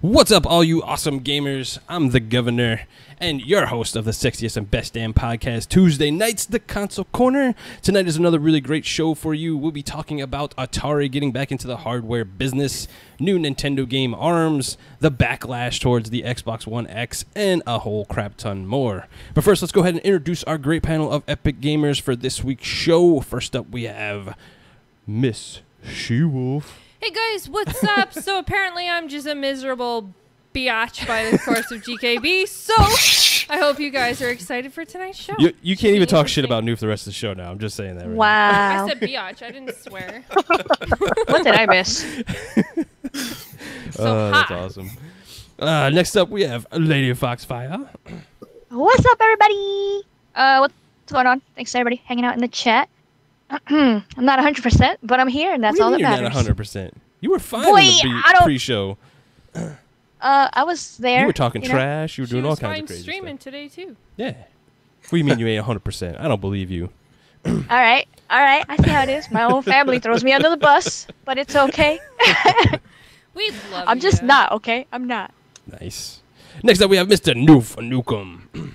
What's up, all you awesome gamers? I'm the Governor, and your host of the sexiest and best damn podcast, Tuesday Nights, the Console Corner. Tonight is another really great show for you. We'll be talking about Atari getting back into the hardware business, new Nintendo game ARMS, the backlash towards the Xbox One X, and a whole crap ton more. But first, let's go ahead and introduce our great panel of epic gamers for this week's show. First up, we have Miss Cheevos. Hey guys, what's up? So apparently I'm just a miserable biatch by the course of GKB, so I hope you guys are excited for tonight's show. You can't even talk shit about Noof the rest of the show now. I'm just saying that right Wow. I said biatch, I didn't swear. What did I miss? That's awesome. Next up, we have Lady Foxfire. What's up, everybody? What's going on? Thanks to everybody hanging out in the chat. I'm not 100%, but I'm here, and that's all that matters. You're not 100%. You were fine in the pre-show. I was there. You were talking trash. You were doing all kinds of crazy stuff. Streaming today too. Yeah. What do you mean you ain't 100%? I don't believe you. All right. I see how it is. My whole family throws me under the bus, but it's okay. We love I'm just not okay. I'm not. Nice. Next up, we have Mr. Noof Nukem.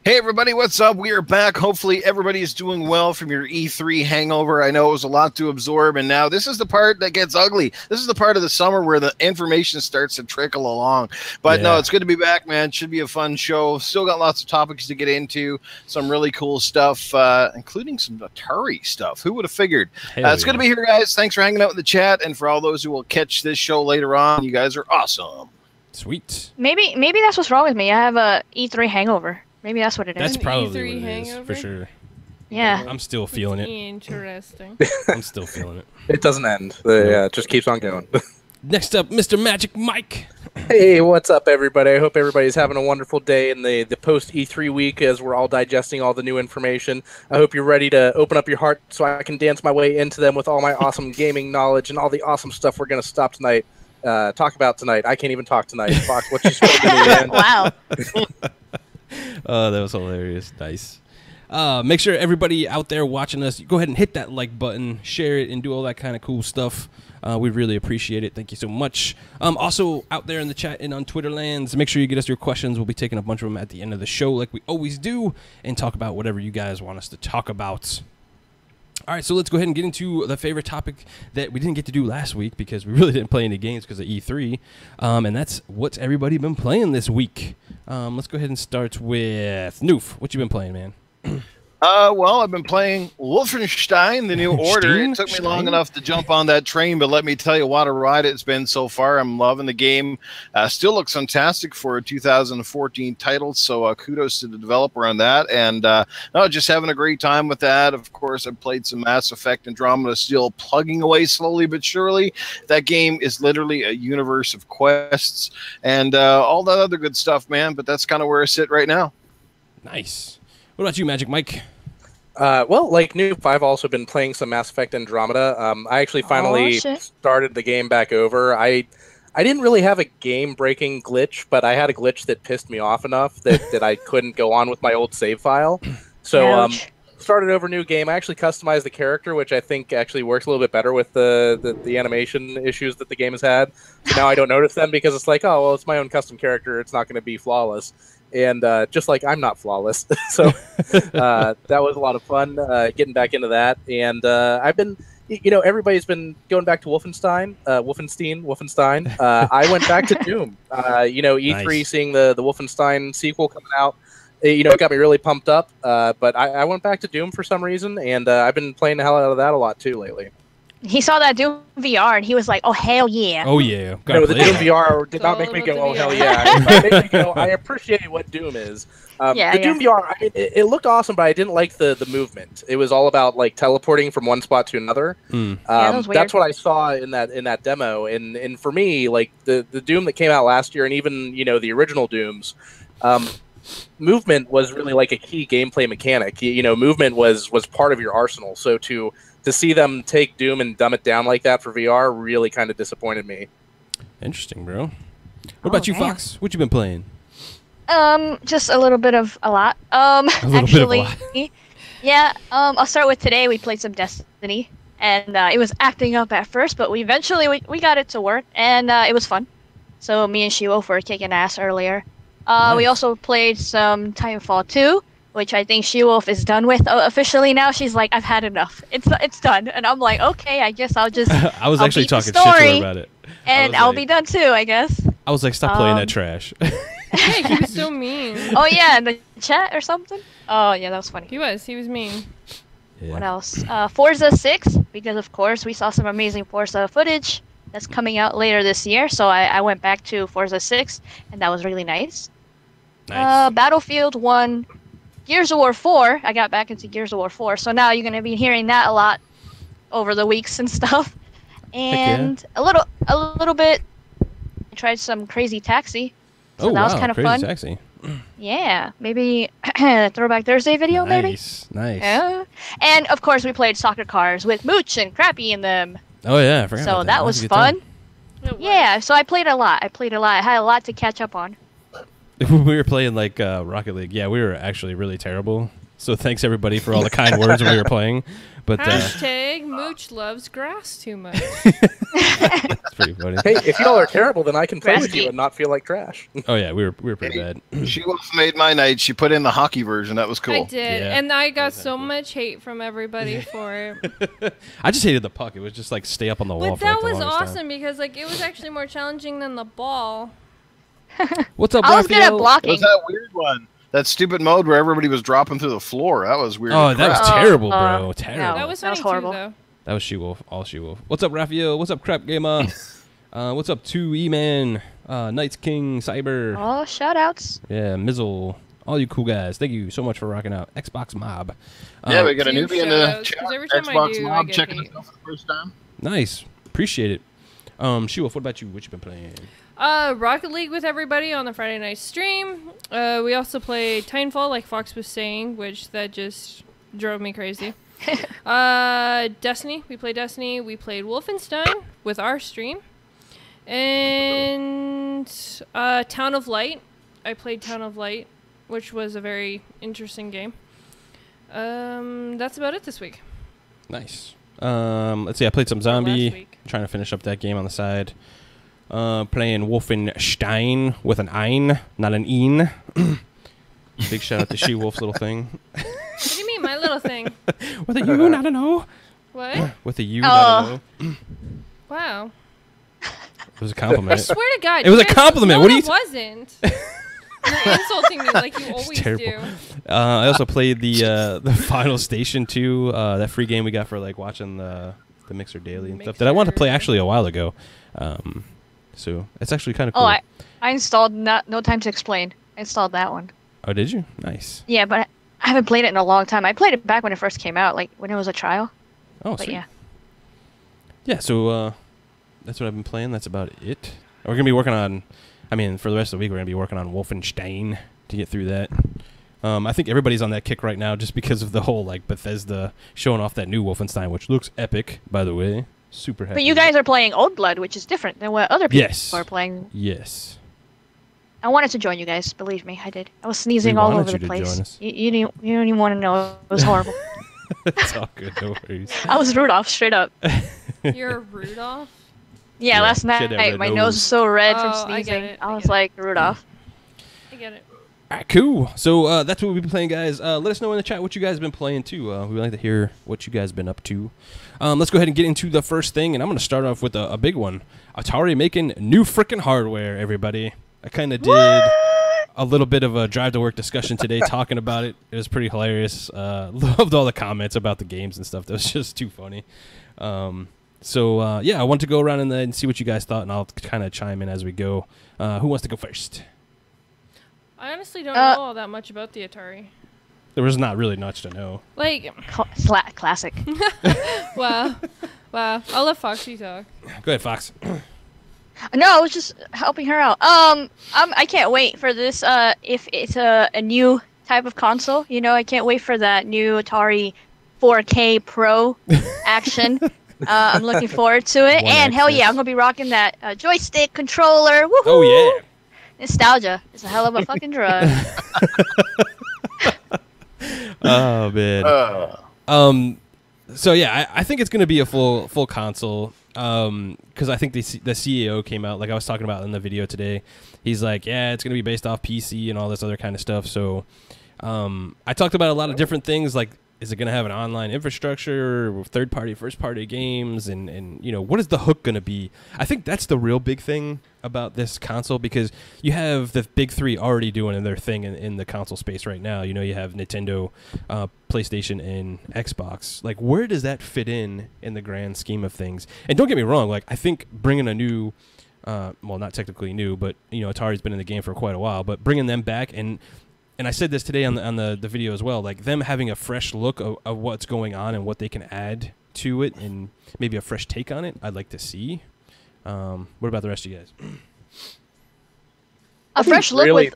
Hey everybody, what's up? We are back. Hopefully everybody is doing well from your E3 hangover. I know it was a lot to absorb, and now this is the part that gets ugly. This is the part of the summer where the information starts to trickle along. But no, it's good to be back, man. It should be a fun show. Still got lots of topics to get into, some really cool stuff, including some Atari stuff. Who would have figured? It's good to be here, guys. Thanks for hanging out in the chat, and for all those who will catch this show later on, you guys are awesome. Sweet. Maybe that's what's wrong with me. I have a E3 hangover. Maybe that's what it is. That's probably E3 what it hangover? is, for sure. Yeah. I'm still feeling it. Interesting. I'm still feeling it. It doesn't end. Yeah, it just keeps on going. Next up, Mr. Magic Mike. Hey, what's up, everybody? I hope everybody's having a wonderful day in the post-E3 week as we're all digesting all the new information. I hope you're ready to open up your heart so I can dance my way into them with all my awesome gaming knowledge and all the awesome stuff we're going to talk about tonight. I can't even talk tonight. Fox, what you supposed to do, man? Wow. Oh, that was hilarious. Nice. Make sure everybody out there watching us, go ahead and hit that like button, share it, and do all that kind of cool stuff. We really appreciate it. Thank you so much. Also, out there in the chat and on Twitter lands, make sure you get us your questions. We'll be taking a bunch of them at the end of the show like we always do and talk about whatever you guys want us to talk about. All right, so let's go ahead and get into the favorite topic that we didn't get to do last week because we really didn't play any games because of E3, and that's what's everybody been playing this week. Let's go ahead and start with Noof. What you been playing, man? Well, I've been playing Wolfenstein: The New Order. It took me long enough to jump on that train, but let me tell you what a ride it's been so far. I'm loving the game. Still looks fantastic for a 2014 title, so kudos to the developer on that. And no, just having a great time with that. Of course, I've played some Mass Effect Andromeda, still plugging away slowly but surely. That game is literally a universe of quests and all that other good stuff, man. But that's kind of where I sit right now. Nice. What about you, Magic Mike? Well, like Noof, I've also been playing some Mass Effect Andromeda. I actually finally started the game back over. I didn't really have a game-breaking glitch, but I had a glitch that pissed me off enough that I couldn't go on with my old save file. So started over new game. I actually customized the character, which I think actually works a little bit better with the animation issues that the game has had. So now I don't notice them because it's like, oh, well, it's my own custom character. It's not going to be flawless. And just like I'm not flawless. So that was a lot of fun getting back into that. And I've been, everybody's been going back to Wolfenstein. I went back to Doom. E3 Nice. seeing the Wolfenstein sequel coming out. It got me really pumped up. But I went back to Doom for some reason, and I've been playing the hell out of that a lot too lately. He saw that Doom VR and he was like, "Oh hell yeah!" Oh yeah. No, the play Doom that. VR did It's not all make me about go, the "Oh hell VR. yeah!" It made me go, I appreciate what Doom is. The Doom VR, I mean, it looked awesome, but I didn't like the movement. It was all about like teleporting from one spot to another. Yeah, that was weird. That's what I saw in that demo, and for me, like the Doom that came out last year, and even the original Dooms. Movement was really like a key gameplay mechanic. Movement was part of your arsenal. So to see them take Doom and dumb it down like that for VR really kind of disappointed me. Interesting, bro. What about you, damn. Fox? What you been playing? Just a little bit of a lot. Actually, yeah. I'll start with today. We played some Destiny, and it was acting up at first, but we eventually got it to work, and it was fun. So me and Cheevos were kicking ass earlier. We also played some Titanfall 2, which I think She-Wolf is done with officially now. She's like, I've had enough. It's done. And I'm like, okay, I guess I'll just I was I'll actually beat the talking shit to her story, about it. and was I'll like- be done too, I guess. I was like, stop playing that trash. Hey, he was so mean. Oh yeah, in the chat or something? Oh yeah, that was funny. He was mean. Yeah. What else? Forza 6, because of course we saw some amazing Forza footage that's coming out later this year, so I went back to Forza 6, and that was really nice. Nice. Battlefield 1, Gears of War 4. I got back into Gears of War 4, so now you're gonna be hearing that a lot over the weeks and stuff. And a little bit. I tried some Crazy Taxi, so that was kind of Crazy fun. Taxi. Yeah, maybe a Throwback Thursday video, maybe. Nice. Yeah. And of course, we played Soccer Cars with Mooch and Crappy in them. Oh yeah, I forgot So about that was a good fun. time. It was. Yeah, so I played a lot. I had a lot to catch up on. We were playing like Rocket League. Yeah, we were actually really terrible. So thanks everybody for all the kind words when we were playing. But Hashtag Mooch loves grass too much. it's pretty funny. Hey, if y'all are terrible, then I can play with Rasky. you and not feel like trash. Oh yeah, we were pretty bad. She made my night. She put in the hockey version. That was I cool. did, Yeah. and I got was so cool. much hate from everybody for it. I just hated the puck. It was just like stay up on the wall But for that like, the was longest awesome because like it was actually more challenging than the ball. time. What's up, I was good at Raphael? It blocking. was that weird one. That stupid mode where everybody was dropping through the floor. That was weird. Oh, as that was crap. terrible, bro. no. Terrible. That was That was funny horrible. too, though. That was She-Wolf. All She-Wolf. What's up, Raphael? What's up, Crap Gamer? What's up, 2E-Man? Knights King, Cyber. Oh, shoutouts. Yeah, Mizzle. All you cool guys. Thank you so much for rocking out. Xbox Mob. Yeah, we got a Two newbie in the shoutouts, chat. 'cause every time I Xbox do, I Mob get checking hate. us out for the first time. Nice. Appreciate it. She-Wolf, what about you? What you been playing? Rocket League with everybody on the Friday night stream. We also played Titanfall, like Fox was saying, which that just drove me crazy. Destiny. We played Destiny. We played Wolfenstein with our stream. And Town of Light. I played Town of Light, which was a very interesting game. That's about it this week. Nice. Let's see. I played some Or Zombie. last week. Trying to finish up that game on the side. Playing Wolfenstein with an ein, not an een. Big shout out to She-Wolf's little thing. What do you mean, my little thing? With a U, not an O. What? With a U, not an O. Wow. It was a I compliment. swear to God. It was you a guys- compliment. No, What do you it wasn't. You're insulting me like you always terrible. do. I also played the Final Station 2, that free game we got for like watching the Mixer Daily and stuff that I wanted to play Mixer. actually a while ago. So it's actually kind of cool. Oh, I installed No Time to Explain. I installed that one. Oh, did you? Nice. Yeah, but I haven't played it in a long time. I played it back when it first came out, like when it was a trial. Oh, But sweet. yeah. Yeah, so that's what I've been playing. That's about it. We're going to be working on, for the rest of the week, we're going to be working on Wolfenstein to get through that. I think everybody's on that kick right now just because of the whole, like, Bethesda showing off that new Wolfenstein, which looks epic, by the way. Super happy. But you guys are playing Old Blood, which is different than what other people Yes. are playing. Yes. I wanted to join you guys, believe me, I did. I was sneezing We all wanted over you the to join place. us. You don't even want to know. It was horrible. It's all good. No worries. I was Rudolph, straight up. You're Rudolph? Yeah, last she had night that red my nose. nose was so red Oh, from I get sneezing. it, I I was get it. like, Rudolph. I get it. All right, cool. So that's what we've been playing, guys. Let us know in the chat what you guys have been playing, too. We'd like to hear what you guys have been up to. Let's go ahead and get into the first thing, and I'm going to start off with a big one. Atari making new freaking hardware, everybody. I kind of did a little bit of a drive-to-work discussion today talking about it. It was pretty hilarious. Loved all the comments about the games and stuff. That was just too funny. Yeah, I want to go around and see what you guys thought, and I'll kind of chime in as we go. Who wants to go first? I honestly don't know all that much about the Atari. There was not really much to know. Like, classic. wow. I'll let Foxy talk. Go ahead, Fox. No, I was just helping her out. I can't wait for this. If it's a new type of console, I can't wait for that new Atari 4K Pro action. I'm looking forward to it. And hell yeah, I'm gonna be rocking that joystick controller. Woohoo! Oh yeah. Nostalgia is a hell of a fucking drug. Oh man. So yeah, I think it's gonna be a full console. Because I think the CEO came out, like I was talking about in the video today. He's like, yeah, it's gonna be based off PC and all this other kind of stuff. So, I talked about a lot of different things, like, is it gonna have an online infrastructure, third party, first party games, and what is the hook gonna be? I think that's the real big thing about this console, because you have the big three already doing their thing in the console space right now. You have Nintendo, PlayStation, and Xbox. Like, where does that fit in the grand scheme of things? And don't get me wrong, like, I think bringing a new, well, not technically new, but Atari's been in the game for quite a while, but bringing them back, and I said this today on the video as well, like them having a fresh look of what's going on and what they can add to it, and maybe a fresh take on it, I'd like to see. What about the rest of you guys? A fresh look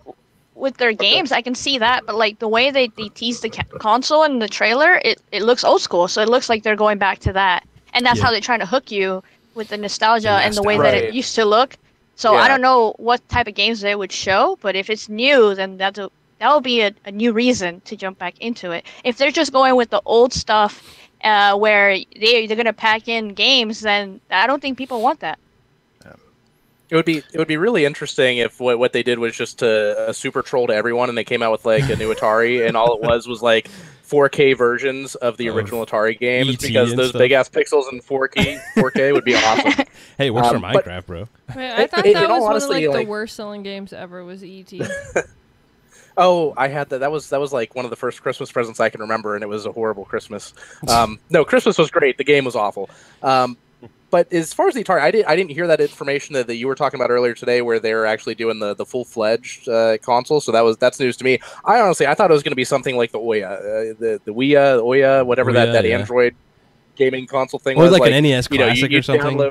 with their games, I can see that, but like the way they tease the console in the trailer, it looks old school, so it looks like they're going back to that, and that's how they're trying to hook you with the nostalgia and the way that it used to look. So I don't know what type of games they would show, but if it's new, then that will be a new reason to jump back into it. If they're just going with the old stuff, where they're gonna pack in games, then I don't think people want that. It would be really interesting if what they did was just a super troll to everyone, and they came out with like a new Atari, and all it was like 4K versions of the original Atari games, because those big ass pixels in 4K would be awesome. Hey, it works for Minecraft, bro. I thought that was honestly, one of the worst selling games ever was E.T. Oh, I had that. That was like one of the first Christmas presents I can remember, and it was a horrible Christmas. No, Christmas was great. The game was awful. But as far as the Atari, I didn't hear that information that you were talking about earlier today, where they were actually doing the full-fledged console. So that's news to me. I thought it was going to be something like the Ouya, the Ouya, whatever that Android gaming console thing was. Or like an NES Classic or something.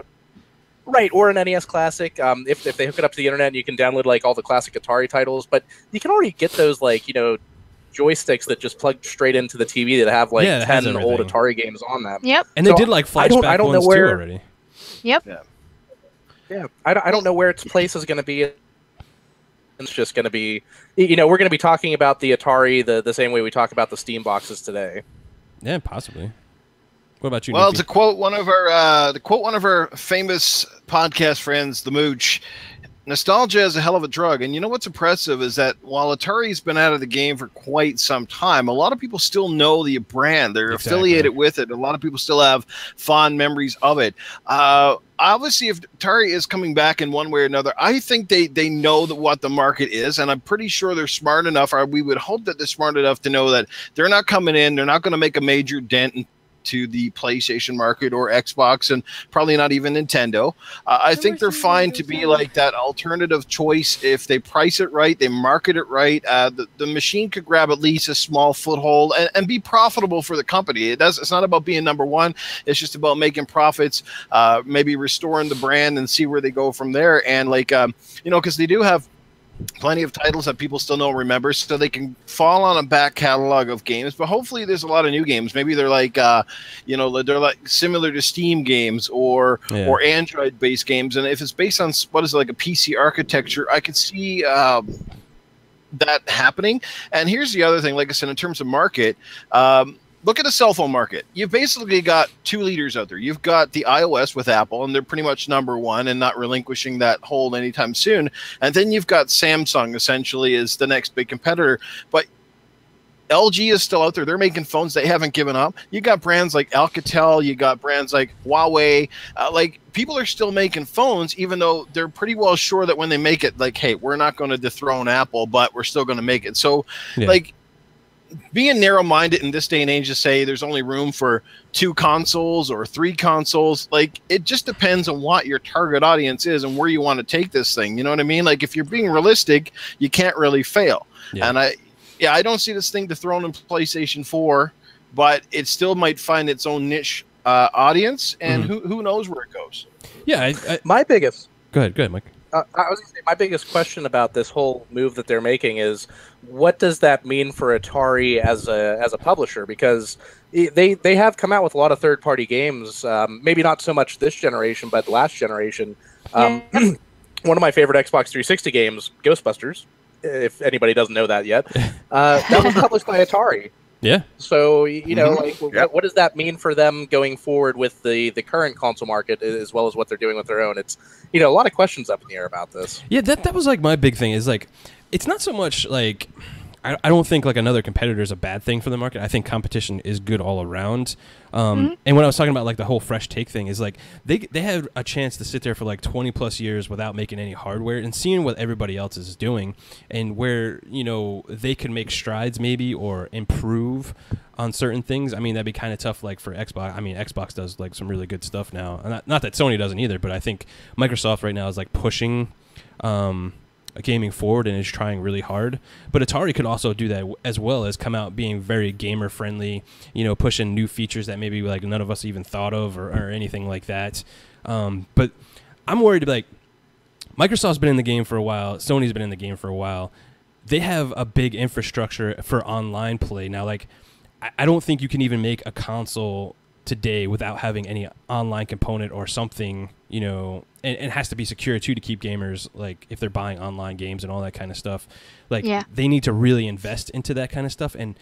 Right, or an NES Classic. If they hook it up to the internet, you can download like all the classic Atari titles. But you can already get those joysticks that just plug straight into the TV that have like 10 old Atari games on them. Yep. And they did like flashback I don't ones know where, too already. Yep. Yeah. I don't know where its place is going to be. It's just going to be, we're going to be talking about the Atari the same way we talk about the Steam boxes today. Yeah, possibly. What about you? Well, Nippy? to quote one of our famous podcast friends, the Mooch, nostalgia is a hell of a drug. And you know what's impressive is that while Atari's been out of the game for quite some time, a lot of people still know the brand. They're affiliated with it. A lot of people still have fond memories of it. Obviously, if Atari is coming back in one way or another, I think they know what the market is, and I'm pretty sure they're smart enough, or we would hope that they're smart enough to know that they're not coming in, they're not going to make a major dent to the PlayStation market or Xbox, and probably not even Nintendo. I think they're fine to be like that alternative choice if they price it right, they market it right. The machine could grab at least a small foothold and be profitable for the company. It's not about being number one. It's just about making profits, maybe restoring the brand and see where they go from there. And because they do have plenty of titles that people still don't remember, so they can fall on a back catalog of games. But hopefully there's a lot of new games. Maybe they're like they're like similar to Steam games or Android based games. And if it's based on like a PC architecture, I could see that happening. And here's the other thing, like I said, in terms of market, look at the cell phone market. You've basically got two leaders out there. You've got the iOS with Apple, and they're pretty much number one and not relinquishing that hold anytime soon. And then you've got Samsung, essentially, is the next big competitor. But LG is still out there. They're making phones. They haven't given up. You got brands like Alcatel. You got brands like Huawei. Like, people are still making phones, even though they're pretty well sure that when they make it, like, hey, we're not going to dethrone Apple, but we're still going to make it. So, like, being narrow-minded in this day and age to say there's only room for 2 consoles or 3 consoles, like, it just depends on what your target audience is and where you want to take this thing. You know what I mean? Like, if you're being realistic, you can't really fail. And I don't see this thing dethroned in PlayStation 4, but it still might find its own niche audience, and who knows where it goes. Yeah, my biggest. Go ahead, Mike. I was going to say, my biggest question about this whole move that they're making is, what does that mean for Atari as a publisher? Because they have come out with a lot of third-party games, maybe not so much this generation, but last generation. One of my favorite Xbox 360 games, Ghostbusters, if anybody doesn't know that yet, that was published by Atari. Yeah. So, you know, like, what does that mean for them going forward with the current console market, as well as what they're doing with their own? It's, you know, a lot of questions up in the air about this. Yeah, that was like my big thing is, like, it's not so much like, I don't think like another competitor is a bad thing for the market. I think competition is good all around. And when I was talking about like the whole fresh take thing is like they had a chance to sit there for like 20 plus years without making any hardware and seeing what everybody else is doing and where, you know, they can make strides maybe or improve on certain things. I mean, that'd be kind of tough like for Xbox. I mean, Xbox does like some really good stuff now. Not that Sony doesn't either, but I think Microsoft right now is like pushing gaming forward and is trying really hard. But Atari could also do that as well, as come out being very gamer friendly, you know, pushing new features that maybe like none of us even thought of or anything like that. But I'm worried, like, Microsoft's been in the game for a while, Sony's been in the game for a while. They have a big infrastructure for online play now. Like, I don't think you can even make a console today without having any online component or something, you know, and it has to be secure too to keep gamers, like, if they're buying online games and all that kind of stuff. Like, they need to really invest into that kind of stuff. And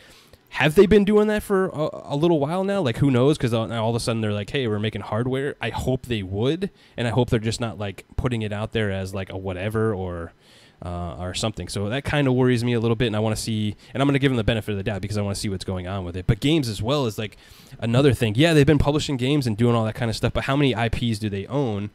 have they been doing that for a little while now? Like, who knows? Because now all of a sudden they're like, hey, we're making hardware. I hope they would, and I hope they're just not like putting it out there as like a whatever or something. So that kind of worries me a little bit, and I want to see, and I'm going to give them the benefit of the doubt because I want to see what's going on with it. But games as well is like another thing. Yeah, they've been publishing games and doing all that kind of stuff, but how many IPs do they own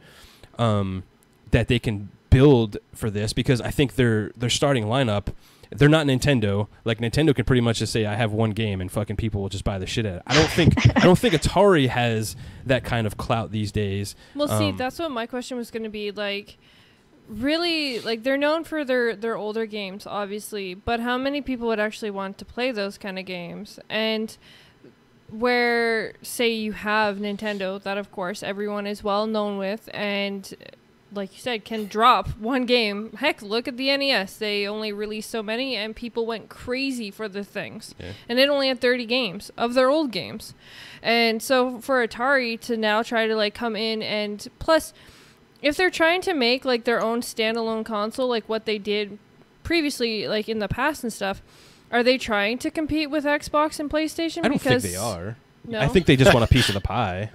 that they can build for this? Because I think their starting lineup, they're not Nintendo. Like, Nintendo can pretty much just say, I have one game, and fucking people will just buy the shit out of it. I don't think Atari has that kind of clout these days. Well, see, that's what my question was going to be. Like, really, like, they're known for their older games, obviously, but how many people would actually want to play those kind of games? And where, say, you have Nintendo, that of course everyone is well known with, and like you said, can drop one game. Heck, look at the NES. They only released so many, and people went crazy for the things. Yeah. And it only had 30 games of their old games. And so for Atari to now try to like come in, and plus, if they're trying to make like their own standalone console, like what they did previously, like in the past and stuff, are they trying to compete with Xbox and PlayStation? I don't think they are. No? I think they just want a piece of the pie.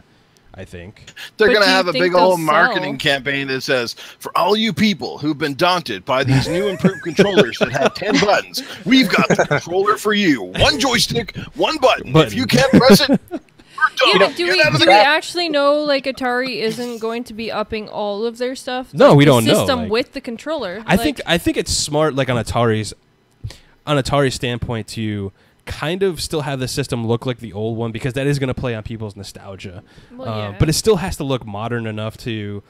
I think they're going to have a big old marketing campaign that says, for all you people who've been daunted by these new improved controllers that have 10 buttons, we've got the controller for you. One joystick, one button. If you can't press it, yeah, do we actually know, like, Atari isn't going to be upping all of their stuff? No, like, we don't know. System like, with the controller. I think it's smart, like on Atari's standpoint, to kind of still have the system look like the old one, because that is going to play on people's nostalgia. Well, but it still has to look modern enough to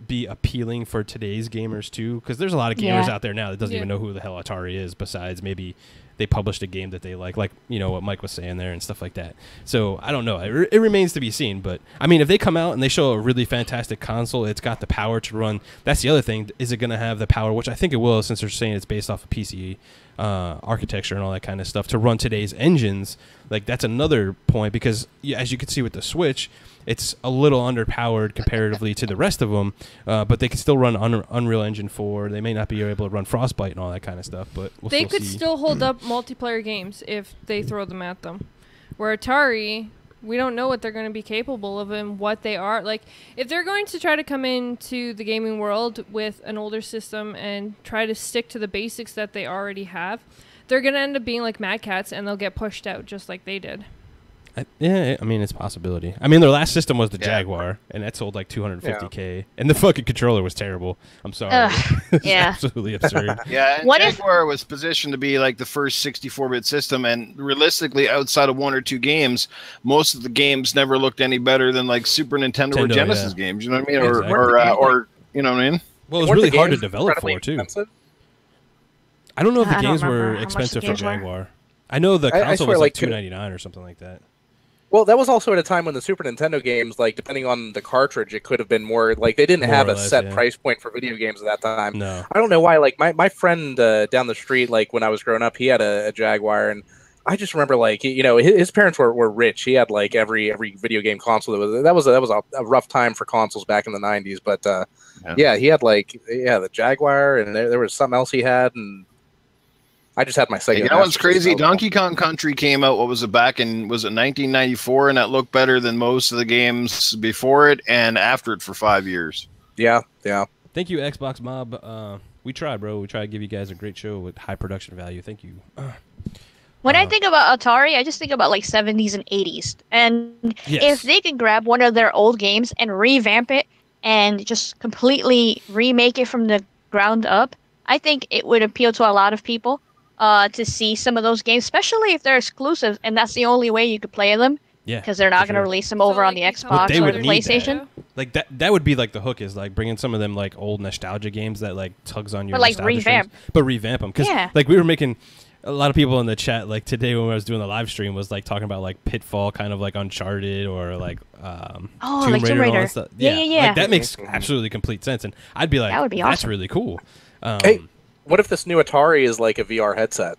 be appealing for today's gamers too, because there's a lot of gamers out there now that doesn't even know who the hell Atari is, besides maybe they published a game that they like, you know, what Mike was saying there and stuff like that. So I don't know. It remains to be seen. But I mean, if they come out and they show a really fantastic console, it's got the power to run. That's the other thing. Is it going to have the power, which I think it will, since they're saying it's based off of PC architecture and all that kind of stuff, to run today's engines? Like, that's another point, because as you can see with the Switch, it's a little underpowered comparatively to the rest of them, but they can still run Unreal Engine 4. They may not be able to run Frostbite and all that kind of stuff, but they could still hold up multiplayer games if they throw them at them. Where Atari, we don't know what they're going to be capable of and what they are. Like, if they're going to try to come into the gaming world with an older system and try to stick to the basics that they already have, they're going to end up being like Mad Cats, and they'll get pushed out just like they did. Yeah, I mean, it's a possibility. I mean, their last system was the Jaguar, and that sold like 250K, and the fucking controller was terrible. I'm sorry. It's absolutely absurd. Yeah, and Jaguar was positioned to be like the first 64-bit system, and realistically, outside of 1 or 2 games, most of the games never looked any better than like Super Nintendo or Genesis games. You know what I mean? Exactly. Or you know what I mean? Well, it was really hard to develop for too. Expensive? I don't know if the games were expensive for Jaguar. I know the console was like $299 or something like that. Well, that was also at a time when the Super Nintendo games, like, depending on the cartridge, it could have been more, like, they didn't have a set price point for video games at that time. No. I don't know why, like, my friend down the street, like, when I was growing up, he had a Jaguar, and I just remember, like, you know, his parents were rich. He had, like, every video game console. That was a rough time for consoles back in the 90s, but, yeah, he had, like, the Jaguar, and there was something else he had, and I just had my Sega. You know what's crazy? Donkey Kong Country came out, was it 1994, and that looked better than most of the games before it and after it for 5 years. Yeah. Thank you, Xbox Mob. We tried, bro. We tried to give you guys a great show with high production value. Thank you. When I think about Atari, I just think about like 70s and 80s. And if they can grab one of their old games and revamp it and just completely remake it from the ground up, I think it would appeal to a lot of people. To see some of those games, especially if they're exclusive, and that's the only way you could play them. Yeah, because they're not going to release them over on the Xbox or the PlayStation. Like that would be like the hook, is like bringing some of them like old nostalgia games that like tugs on your revamp, but revamp them. Because like we were making a lot of people in the chat like today when I was doing the live stream was like talking about like Pitfall, kind of like Uncharted or like Tomb Raider. And all that stuff. Yeah. Like, that makes absolutely complete sense, and I'd be like, that would be awesome. That's really cool. Hey. What if this new Atari is like a VR headset?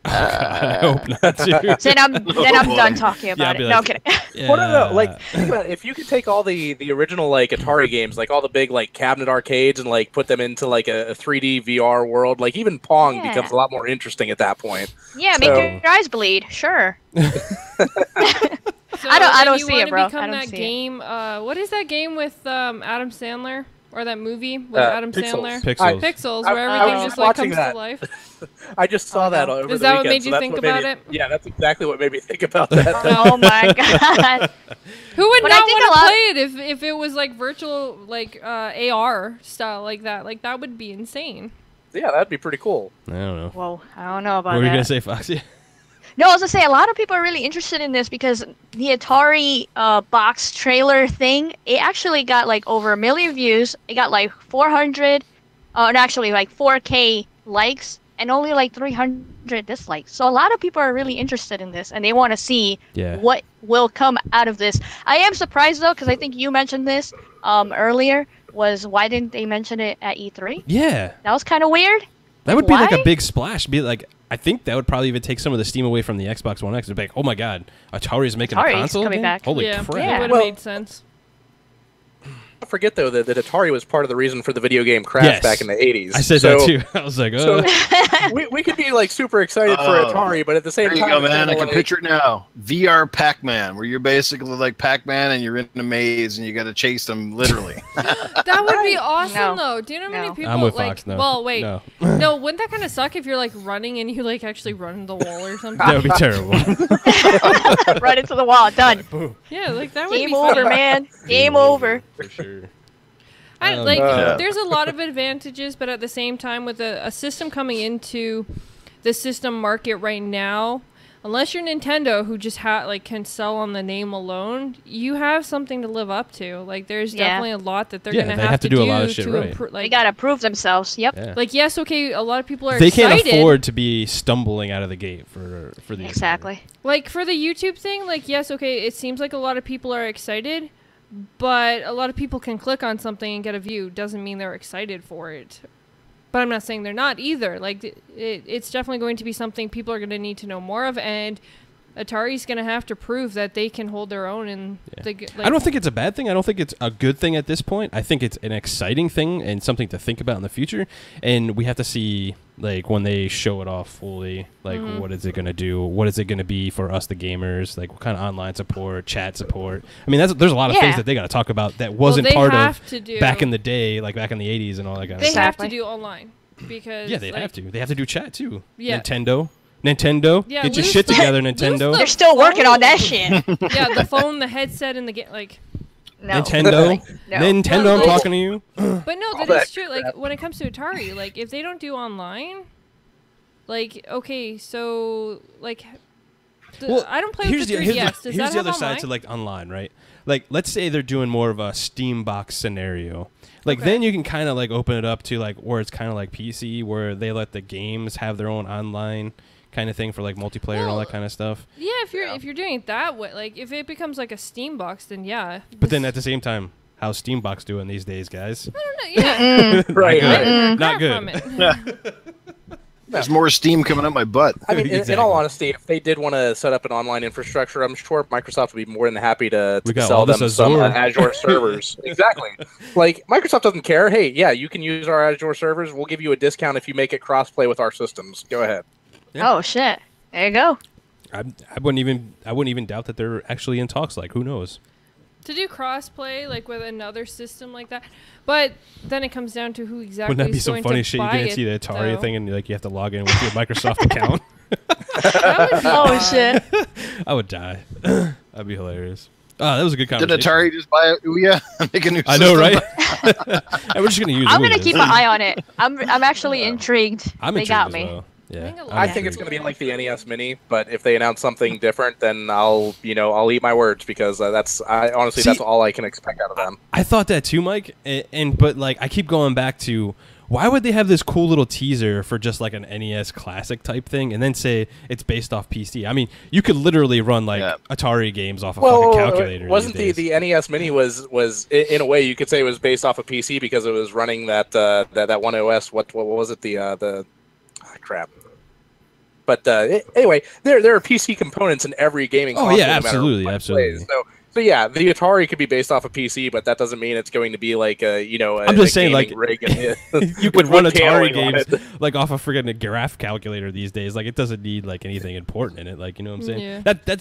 I hope not, dude. Then I'm done talking about it. Like, no, I'm kidding. Yeah. Well, no. Like, think about it. If you could take all the original like Atari games, like all the big like cabinet arcades, and like put them into like a 3D VR world, like even Pong becomes a lot more interesting at that point. Yeah, make your eyes bleed. Sure. So I don't see it, bro. Become that game. What is that game with Adam Sandler? Or that movie with Adam Sandler? Pixels, where everything just like comes to life. I just saw that over the weekend. Is that what made you think about it? Yeah, that's exactly what made me think about that. Oh my god. Who would not want to play it if it was like virtual, like AR style like that? Like that would be insane. Yeah, that'd be pretty cool. I don't know. Whoa, I don't know about that. What were you going to say, Foxy? No, I was going to say, a lot of people are really interested in this because the Atari box trailer thing, it actually got like over 1 million views. It got like 400, actually like 4K likes and only like 300 dislikes. So a lot of people are really interested in this and they want to see what will come out of this. I am surprised though, because I think you mentioned this earlier, was why didn't they mention it at E3? Yeah. That was kind of weird. That would be like a big splash. Be like, I think that would probably even take some of the steam away from the Xbox One X. It'd be like, oh my god, Atari's making a console coming back. Holy crap! Yeah, it would have made sense. Don't forget though that Atari was part of the reason for the video game crash back in the 80s. I said that too. I was like, oh. So we could be like super excited for Atari, but at the same time, there you go, man. I can picture it now. VR Pac-Man, where you're basically like Pac-Man and you're in a maze and you got to chase them literally. That would be awesome, though. Do you know how many people I'm with like? Fox, no. Well, wait, no. No, wouldn't that kind of suck if you're like running and you like actually run the wall or something? That would be terrible. Right into the wall, done. Yeah, like that would be game over, man. Game over. For sure. There's a lot of advantages, but at the same time, with a system coming into the system market right now, unless you're Nintendo, who just can sell on the name alone, you have something to live up to. Like, there's definitely a lot that they're gonna have to do a lot of shit right. They gotta prove themselves. Yep. Yeah. Like, yes, okay, a lot of people are. They excited. can't afford to be stumbling out of the gate for the exactly. Like for the YouTube thing, like yes, okay, it seems like a lot of people are excited. But a lot of people can click on something and get a view. Doesn't mean they're excited for it. But I'm not saying they're not either. Like, it's definitely going to be something people are going to need to know more of. And Atari's going to have to prove that they can hold their own. And I don't think it's a bad thing. I don't think it's a good thing at this point. I think it's an exciting thing and something to think about in the future. And we have to see Like when they show it off fully, like what is it going to do? What is it going to be for us, the gamers? Like what kind of online support, chat support? I mean, there's a lot of things that they got to talk about that wasn't part of back in the day, like back in the 80s and all that kind of stuff. They have to do online because they have to. They have to do chat too. Yeah. Nintendo, get your shit together, Nintendo. They're still working on that shit. Yeah, the phone, the headset, and the game. Like no. Nintendo, no. Nintendo, I'm talking to you. But no, that is true. Like when it comes to Atari, like if they don't do online, like okay, so like, I don't play with the 3DS. Here's the other side to like online, right? Like let's say they're doing more of a Steam box scenario. Like then you can kind of like open it up to like where it's kind of like PC, where they let the games have their own online kind of thing for like multiplayer and all that kind of stuff. Yeah, if you're doing it that way, like if it becomes like a Steam box, then yeah. But then at the same time, how's Steam box doing these days, guys? I don't know. Yeah, right. Not good. There's more steam coming up my butt. I mean, in all honesty, if they did want to set up an online infrastructure, I'm sure Microsoft would be more than happy to sell them some Azure servers. Exactly. Like, Microsoft doesn't care. Hey, yeah, you can use our Azure servers. We'll give you a discount if you make it cross-play with our systems. Go ahead. Yeah. Oh, shit. There you go. I wouldn't even doubt that they're actually in talks. Like, who knows? To do cross-play, like, with another system like that. But then it comes down to who exactly Wouldn't that be is some going funny to shit? You buy didn't it, see the Atari though. thing and like you have to log in with your Microsoft account. That would be Oh, odd. shit. I would die. That'd be hilarious. That was a good conversation. Did Atari just buy Ouya and make a new system? I know, right? We're just gonna use. I'm gonna Ouya's. keep an eye on it. I'm actually intrigued. I'm They intrigued got as me. well. Yeah, I think it's going to be like the NES Mini, but if they announce something different, then I'll eat my words because that's all I can expect out of them. I thought that too, Mike. But like I keep going back to why would they have this cool little teaser for just like an NES Classic type thing, and then say it's based off PC? I mean, you could literally run like Atari games off a fucking calculator. Wasn't the NES Mini was in a way you could say it was based off a PC because it was running that one OS. What was it? Crap. But anyway, there are PC components in every gaming console. Oh yeah, absolutely. So yeah, the Atari could be based off a PC, but that doesn't mean it's going to be like I'm just saying, like rig you could run Atari games like off a friggin' graph calculator these days. Like it doesn't need like anything important in it. Like you know what I'm saying? Yeah.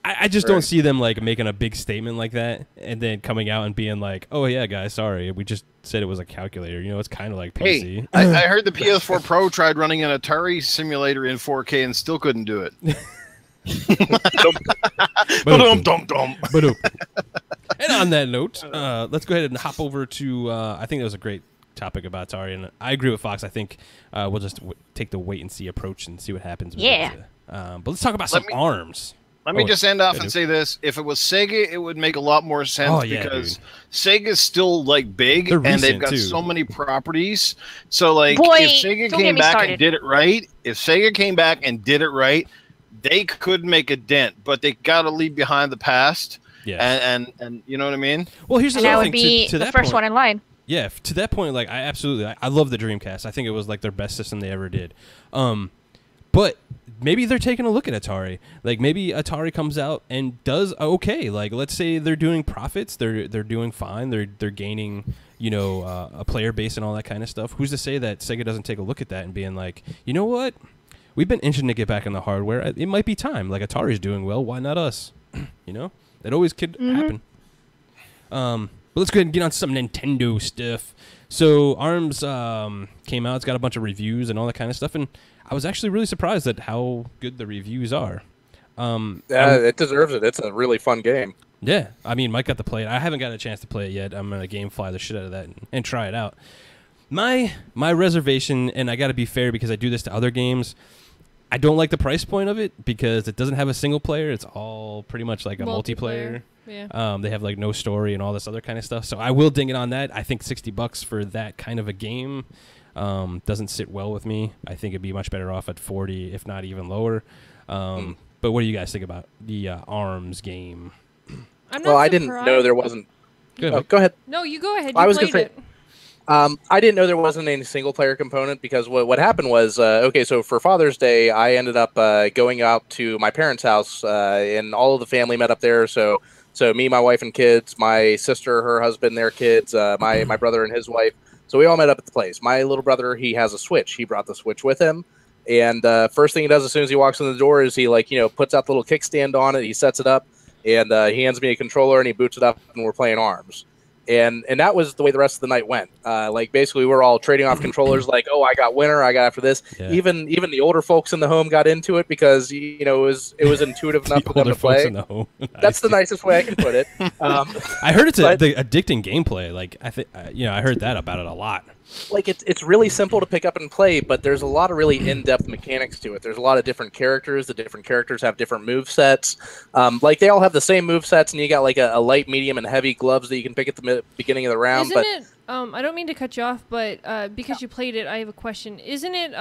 I just don't see them like making a big statement like that and then coming out and being like, oh yeah, guys, sorry, we just said it was a calculator. You know, it's kind of like PC. Hey, I heard the PS4 Pro tried running an Atari simulator in 4K and still couldn't do it. And on that note, let's go ahead and hop over to I think that was a great topic about Atari, and I agree with Fox. I think we'll just take the wait and see approach and see what happens with it. But let's talk about some ARMS. Let me just end off and say this. If it was Sega, it would make a lot more sense because Sega's still like big and they've got so many properties. So like if Sega came back and did it right, they could make a dent, but they got to leave behind the past. Yeah. And you know what I mean? Well, here's the that other would thing. be the first one in line. Yeah, to that point, like I love the Dreamcast. I think it was like their best system they ever did. But maybe they're taking a look at Atari. Like maybe Atari comes out and does okay. Like let's say they're doing profits, they're doing fine, they're gaining a player base and all that kind of stuff. Who's to say that Sega doesn't take a look at that and being like, you know what? We've been itching to get back in the hardware. It might be time. Like Atari's doing well. Why not us? It always could happen. But let's go ahead and get on some Nintendo stuff. So ARMS came out. It's got a bunch of reviews and all that kind of stuff. And I was actually really surprised at how good the reviews are. It deserves it. It's a really fun game. Yeah. I mean, Mike got to play it. I haven't got a chance to play it yet. I'm going to gamefly the shit out of that and try it out. My reservation, and I got to be fair because I do this to other games, I don't like the price point of it because it doesn't have a single player. It's all pretty much like a multiplayer. Yeah. They have like no story and all this other kind of stuff. So I will ding it on that. I think $60 for that kind of a game doesn't sit well with me. I think it'd be much better off at 40, if not even lower. But what do you guys think about the ARMS game? I didn't know there wasn't. Go ahead. No, you go ahead. I was going to say. I didn't know there wasn't any single-player component because what happened was, so for Father's Day, I ended up going out to my parents' house, and all of the family met up there. So me, my wife, and kids, my sister, her husband, their kids, my brother and his wife. So we all met up at the place. My little brother, he has a Switch. He brought the Switch with him. And first thing he does as soon as he walks in the door is he puts out the little kickstand on it. He sets it up, and he hands me a controller, and he boots it up, and we're playing ARMS. And that was the way the rest of the night went. Basically, we were all trading off controllers. Like, oh, I got winner, I got after this. Yeah. Even the older folks in the home got into it because it was intuitive enough for them to play. In the home. Nice. That's the nicest way I can put it. I heard it's the addicting gameplay. Like I heard that about it a lot. Like it's really simple to pick up and play, but there's a lot of really in-depth mechanics to it. There's a lot of different characters. The different characters have different move sets. They all have the same move sets, and you got like a light, medium, and heavy gloves that you can pick at the beginning of the round. Isn't it? I don't mean to cut you off, but because you played it, I have a question. Isn't it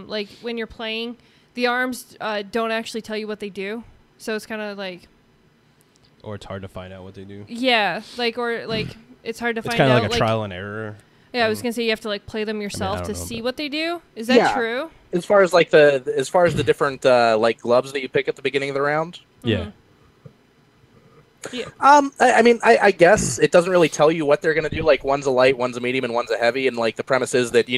like when you're playing, the arms don't actually tell you what they do, so it's kind of like. Or it's hard to find out what they do. Yeah, it's hard to find out. It's kind of like a trial and error. Yeah, I was gonna say you have to play them yourself to see what they do. Is that true? As far as the different gloves that you pick at the beginning of the round. Yeah. Yeah. I guess it doesn't really tell you what they're gonna do. Like one's a light, one's a medium, and one's a heavy. And the premise is that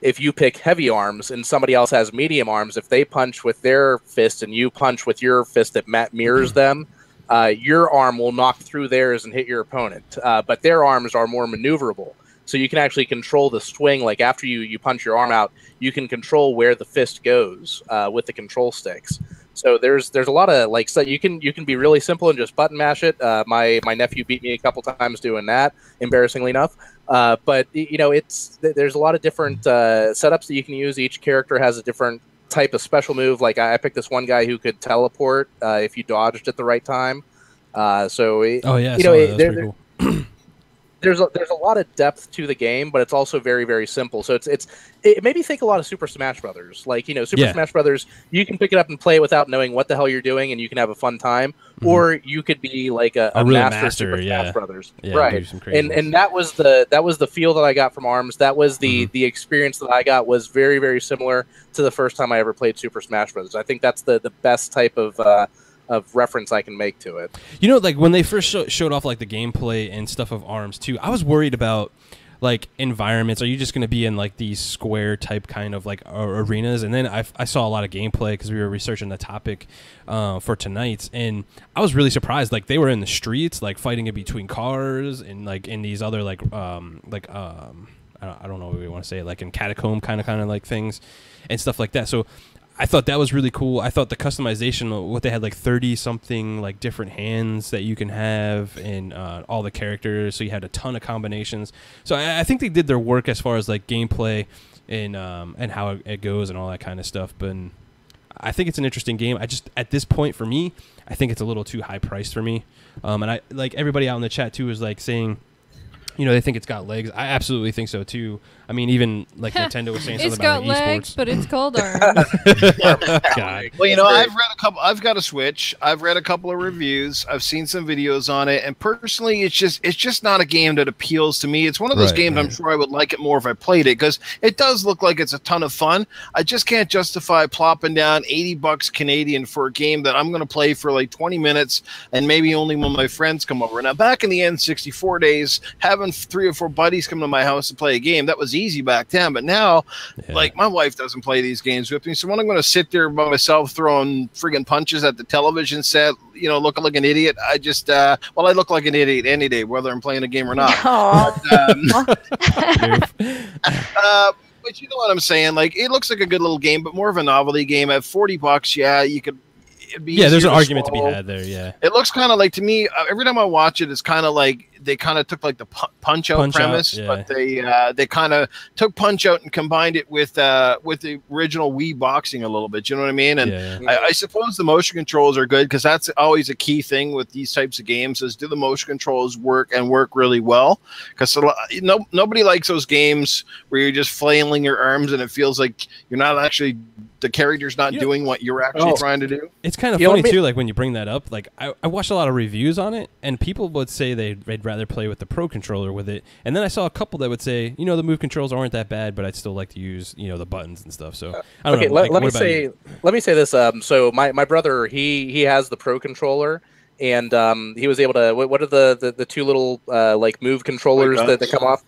if you pick heavy arms and somebody else has medium arms, if they punch with their fist and you punch with your fist that mirrors them, your arm will knock through theirs and hit your opponent. But their arms are more maneuverable. So you can actually control the swing. Like after you punch your arm out, you can control where the fist goes with the control sticks. So there's a lot of so you can be really simple and just button mash it. My nephew beat me a couple times doing that, embarrassingly enough. But there's a lot of different setups that you can use. Each character has a different type of special move. Like I picked this one guy who could teleport if you dodged at the right time. That's pretty cool. There's a lot of depth to the game, but it's also very, very simple. So it made me think a lot of Super Smash Brothers. Smash Brothers, you can pick it up and play without knowing what the hell you're doing, and you can have a fun time. Mm-hmm. Or you could be like a master of Super Smash Brothers, right? And that was the feel that I got from ARMS. That was the experience that I got was very, very similar to the first time I ever played Super Smash Brothers. I think that's the best type of reference I can make to it. When they first showed off the gameplay and stuff of ARMS too, I was worried about environments. Are you just going to be in these square type kind of arenas? And then I saw a lot of gameplay because we were researching the topic for tonight, and I was really surprised. They were in the streets, fighting in between cars, and in these other I don't know what we want to say, in catacomb kind of things and stuff like that. So I thought that was really cool. I thought the customization, what they had 30 something different hands that you can have, and all the characters. So you had a ton of combinations. So I think they did their work as far as gameplay and how it goes and all that kind of stuff. But I think it's an interesting game. I just at this point for me, I think it's a little too high priced for me. And I everybody out in the chat too is saying, they think it's got legs. I absolutely think so too. I mean, even Nintendo was saying something about esports. It's got legs, but it's called ARMS. God. Well, I've read a couple. I've got a Switch. I've read a couple of reviews. I've seen some videos on it, and personally, it's just not a game that appeals to me. It's one of those games. I'm sure I would like it more if I played it because it does look like it's a ton of fun. I just can't justify plopping down $80 Canadian for a game that I'm going to play for 20 minutes and maybe only when my friends come over. Now, back in the N64 days, having 3 or 4 buddies come to my house to play a game, that was easy back then. But now, my wife doesn't play these games with me. So when I'm going to sit there by myself throwing friggin' punches at the television set, looking like an idiot, I just, I look like an idiot any day, whether I'm playing a game or not. But you know what I'm saying? It looks like a good little game, but more of a novelty game. At $40, you could. There's an argument to be had there. Yeah, it looks kind of to me. Every time I watch it, it's kind of they kind of took the punch out premise, but they kind of took Punch Out and combined it with the original Wii boxing a little bit. You know what I mean? And I suppose the motion controls are good because that's always a key thing with these types of games: is do the motion controls work and work really well? Because nobody likes those games where you're just flailing your arms and it feels like you're not actually. The character's not doing what you're actually trying to do. It's kind of funny too. When you bring that up, I watched a lot of reviews on it, and people would say they'd rather play with the Pro controller with it. And then I saw a couple that would say, the move controls aren't that bad, but I'd still like to use the buttons and stuff. So I don't know. Let me say this. So my brother he has the Pro controller, and he was able to. What are the two little like move controllers that come off?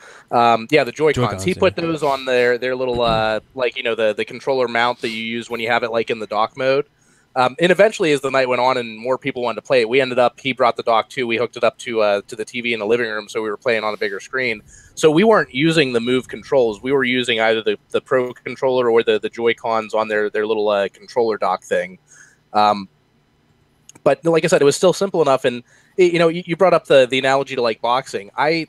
Yeah, the Joy-Cons. He put those on their little like the controller mount that you use when you have it like in the dock mode. And eventually, as the night went on and more people wanted to play it, he brought the dock too. We hooked it up to the TV in the living room, so we were playing on a bigger screen. So we weren't using the Move controls. We were using either the Pro controller or the Joy-Cons on their little controller dock thing. But like I said, it was still simple enough. And you brought up the analogy to like boxing. I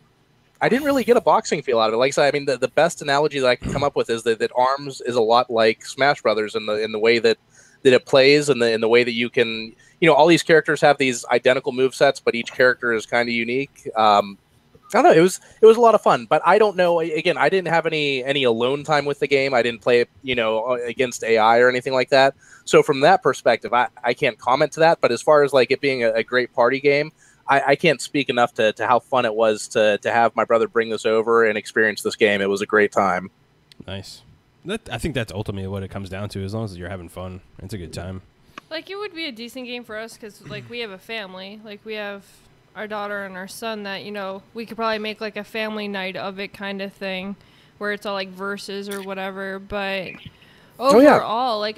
didn't really get a boxing feel out of it. Like I said, I mean, the best analogy that I can come up with is that Arms is a lot like Smash Brothers in the way that it plays and the way that you can, all these characters have these identical move sets, but each character is kind of unique. I don't know. It was a lot of fun, but I don't know. Again, I didn't have any alone time with the game. I didn't play it, against AI or anything like that. So from that perspective, I can't comment to that. But as far as like it being a great party game, I can't speak enough to how fun it was to have my brother bring this over and experience this game. It was a great time. Nice. I think that's ultimately what it comes down to. As long as you're having fun, it's a good time. Like, it would be a decent game for us because, like, we have a family. Like, we have our daughter and our son that, we could probably make, like, a family night of it kind of thing where it's all, like, verses or whatever. But overall, like,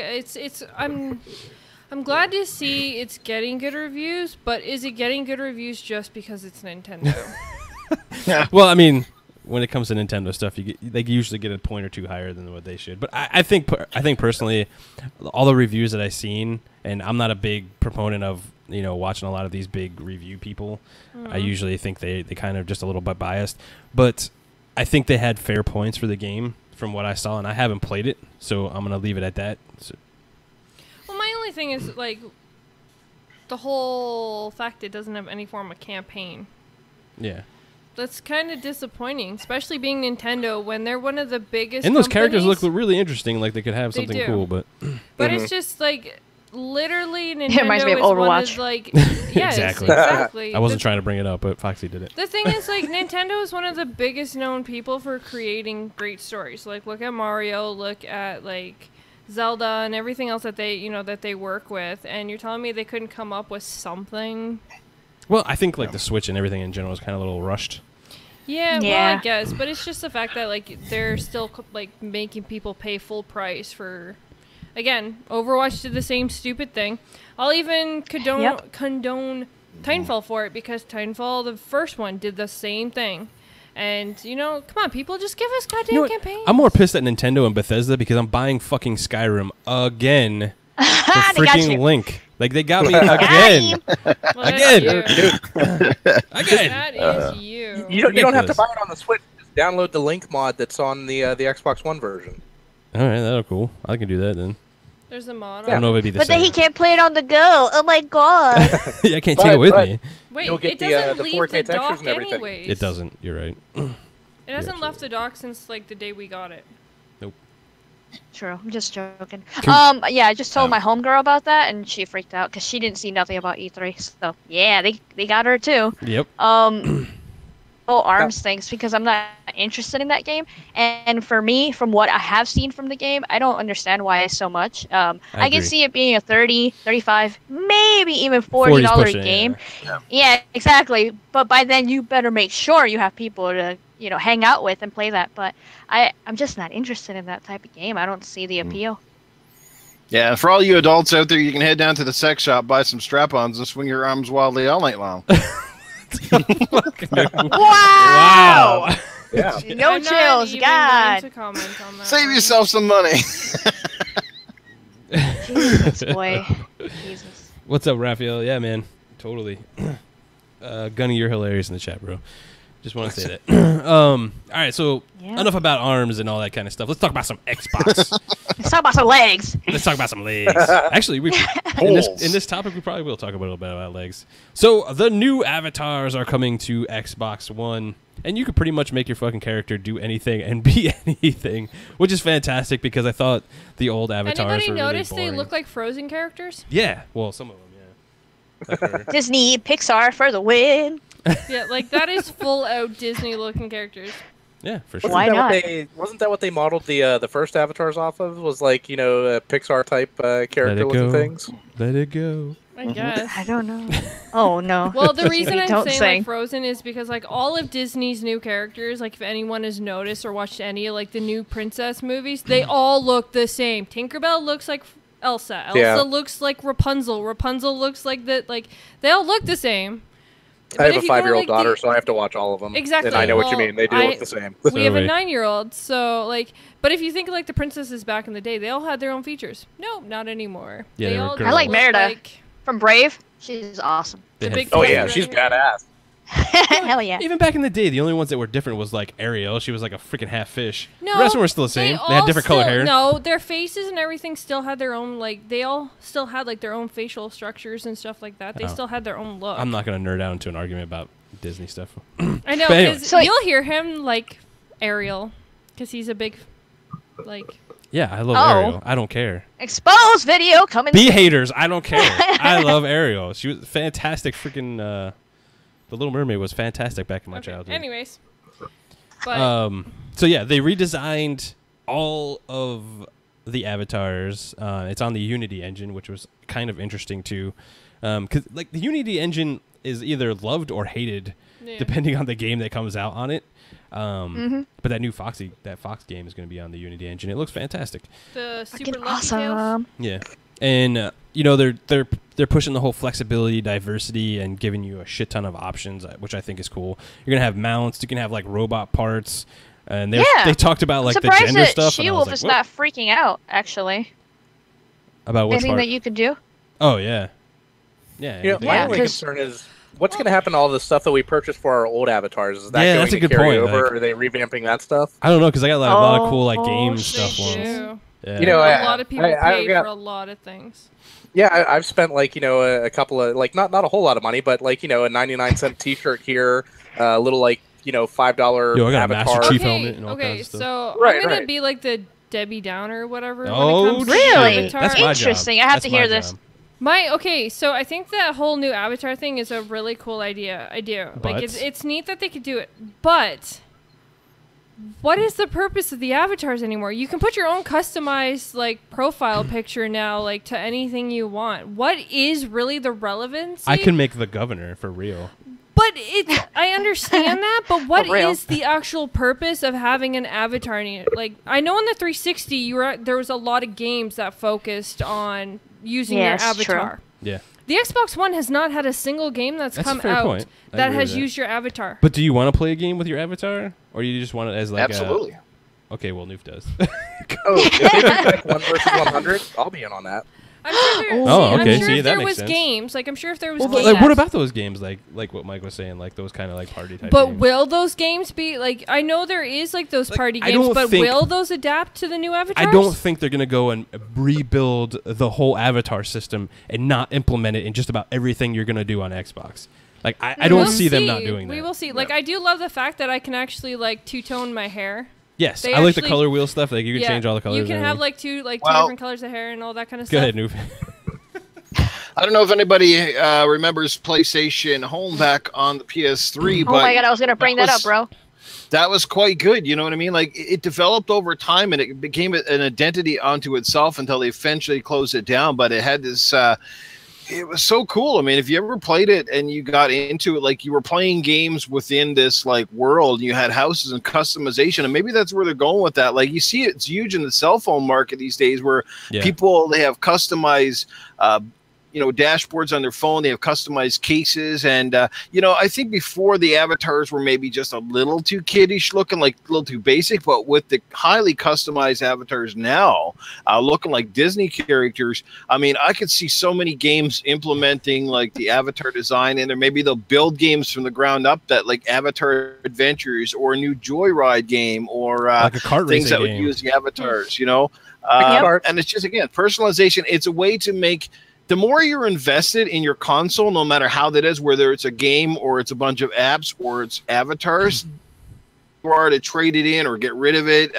I'm glad to see it's getting good reviews, but is it getting good reviews just because it's Nintendo? Well, I mean, when it comes to Nintendo stuff, they usually get a point or two higher than what they should. But I think personally, all the reviews that I've seen, and I'm not a big proponent of watching a lot of these big review people. I usually think they kind of just a little bit biased. But I think they had fair points for the game from what I saw, and I haven't played it, so I'm gonna leave it at that. So. Well, my only thing is like the whole fact it doesn't have any form of campaign. Yeah. That's kind of disappointing, especially being Nintendo when they're one of the biggest. And those characters look really interesting, like they could have something cool, but. But it's just like literally Nintendo. It reminds me of Overwatch. Yes, exactly. I wasn't trying to bring it up, but Foxy did it. The thing is, like, Nintendo is one of the biggest known people for creating great stories. Like, look at Mario, look at like Zelda, and everything else that they work with. And you're telling me they couldn't come up with something? Well, I think like the Switch and everything in general is kind of a little rushed. Yeah, well, I guess, but it's just the fact that like they're still like making people pay full price for. Again, Overwatch did the same stupid thing. I'll even condone Titanfall for it because Titanfall, the first one, did the same thing. And come on, people, just give us goddamn campaigns. I'm more pissed at Nintendo and Bethesda because I'm buying fucking Skyrim again for freaking Link. Like, they got me again. Well, again. Again. That is you. You don't have to buy it on the Switch. Just download the Link mod that's on the Xbox One version. All right, that's cool. I can do that then. There's a mod. I don't know if it'd be the same. same. Then he can't play it on the go. Oh my god. Yeah, I can't take it with me. Wait, You'll get it doesn't the leave 4K the dock textures and everything. anyways. It doesn't. You're right. It hasn't left the dock since like the day we got it. Nope. True. I'm just joking. Yeah, I just told my homegirl about that, and she freaked out because she didn't see nothing about E3. So yeah, they got her too. Yep. Arms things because I'm not interested in that game, and for me, from what I have seen from the game, I don't understand why it's so much. I can see it being a $30, $35, maybe even $40 game. Yeah, exactly. But by then, you better make sure you have people to hang out with and play that. But I'm just not interested in that type of game. I don't see the appeal. Yeah, for all you adults out there, you can head down to the sex shop, buy some strap-ons, and swing your arms wildly all night long. Wow! Yeah. No chills, God. To comment on that Save yourself some money. Jesus, boy. Jesus. What's up, Raphael? Yeah, man. Totally. Gunny, you're hilarious in the chat, bro. Just want to say that. All right, so enough about arms and all that kind of stuff. Let's talk about some Xbox. Let's talk about some legs. Let's talk about some legs. Actually, in this topic, we probably will talk a little bit about legs. So the new avatars are coming to Xbox One, and you could pretty much make your fucking character do anything and be anything, which is fantastic because I thought the old avatars Anybody were really notice boring. they look like Frozen characters? Yeah, well, some of them, yeah. Disney, Pixar for the win. Yeah, like that is full out Disney looking characters. Yeah, for sure. Why not? Wasn't that what they modeled the first avatars off of? Was like Pixar type character looking things. Let it go. I I guess. I don't know. Oh no. Well, the reason I'm Don't saying sing. like Frozen is because like all of Disney's new characters, like if anyone has noticed or watched any like the new princess movies, they all look the same. Tinkerbell looks like Elsa. Elsa looks like Rapunzel. Rapunzel looks like they all look the same. I have a 5-year-old daughter, so I have to watch all of them. Exactly. And I know what you mean. They do look the same. We have a 9-year-old, so like, but if you think like the princesses back in the day, they all had their own features. No, not anymore. Yeah, they all girls. I like look Merida from Brave. She's awesome. the big Oh yeah, feather she's right? badass. Hell yeah. Even back in the day, the only ones that were different was like Ariel. She was like a freaking half fish. No, the rest of them were still the same. They had all different color still- hair. No, their faces and everything still had their own, like, they all still had, like, their own facial structures and stuff like that. They Oh. still had their own look. I'm not going to nerd out into an argument about Disney stuff. I know, But anyway. because So- you'll hear him, like, Ariel, because he's a big, like... Yeah, I love Oh. Ariel. I don't care. Exposed video coming. Be haters. I don't care. I love Ariel. She was fantastic. Freaking The Little Mermaid was fantastic back in my Okay, childhood. anyways. But, So yeah, they redesigned all of the avatars. It's on the Unity engine, which was kind of interesting too, because like the Unity engine is either loved or hated yeah. depending on the game that comes out on it. Mm-hmm. But that new Fox game is going to be on the Unity engine. It looks fantastic. the Super Fucking Lucky Tails. awesome. Yeah, and you know they're pushing the whole flexibility, diversity, and giving you a shit ton of options, which I think is cool. You're gonna have mounts. You can have like robot parts, and they talked about like I'm the gender gender that stuff. And I was She-Wolf like, is what? not freaking out, actually. About which Anything part? that you could do. Oh yeah, yeah. You know, anything. my Yeah, only 'cause- concern is what's going to happen to all the stuff that we purchased for our old avatars. Is that Yeah, going that's a to good carry point, over? like- Are they revamping that stuff? I don't know because I got like, a lot of cool like Oh, games they stuff They ones. do. Yeah. You know, A lot of people I pay got- for a lot of things. Yeah, I've spent like a couple of like not a whole lot of money, but like a 99-cent T-shirt here, a little like $5 Yo, I got a avatar. Master Chief Okay, helmet and all kinds of stuff. so Right, I'm gonna right. be like the Debbie Downer or whatever. Oh, when it comes to Really? Avatar. That's my Interesting. job. I have That's to hear my this. job. So I think that whole new Avatar thing is a really cool idea. Like But? it's neat that they could do it, but what is the purpose of the avatars anymore? You can put your own customized like profile picture now, like to anything you want. What is really the relevancy? I can make the governor for real. But I understand that, but what For real. is the actual purpose of having an avatar? Like, I know on the 360, there was a lot of games that focused on using Yeah, your it's true. avatar. Yeah. The Xbox One has not had a single game that's That's a come fair out point. I that agree has with that. used your avatar. But do you want to play a game with your avatar, or do you just want it as like Absolutely. Okay, well, Noof does. Oh, if they do like 1 versus 100, I'll be in on that. I'm sure there, Oh, I'm okay, sure see, if that there makes was sense. games, like I'm sure if there was Well, games. like, what about those games? Like what Mike was saying, like those kind of like party type. But games? will those games be like? I know there is like those Like, party I games, don't but think- will those adapt to the new avatars? I don't think they're gonna go and rebuild the whole avatar system and not implement it in just about everything you're gonna do on Xbox. Like I don't We'll see them not doing that. We will see. Like I do love the fact that I can actually like two-tone my hair. Yes, They I like the actually- color wheel stuff. Like you can change all the colors. You and can have everything. like two Well- different colors of hair and all that kind of Go stuff. ahead, Noof. I don't know if anybody remembers PlayStation Home back on the PS3, Oh but my god, I was gonna bring that up, was- bro. that was quite good. You know what I mean? Like it developed over time and it became an identity unto itself until they eventually closed it down. But it had this. It was so cool. I mean, if you ever played it and you got into it, like you were playing games within this like world, you had houses and customization, and maybe that's where they're going with that. Like you see, it's huge in the cell phone market these days, where Yeah. people they have customized. Dashboards on their phone. They have customized cases, and I think before the avatars were maybe just a little too kiddish looking, like a little too basic. But with the highly customized avatars now, looking like Disney characters, I mean, I could see so many games implementing like the avatar design in there. Maybe they'll build games from the ground up that like Avatar Adventures or a new Joyride game or Like a kart things racing that would game. use the avatars. And it's just again personalization. It's a way to make. The more you're invested in your console, no matter how that is, whether it's a game or it's a bunch of apps or it's avatars, the you are to trade it in or get rid of it.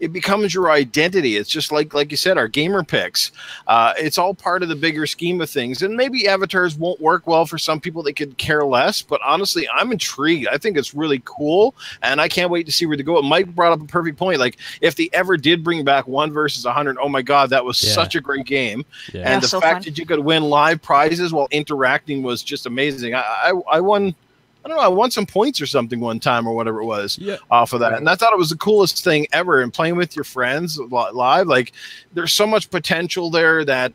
It becomes your identity. It's just like you said, our gamer picks. It's all part of the bigger scheme of things. And maybe avatars won't work well for some people. They could care less. But honestly, I'm intrigued. I think it's really cool, and I can't wait to see where to go. Mike brought up a perfect point. Like, if they ever did bring back 1 versus 100, oh my God, that was such a great game. Yeah. And the fact that you could win live prizes while interacting was just amazing. I won, I don't know, I won some points or something one time or whatever it was off of that. And I thought it was the coolest thing ever. And playing with your friends live, like, there's so much potential there that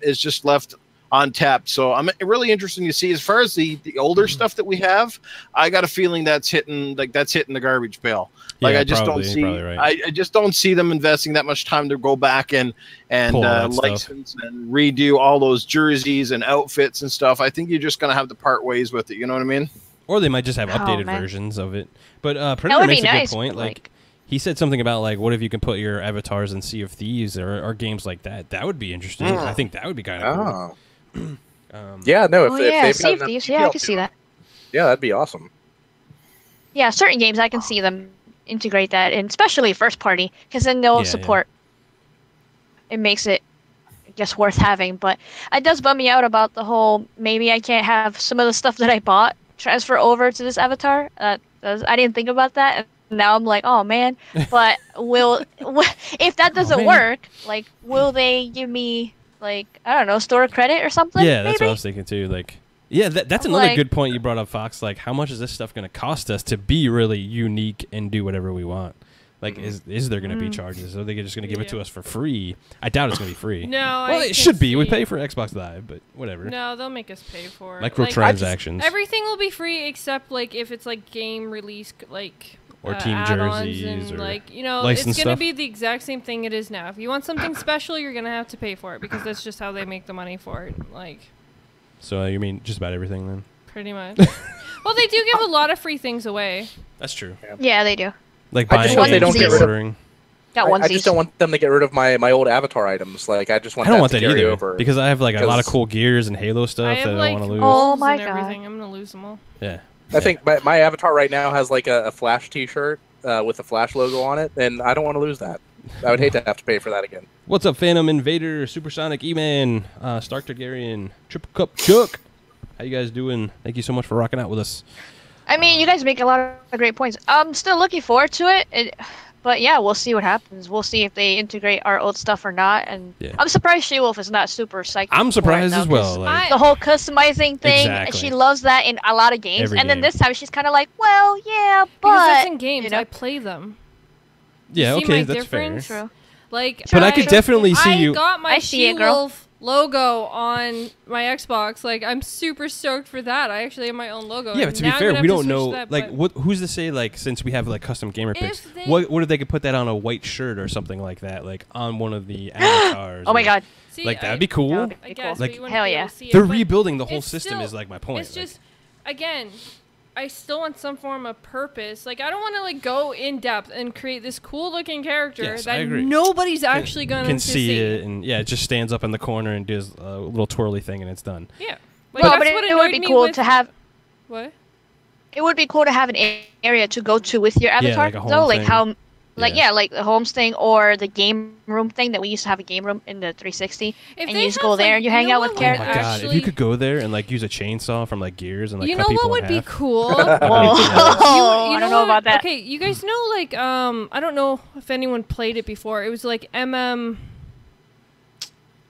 is just left untapped. So I'm really interested to see, as far as the older stuff that we have, I got a feeling that's hitting the garbage pail. Like, I just don't see, I just don't see them investing that much time to go back and license and redo all those jerseys and outfits and stuff. I think you're just going to have to part ways with it. You know what I mean? Or they might just have updated versions of it. But Predator makes a good point. Like, he said something about, like, what if you can put your avatars in Sea of Thieves or games like that? That would be interesting. I think that would be kind of cool. Yeah, no. If they've Sea of Thieves, I can see that. Yeah, that'd be awesome. Yeah, certain games I can see them integrate that, and especially first party, because then they'll support. It makes it just worth having. But it does bum me out about the whole, maybe I can't have some of the stuff that I bought transfer over to this avatar. I didn't think about that, and now I'm like, oh man. But if that doesn't work, like, will they give me, like, I don't know, store credit or something? Yeah, that's what I was thinking too. Like, yeah, that's another good point you brought up, Fox. Like, how much is this stuff going to cost us to be really unique and do whatever we want? Like, is there going to be charges? Are they just going to give it to us for free? I doubt it's going to be free. No, well, it should be. We pay for Xbox Live, but whatever. No, they'll make us pay for it. Microtransactions. Everything will be free except, like, if it's like game release, like, or team jerseys, and, or like, you know, it's going to be the exact same thing it is now. If you want something special, you're going to have to pay for it, because that's just how they make the money for it. Like, so you mean just about everything then? Pretty much. Well, they do give a lot of free things away. That's true. Yeah, they do. Like buying ordering. I just don't want them to get rid of my old avatar items. Like, I just want that to carry over. Because I have, like, a lot of cool gears and Halo stuff that I don't want to lose. Oh my God. I'm going to lose them all. Yeah. I think my avatar right now has, like, a Flash t-shirt with a Flash logo on it, and I don't want to lose that. I would hate to have to pay for that again. What's up, Phantom Invader, Supersonic E-Man, Stark Targaryen, Triple Cup Chuck? How you guys doing? Thank you so much for rocking out with us. I mean, you guys make a lot of great points. I'm still looking forward to it. But yeah, we'll see what happens. We'll see if they integrate our old stuff or not. And I'm surprised She-Wolf is not super psyched. I'm surprised as well. Like, the whole customizing thing, she loves that in a lot of games. And then this time she's kind of like, well, yeah, but... Because that's in games. You know? I play them. Yeah, you okay, that's difference? fair. Like, but I could definitely see you... I got my She-Wolf logo on my Xbox. Like, I'm super stoked for that. I actually have my own logo. Yeah, but to be fair, we don't know, like, who's to say, like, since we have, like, custom gamer picks, what if they could put that on a white shirt or something like that, like, on one of the avatars? Oh my God. See, like, that'd be cool. I guess, like, hell yeah. They're rebuilding the whole system is, like, my point. It's just, again... I still want some form of purpose. Like, I don't want to, like, go in depth and create this cool looking character that nobody's actually going to see it, and it just stands up in the corner and does a little twirly thing, and it's done. Yeah. Like, no, but it would be cool to have. What? It would be cool to have an area to go to with your avatar, though. Like how. Like like the homes thing or the game room thing that we used to have a game room in the 360, and you just go there and you hang out with characters. Oh my God! If you could go there and like use a chainsaw from like Gears and like you know what would be cool? I don't know about that. Okay, you guys know like I don't know if anyone played it before. It was like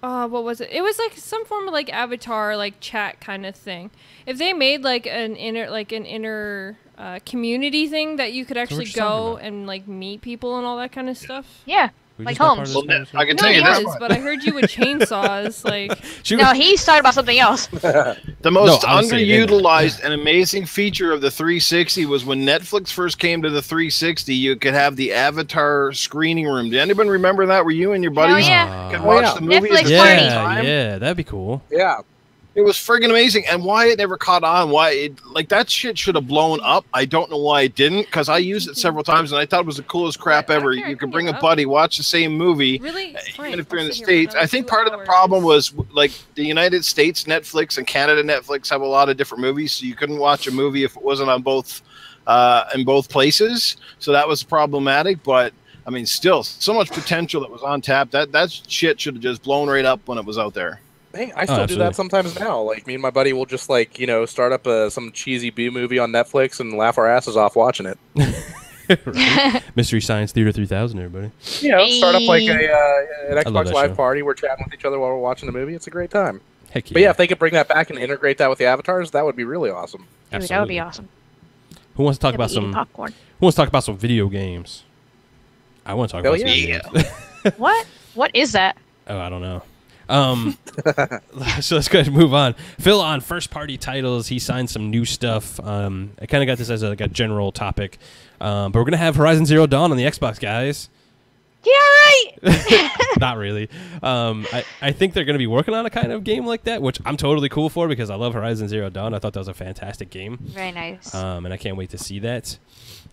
what was it? It was like some form of like avatar like chat kind of thing. If they made like an inner community thing that you could actually go and like meet people and all that kind of stuff. Yeah, like homes. Well, I can tell you this, but I heard you with chainsaws. Like no, he's talking about something else. The most underutilized and amazing feature of the 360 was when Netflix first came to the 360. You could have the avatar screening room. Did anybody remember that? Were you and your buddies could watch the movie? Netflix party. Yeah, that'd be cool. Yeah. It was friggin' amazing, and why it never caught on, like that shit should have blown up. I don't know why it didn't, because I used it several times, and I thought it was the coolest crap ever. You could bring a buddy, watch the same movie, even if you're in the States. I think part of the problem was, like, the United States Netflix and Canada Netflix have a lot of different movies, so you couldn't watch a movie if it wasn't on both in both places, so that was problematic. But I mean, still, so much potential that was on tap. That shit should have just blown right up when it was out there. Hey, I still do that sometimes now. Like, me and my buddy will just, like, you know, start up some cheesy B movie on Netflix and laugh our asses off watching it. Right. Mystery Science Theater 3000, everybody. You know, start up like an Xbox Live party. We're chatting with each other while we're watching the movie. It's a great time. Heck yeah. But yeah, if they could bring that back and integrate that with the avatars, that would be really awesome. Dude, that would be awesome. Who wants to talk about some popcorn? Who wants to talk about some video games? I want to talk about some video games. What? What is that? Oh, I don't know. So let's go ahead and move on. Phil, on first party titles, he signed some new stuff. I kind of got this as like a general topic, but we're gonna have Horizon Zero Dawn on the Xbox, guys. Yeah, right. Not really. I think they're gonna be working on a kind of game like that, which I'm totally cool for because I love Horizon Zero Dawn. I thought that was a fantastic game. Very nice. And I can't wait to see that.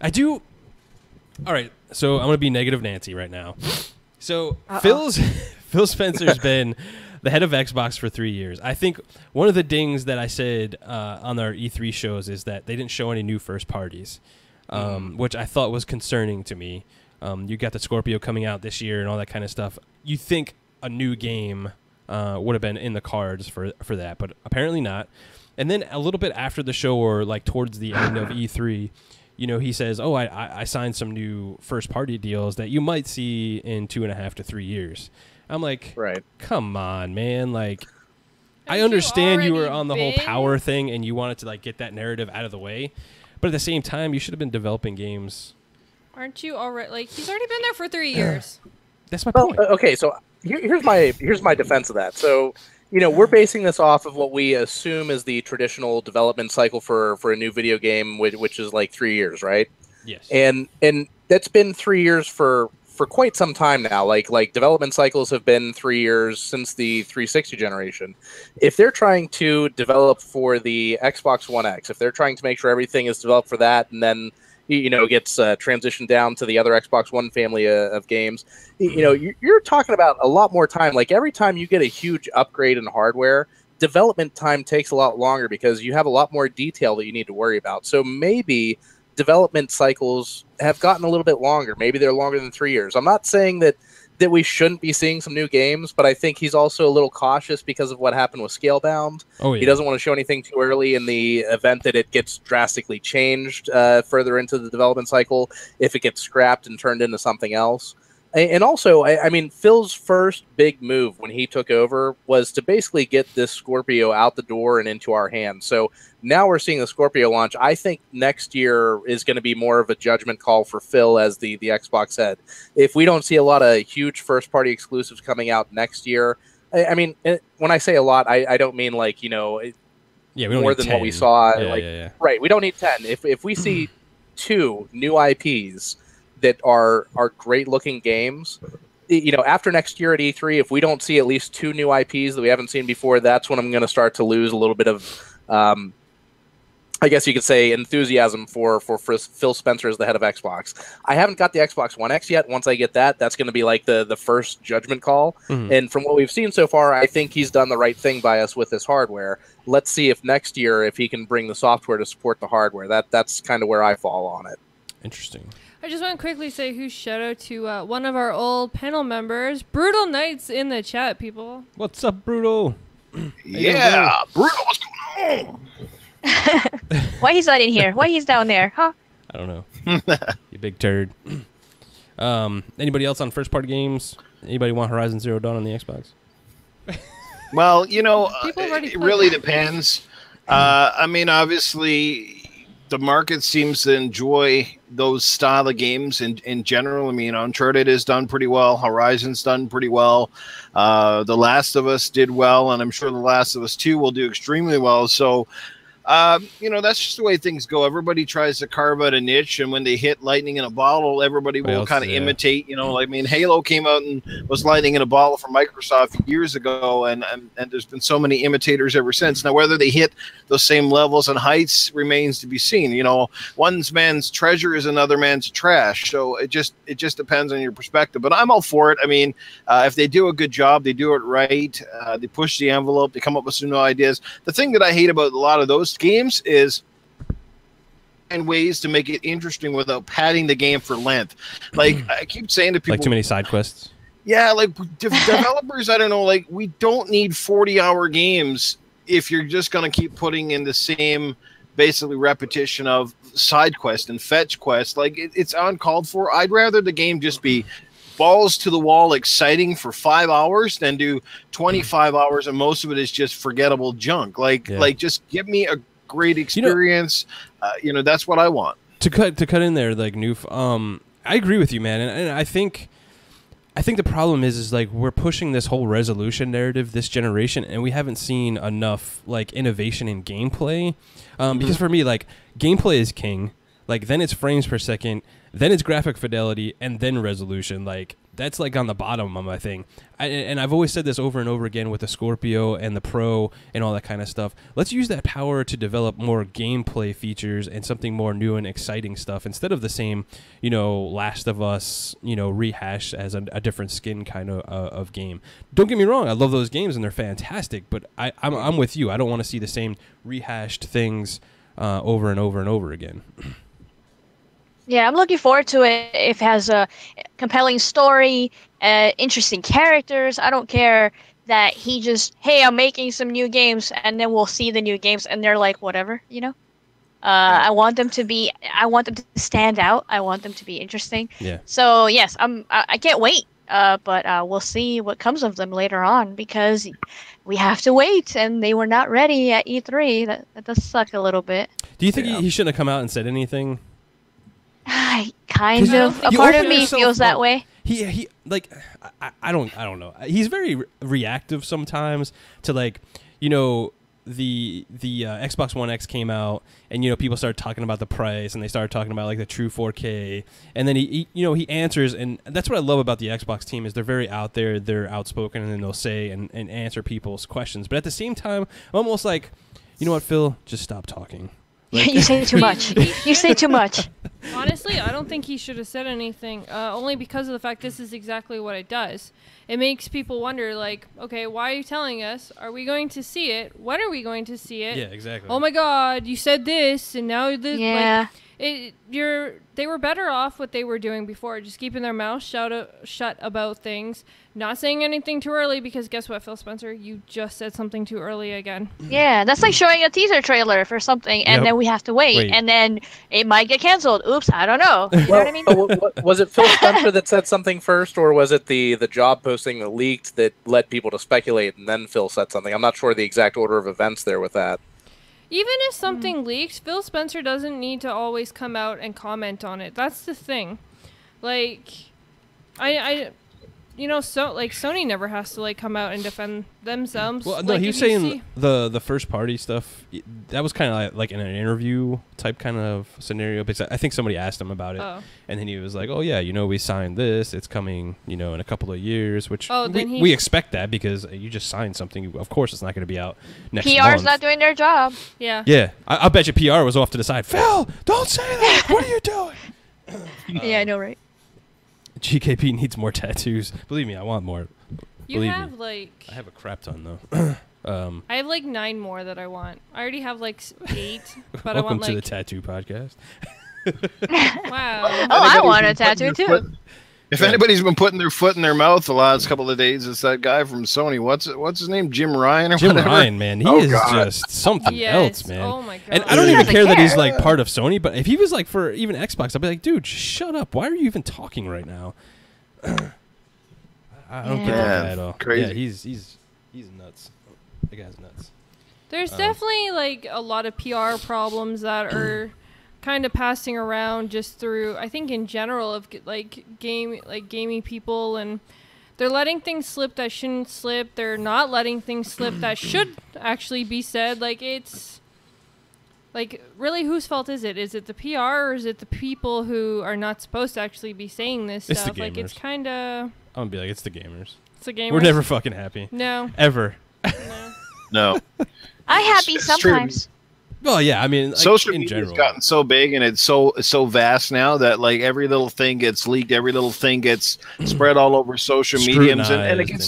I do. All right, so I'm gonna be negative Nancy right now. So Phil Spencer's been the head of Xbox for 3 years. I think one of the dings that I said on our E3 shows is that they didn't show any new first parties, which I thought was concerning to me. You got the Scorpio coming out this year and all that kind of stuff. You think a new game would have been in the cards for that, but apparently not. And then a little bit after the show, or like towards the end of E3, you know, he says, "Oh, I signed some new first-party deals that you might see in 2.5 to 3 years." I'm like, right. Come on, man. Like, I understand you were on the whole power thing and you wanted to like get that narrative out of the way, but at the same time, you should have been developing games. Aren't you already? Like, he's already been there for 3 years. That's my point. Okay, so here's my defense of that. So, you know, we're basing this off of what we assume is the traditional development cycle for a new video game, which is like 3 years, right? Yes. And that's been 3 years for quite some time now. Like development cycles have been 3 years since the 360 generation. If they're trying to develop for the Xbox One X, if they're trying to make sure everything is developed for that, and then gets transitioned down to the other Xbox One family of games, you're talking about a lot more time. Like, every time you get a huge upgrade in hardware, development time takes a lot longer because you have a lot more detail that you need to worry about. So maybe development cycles have gotten a little bit longer. Maybe they're longer than 3 years. I'm not saying that we shouldn't be seeing some new games, but I think he's also a little cautious because of what happened with Scalebound. Oh, yeah. He doesn't want to show anything too early in the event that it gets drastically changed further into the development cycle, if it gets scrapped and turned into something else. And also, I mean, Phil's first big move when he took over was to basically get this Scorpio out the door and into our hands. So now we're seeing the Scorpio launch. I think next year is going to be more of a judgment call for Phil as the Xbox head. If we don't see a lot of huge first-party exclusives coming out next year, I mean, when I say a lot, I don't mean like, we don't more than 10. what we saw. Yeah. Right, we don't need 10. If we see 2 new IPs that are great looking games, after next year at E3, if we don't see at least 2 new IPs that we haven't seen before, that's when I'm going to start to lose a little bit of, I guess you could say, enthusiasm for Phil Spencer as the head of Xbox. I haven't got the Xbox One X yet. Once I get that, that's going to be like the first judgment call. Mm-hmm. And from what we've seen so far, I think he's done the right thing by us with this hardware. Let's see if next year, if he can bring the software to support the hardware. That's kind of where I fall on it. Interesting. I just want to quickly say huge shout out to one of our old panel members, Brutal Knights, in the chat, people. What's up, Brutal? Yeah, Brutal, what's going on? Why he's not in here? Why he's down there? Huh? I don't know. You big turd. Anybody else on first party games? Anybody want Horizon Zero Dawn on the Xbox? Well, it really depends. I mean, obviously, the market seems to enjoy those style of games in general. I mean, Uncharted has done pretty well. Horizon's done pretty well. The Last of Us did well, and I'm sure The Last of Us 2 will do extremely well. So, that's just the way things go. Everybody tries to carve out a niche, and when they hit lightning in a bottle, everybody will kind of imitate. I mean, Halo came out and was lightning in a bottle from Microsoft years ago, and there's been so many imitators ever since. Now, whether they hit those same levels and heights remains to be seen. One man's treasure is another man's trash. So it just depends on your perspective. But I'm all for it. I mean, if they do a good job, they do it right. They push the envelope. They come up with some new ideas. The thing that I hate about a lot of those games is ways to make it interesting without padding the game for length. Like I keep saying to people, like too many side quests. Yeah, like developers, I don't know, like we don't need 40-hour games if you're just going to keep putting in the same basically repetition of side quest and fetch quest. Like it's uncalled for. I'd rather the game just be balls to the wall exciting for 5 hours than do 25 hours and most of it is just forgettable junk. Like just give me a great experience. That's what I want. To cut in there, like I agree with you, man, and I think the problem is like we're pushing this whole resolution narrative this generation, and we haven't seen enough like innovation in gameplay. Because for me, like gameplay is king. Like then it's frames per second, then it's graphic fidelity, and then resolution. Like that's like on the bottom of my thing. And I've always said this over and over again with the Scorpio and the Pro and all that kind of stuff. Let's use that power to develop more gameplay features and something more new and exciting stuff instead of the same, Last of Us, rehash as a different skin kind of game. Don't get me wrong, I love those games and they're fantastic, but I'm with you. I don't want to see the same rehashed things over and over and over again. Yeah, I'm looking forward to it if it has a compelling story, interesting characters. I don't care that he just, hey, I'm making some new games, and then we'll see the new games, and they're like, whatever, I want them to stand out. I want them to be interesting. Yeah. So yes, I can't wait. But we'll see what comes of them later on because we have to wait, and they were not ready at E3. That does suck a little bit. Do you think he shouldn't have come out and said anything? Kind of. A part of me feels that way. He like I don't know. He's very reactive sometimes to like the Xbox One X came out and people started talking about the price and they started talking about like the true 4K and then he answers, and that's what I love about the Xbox team is they're very out there, they're outspoken, and then they'll say and answer people's questions. But at the same time, I'm almost like, you know what, Phil, just stop talking. Like, you say too much. You say too much. Honestly, I don't think he should have said anything, only because of the fact this is exactly what it does. It makes people wonder, like, okay, why are you telling us? Are we going to see it? When are we going to see it? Yeah, exactly. Oh my God, you said this, and now this. Yeah. They were better off what they were doing before, just keeping their mouth shut about things, not saying anything too early, because guess what, Phil Spencer? You just said something too early again. Yeah, that's like showing a teaser trailer for something, and then we have to wait, and then it might get canceled. Oops, I don't know. You know what I mean? Was it Phil Spencer that said something first, or was it the job posting that leaked that led people to speculate, and then Phil said something? I'm not sure the exact order of events there with that. Even if something leaks, Phil Spencer doesn't need to always come out and comment on it. That's the thing. Like, Sony never has to come out and defend themselves. Well, no, he was saying the first party stuff. That was kind of like in an interview type kind of scenario, because I think somebody asked him about it, and then he was like, "Oh yeah, we signed this. It's coming, in a couple of years." Which we expect that because you just signed something. Of course, it's not going to be out next month. PR's not doing their job. Yeah. Yeah, I bet you PR was off to the side. Phil, don't say that. What are you doing? Yeah, I know, right? GKP needs more tattoos. Believe me, I want more. You have I have a crap ton though. I have 9 more that I want. I already have 8, but welcome I want to the tattoo podcast. Wow. I want a tattoo too. If anybody's been putting their foot in their mouth the last couple of days, it's that guy from Sony. What's his name? Jim Ryan or Jim whatever? Ryan, man. He is just something else, man. Oh my God. And I don't even care that he's part of Sony, but if he was for even Xbox, I'd be like, dude, shut up. Why are you even talking right now? I don't get that guy at all. Crazy. Yeah, he's nuts. The guy's nuts. There's definitely a lot of PR problems that are kind of passing around just through, I think in general, of gaming people, and they're letting things slip that shouldn't slip. They're not letting things slip that should actually be said. It's really, whose fault is it? Is it the PR, or is it the people who are not supposed to actually be saying this It's stuff? the gamers. It's kind of... I'm going to be like, it's the gamers. It's the gamers. We're never fucking happy. No. Ever. No. I'm happy sometimes. Well, yeah, I mean, social in media's general. gotten so big and it's so vast now that every little thing gets leaked, every little thing gets spread all over social mediums, and it gets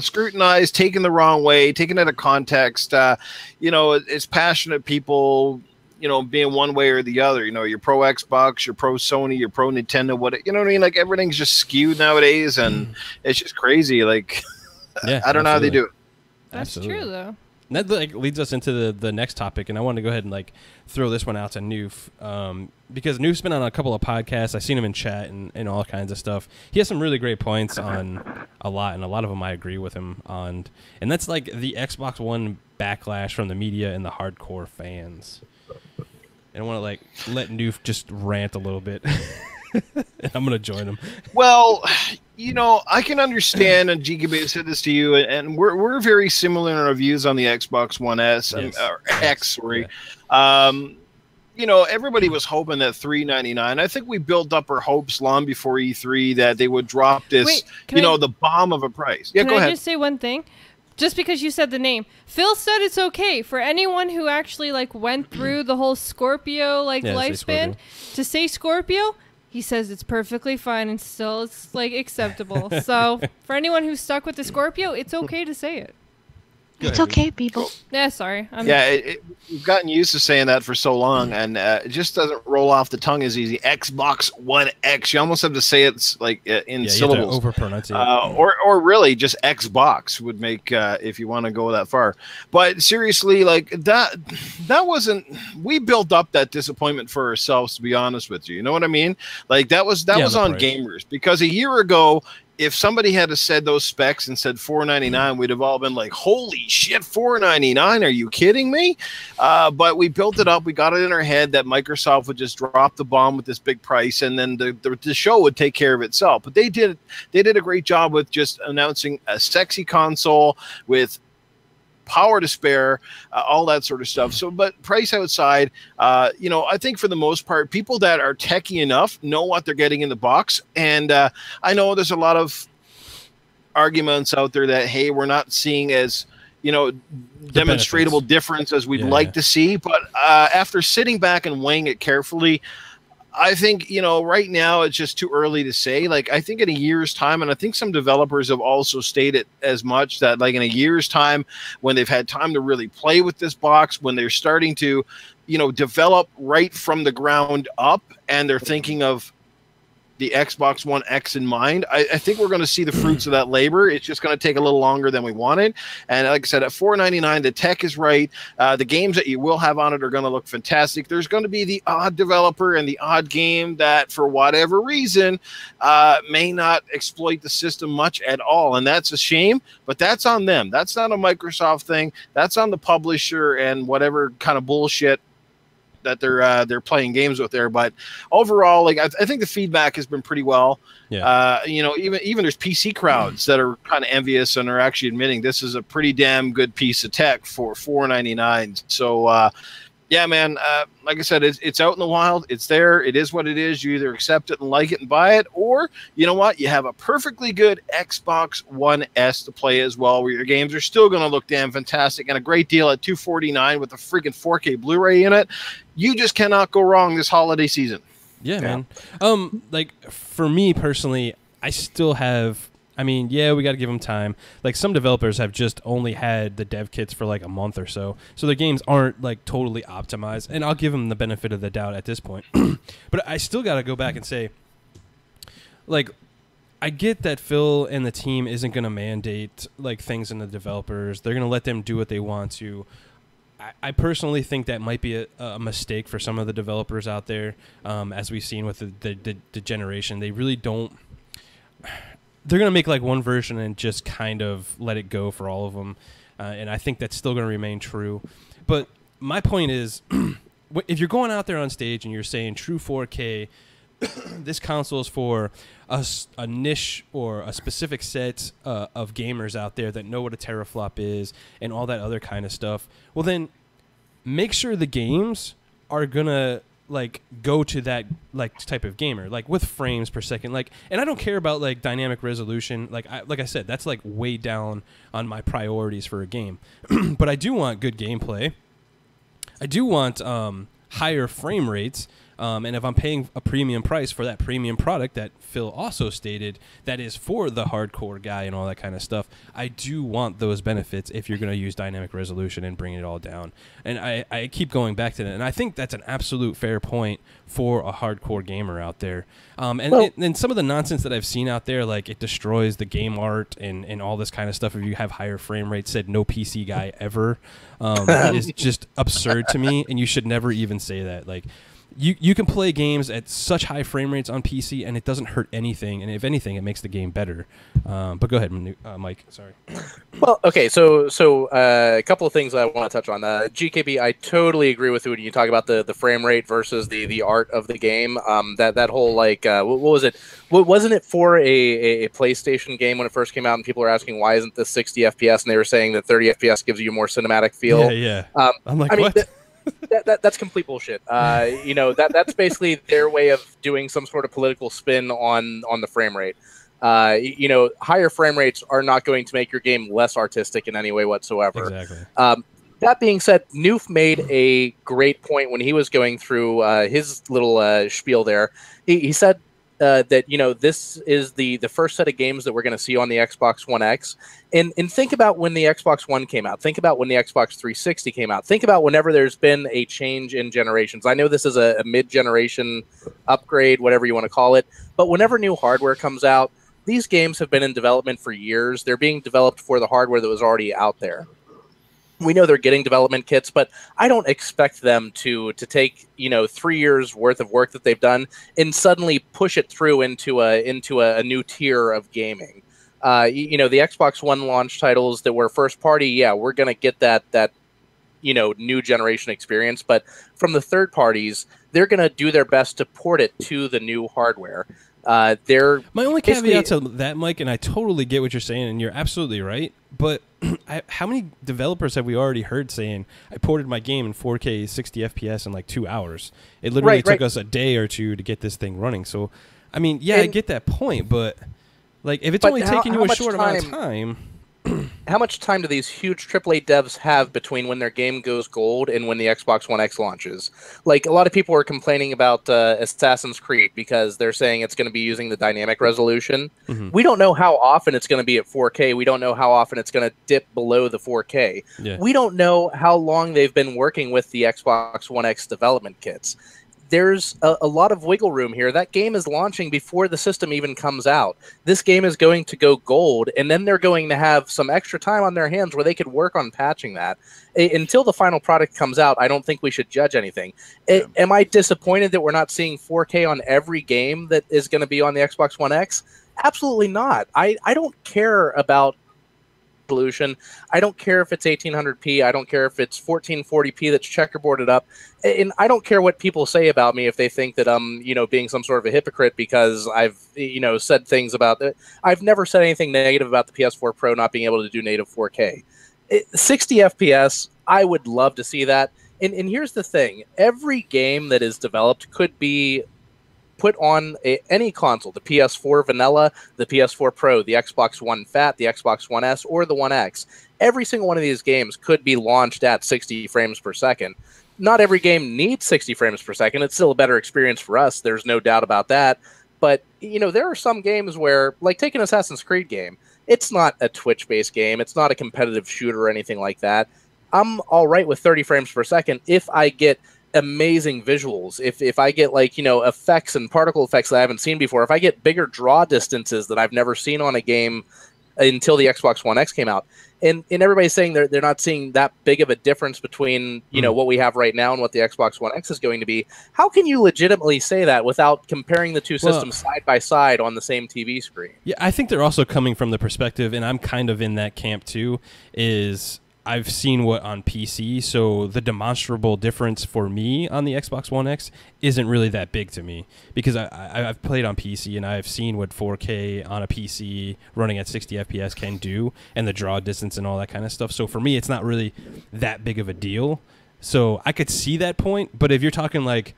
scrutinized, taken the wrong way, taken out of context. It's passionate people being one way or the other. Your pro Xbox, your pro Sony, your pro Nintendo, what I mean? Like everything's just skewed nowadays, and it's just crazy. Like, yeah, I don't know how they do it. That's true, though. And that leads us into the next topic, and I want to go ahead and throw this one out to Noof, because Noof's been on a couple of podcasts. I've seen him in chat and all kinds of stuff. He has some really great points on a lot, and a lot of them I agree with him on. And that's like the Xbox One backlash from the media and the hardcore fans. And I want to let Noof just rant a little bit. And I'm gonna join him. Well, I can understand, and Gigabyte said this to you, and we're very similar in our views on the Xbox One S and or X. Sorry, yeah. Everybody was hoping that $399. I think we built up our hopes long before E3 that they would drop this, the bomb of a price. Yeah, go ahead. Can I just say one thing? Just because you said the name, Phil said it's okay for anyone who actually went through the whole Scorpio lifespan to say Scorpio. He says it's perfectly fine and still it's acceptable. So for anyone who's stuck with the Scorpio, it's okay to say it. It's okay, people. Yeah, sorry. We've gotten used to saying that for so long, and it just doesn't roll off the tongue as easy. Xbox One X. You almost have to say it's in syllables. You have to overpronounce it. Or really just Xbox would make if you want to go that far. But seriously, that wasn't. We built up that disappointment for ourselves, to be honest with you. You know what I mean? That was on gamers, because a year ago, if somebody had said those specs and said $499, we'd have all been like, holy shit, $499, are you kidding me? But we built it up. We got it in our head that Microsoft would just drop the bomb with this big price, and then the show would take care of itself. But they did a great job with just announcing a sexy console with power to spare, all that sort of stuff. So, but price outside, I think for the most part, people that are techie enough know what they're getting in the box. And I know there's a lot of arguments out there that, hey, we're not seeing as, demonstrable difference as we'd like to see. But after sitting back and weighing it carefully, I think, right now it's just too early to say. I think in a year's time, and I think some developers have also stated as much, that in a year's time, when they've had time to really play with this box, when they're starting to, develop right from the ground up, and they're thinking of the Xbox One X in mind, I think we're going to see the fruits of that labor. It's just going to take a little longer than we wanted. And like I said, at $499, the tech is right. The games that you will have on it are going to look fantastic. There's going to be the odd developer and the odd game that, for whatever reason, may not exploit the system much at all. And that's a shame, but that's on them. That's not a Microsoft thing. That's on the publisher and whatever kind of bullshit that they're playing games with there. But overall, I think the feedback has been pretty well. Yeah. Even there's PC crowds that are kind of envious and are actually admitting this is a pretty damn good piece of tech for $499. So yeah, man, like I said, it's out in the wild. It's there. It is what it is. You either accept it and like it and buy it, or you know what? You have a perfectly good Xbox One S to play as well, where your games are still going to look damn fantastic, and a great deal at $249 with a freaking 4K Blu-ray in it. You just cannot go wrong this holiday season. Yeah, man. For me personally, I still have. I mean, yeah, we got to give them time. Some developers have just only had the dev kits for a month or so their games aren't totally optimized, and I'll give them the benefit of the doubt at this point. But I still got to go back and say, I get that Phil and the team isn't going to mandate things in the developers. They're going to let them do what they want to. I personally think that might be a mistake for some of the developers out there, as we've seen with the generation. They really don't. They're going to make one version and just kind of let it go for all of them. And I think that's still going to remain true. But my point is, if you're going out there on stage and you're saying true 4K, this console is for a niche or a specific set of gamers out there that know what a teraflop is and all that other kind of stuff, well then make sure the games are going to go to that type of gamer, with frames per second, and I don't care about dynamic resolution. Like I said, that's way down on my priorities for a game. But I do want good gameplay. I do want higher frame rates. And if I'm paying a premium price for that premium product that Phil also stated that is for the hardcore guy and all that kind of stuff, I do want those benefits if you're going to use dynamic resolution and bring it all down. And I keep going back to that. And I think that's an absolute fair point for a hardcore gamer out there. And some of the nonsense that I've seen out there, like it destroys the game art and all this kind of stuff if you have higher frame rates, said no PC guy ever, is just absurd to me. And you should never even say that. Like, you can play games at such high frame rates on PC, and it doesn't hurt anything. And if anything, it makes the game better. But go ahead, Mike. Sorry. Well, okay. So a couple of things I want to touch on. GKB, I totally agree with you when you talk about the frame rate versus the art of the game. That whole, like, what was it? Wasn't it for a PlayStation game when it first came out, and people were asking why isn't this 60 FPS, and they were saying that 30 FPS gives you a more cinematic feel. Yeah. I'm like, I mean, what? That's complete bullshit. That's basically their way of doing some sort of political spin on the frame rate. Higher frame rates are not going to make your game less artistic in any way whatsoever. Exactly. That being said, Noof made a great point when he was going through his little spiel there. He said that this is the first set of games that we're going to see on the Xbox One X. And think about when the Xbox One came out. Think about when the Xbox 360 came out. Think about whenever there's been a change in generations. I know this is a mid-generation upgrade, whatever you want to call it. But whenever new hardware comes out, these games have been in development for years. They're being developed for the hardware that was already out there. We know they're getting development kits, but I don't expect them to take 3 years worth of work that they've done and suddenly push it through into a new tier of gaming. The Xbox One launch titles that were first party, yeah, we're gonna get that new generation experience, but from the third parties, they're gonna do their best to port it to the new hardware. My only caveat to that, Mike, and I totally get what you're saying, and you're absolutely right, but how many developers have we already heard saying, I ported my game in 4K 60 FPS in like 2 hours? It literally took us a day or two to get this thing running. So, I mean, yeah, I get that point, but like if it's only taking you a short amount of time... How much time do these huge AAA devs have between when their game goes gold and when the Xbox One X launches? Like, a lot of people are complaining about Assassin's Creed because they're saying it's going to be using the dynamic resolution. Mm-hmm. We don't know how often it's going to be at 4K. We don't know how often it's going to dip below the 4K. Yeah. We don't know how long they've been working with the Xbox One X development kits. There's a lot of wiggle room here. That game is launching before the system even comes out. This game is going to go gold, and then they're going to have some extra time on their hands where they could work on patching that. Until the final product comes out, I don't think we should judge anything. Yeah. Am I disappointed that we're not seeing 4K on every game that is going to be on the Xbox One X? Absolutely not. I don't care about resolution. I don't care if it's 1800p. I don't care if it's 1440p that's checkerboarded up. And I don't care what people say about me if they think that I'm, being some sort of a hypocrite because I've, said things about it. I've never said anything negative about the PS4 Pro not being able to do native 4K. 60 FPS, I would love to see that. And here's the thing. Every game that is developed could be put on any console, the PS4 Vanilla, the PS4 Pro, the Xbox One Fat, the Xbox One S, or the One X. Every single one of these games could be launched at 60 frames per second. Not every game needs 60 frames per second. It's still a better experience for us. There's no doubt about that. But, there are some games where, like take an Assassin's Creed game, it's not a Twitch-based game. It's not a competitive shooter or anything like that. I'm all right with 30 frames per second if I get amazing visuals, if I get effects and particle effects that I haven't seen before, if I get bigger draw distances that I've never seen on a game until the Xbox One X came out, and everybody's saying they're not seeing that big of a difference between what we have right now and what the Xbox One X is going to be. How can you legitimately say that without comparing the two systems side by side on the same TV screen? Yeah, I think they're also coming from the perspective, and I'm kind of in that camp too, is I've seen what on PC, so the demonstrable difference for me on the Xbox One X isn't really that big to me because I've played on PC and I've seen what 4K on a PC running at 60 FPS can do and the draw distance and all that kind of stuff. So for me, it's not really that big of a deal. So I could see that point, but if you're talking like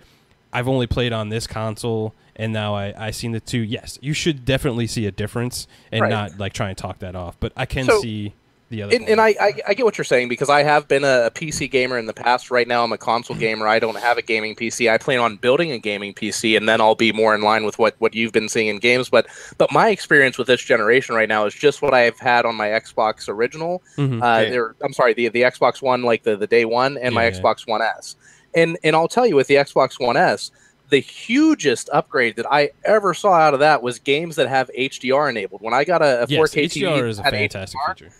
I've only played on this console and now I seen the two, yes, you should definitely see a difference and not like try and talk that off. But I can see... the other. And I get what you're saying, because I have been a PC gamer in the past. Right now, I'm a console gamer. I don't have a gaming PC. I plan on building a gaming PC, and then I'll be more in line with what you've been seeing in games. But my experience with this generation right now is just what I've had on my Xbox original. I'm sorry, the Xbox One, like the day one, and my Xbox One S. And I'll tell you, with the Xbox One S, the hugest upgrade that I ever saw out of that was games that have HDR enabled. When I got a 4K TV, HDR is a fantastic feature.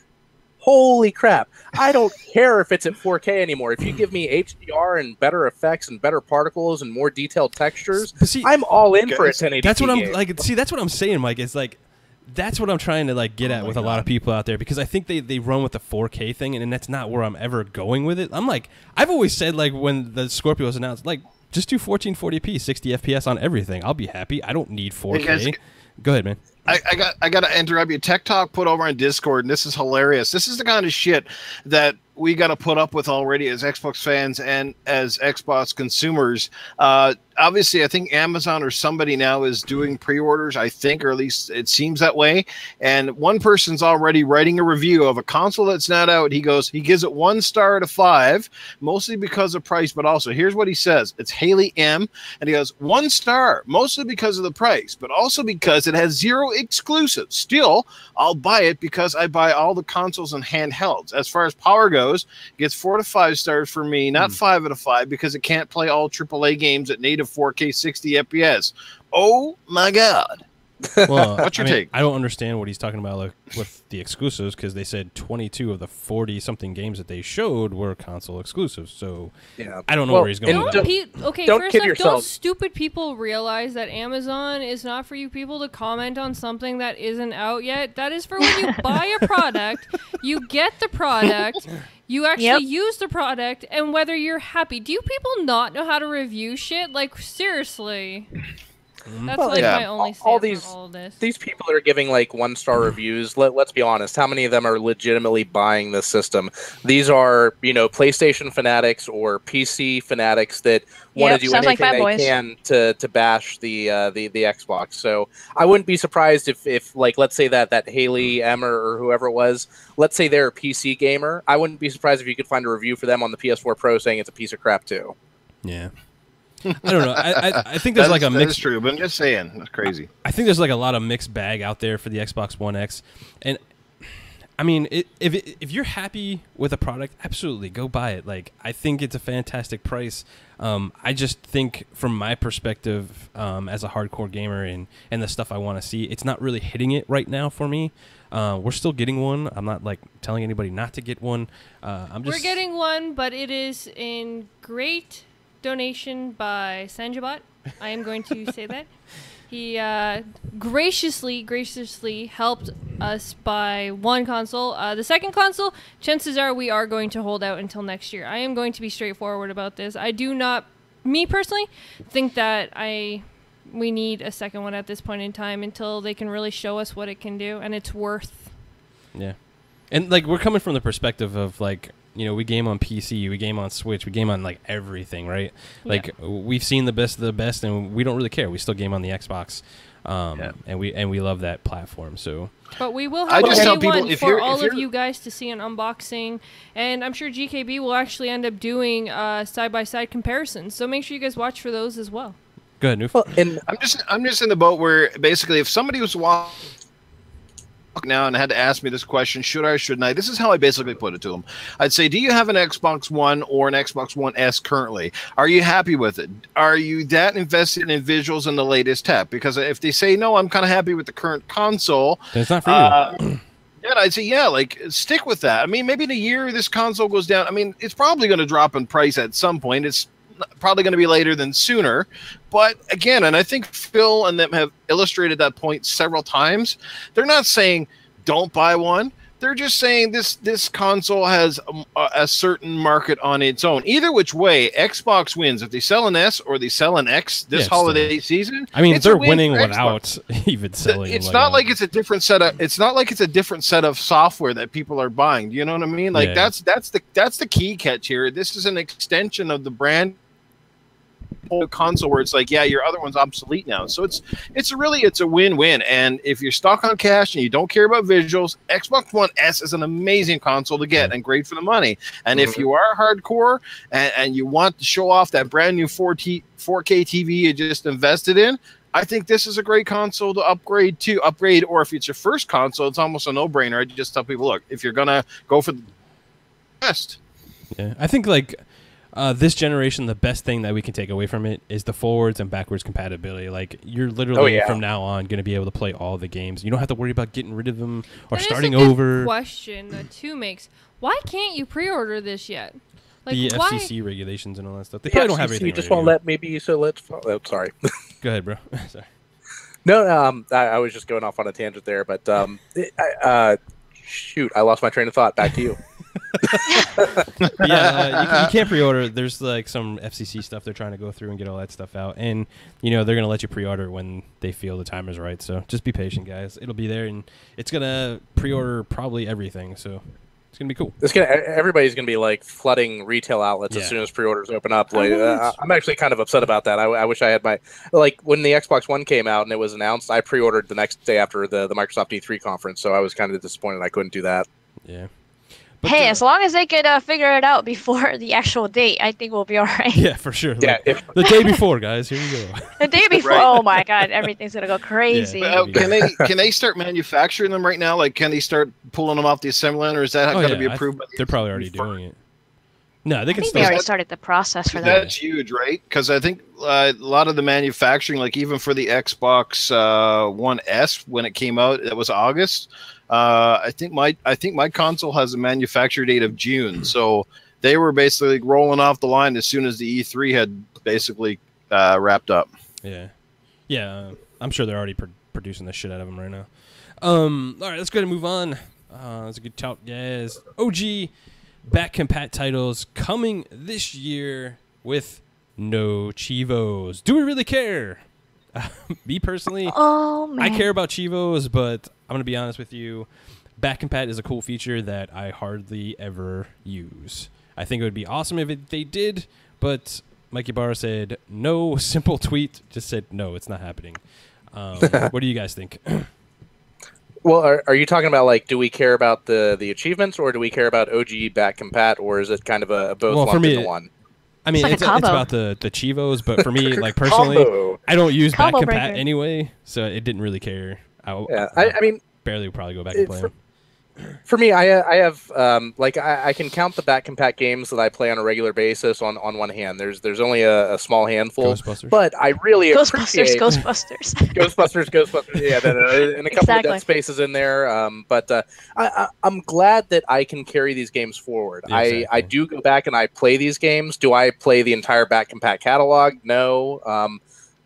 Holy crap. I don't care if it's at 4K anymore. If you give me HDR and better effects and better particles and more detailed textures, see, I'm all in for a 1080p That's what I'm game. like. See, that's what I'm saying, Mike. It's like that's what I'm trying to like get at with a lot of people out there, because I think they run with the 4K thing, and that's not where I'm ever going with it. I'm like, I've always said, like, when the Scorpio was announced, like, just do 1440p, 60 FPS on everything. I'll be happy. I don't need 4K. Hey guys, go ahead, man. I got to interrupt you. Tech Talk put over on Discord, and this is hilarious. This is the kind of shit that we got to put up with already as Xbox fans and as Xbox consumers. Obviously, I think Amazon or somebody now is doing pre-orders, I think, or at least it seems that way. And one person's already writing a review of a console that's not out. He gives it 1 star out of 5, mostly because of price, but also here's what he says. It's Haley M, and he goes, 1 star, mostly because of the price, but also because it has 0 exclusives. Still, I'll buy it because I buy all the consoles and handhelds. As far as power goes, it gets 4 to 5 stars for me, not 5 out of 5, because it can't play all AAA games at native 4K 60 FPS. Oh my God. Well, what's your take? I don't understand what he's talking about, like, with the exclusives, because they said 22 of the 40-something games that they showed were console exclusives. So yeah. I don't know where he's going with that. Don't stupid people realize that Amazon is not for you people to comment on something that isn't out yet? That is for when you buy a product, you get the product, you actually use the product, and whether you're happy. Do you people not know how to review shit? Like, seriously. That's my only stance on all of this. These people that are giving like 1-star reviews, let's be honest, how many of them are legitimately buying this system? These are, PlayStation fanatics or PC fanatics that want to do anything they can to bash the Xbox. So I wouldn't be surprised if like, let's say that Haley M or whoever it was, let's say they're a PC gamer. I wouldn't be surprised if you could find a review for them on the PS4 Pro saying it's a piece of crap too. Yeah. I don't know. I think there's like a mixed. That's true, but I'm just saying, that's crazy. I think there's like a lot of mixed bag out there for the Xbox One X, and I mean, if you're happy with a product, absolutely go buy it. Like, I think it's a fantastic price. I just think, from my perspective, as a hardcore gamer and the stuff I want to see, it's not really hitting it right now for me. We're still getting one. I'm not like telling anybody not to get one. We're getting one, but it is in great donation by Sanjabot. I am going to say that. He graciously helped us buy one console. The second console, chances are we are going to hold out until next year. I am going to be straightforward about this. I do not, me personally, think that we need a second one at this point in time until they can really show us what it can do, and it's worth. Yeah. And like, we're coming from the perspective of like, we game on PC, we game on Switch, we game on like everything, right? Like, we've seen the best of the best, and we don't really care. We still game on the Xbox, and we love that platform. So, but we will have a one for all of you guys to see an unboxing, and I'm sure GKB will actually end up doing side-by-side comparisons. So make sure you guys watch for those as well. Go ahead, Noof. Well, and I'm just in the boat where basically, if somebody was watching now and had to ask me this question, should I or shouldn't I? This is how I basically put it to them. I'd say, do you have an Xbox One or an Xbox One S currently? Are you happy with it? Are you that invested in visuals and the latest tech? Because if they say, no, I'm kind of happy with the current console, then it's not for you. Yeah, I'd say, yeah, like, stick with that. I mean, maybe in a year this console goes down. I mean, it's probably going to drop in price at some point. It's probably going to be later than sooner. But again, and I think Phil and them have illustrated that point several times, they're not saying don't buy one. They're just saying this console has a certain market on its own. Either which way, Xbox wins. If they sell an S or they sell an X this holiday season, I mean, they're winning without even selling. It's not like it's a different set of. It's not like it's a different set of software that people are buying. Do you know what I mean? Like, that's the key catch here. This is an extension of the brand console where it's like, yeah, your other one's obsolete now. So it's a win-win. And if you're stuck on cash and you don't care about visuals, Xbox One S is an amazing console to get and great for the money. And if you are hardcore and you want to show off that brand new 4K TV you just invested in, I think this is a great console to upgrade, or if it's your first console, it's almost a no-brainer. I just tell people, look, if you're gonna go for the best. Yeah, I think like this generation, the best thing that we can take away from it is the forwards and backwards compatibility. Like you're literally from now on going to be able to play all the games. You don't have to worry about getting rid of them or starting over. Question that 2 makes: why can't you pre-order this yet? Like, the FCC regulations and all that stuff. They probably don't have anything. You just won't let me be, so let's. Oh, sorry. Go ahead, bro. Sorry. No, I was just going off on a tangent there, but shoot, I lost my train of thought. Back to you. You can't pre-order. There's like some FCC stuff they're trying to go through and get all that stuff out, and they're gonna let you pre-order when they feel the time is right. So just be patient, guys. It'll be there, and it's gonna pre-order probably everything. So. It's gonna be cool. Everybody's gonna be like flooding retail outlets as soon as pre-orders open up. Like, I'm actually kind of upset about that. I wish I had my when the Xbox One came out and it was announced, I pre-ordered the next day after the Microsoft E3 conference. So I was kind of disappointed I couldn't do that. Yeah. But hey, as long as they could figure it out before the actual date, I think we'll be all right. Yeah, for sure. Yeah, the day before, guys. Here we go. The day before. Right. Oh my God, everything's gonna go crazy. Yeah, can they start manufacturing them right now? Like, can they start pulling them off the assembly line, or is that got to be approved? They're probably already doing it. No, they can. They already started the process for that. That's huge, right? Because I think a lot of the manufacturing, like even for the Xbox One S when it came out, it was August. I think my console has a manufacture date of June, so they were basically rolling off the line as soon as the E3 had basically wrapped up. Yeah. I'm sure they're already producing the shit out of them right now. All right, let's go ahead and move on. That's a good talk, guys. OG back compat titles coming this year with no Cheevos. Do we really care? Me personally, I care about Cheevos, but I'm going to be honest with you. Back compat is a cool feature that I hardly ever use. I think it would be awesome if they did, but Mikey Barr said no. Simple tweet just said no, it's not happening. What do you guys think? Well, are you talking about like, do we care about the achievements, or do we care about OG back compat, or is it kind of a both lumped into one? I mean, it's about the Cheevos, but for me, like personally, I don't use back compat anyway, so it didn't really care. I mean, barely would probably go back and play them. For me, I have I can count the back compat games that I play on a regular basis on one hand. There's only a small handful, but I really appreciate Ghostbusters. Yeah, and a couple of Dead Spaces in there. But I'm glad that I can carry these games forward. Exactly. I do go back and I play these games. Do I play the entire back compat catalog? No.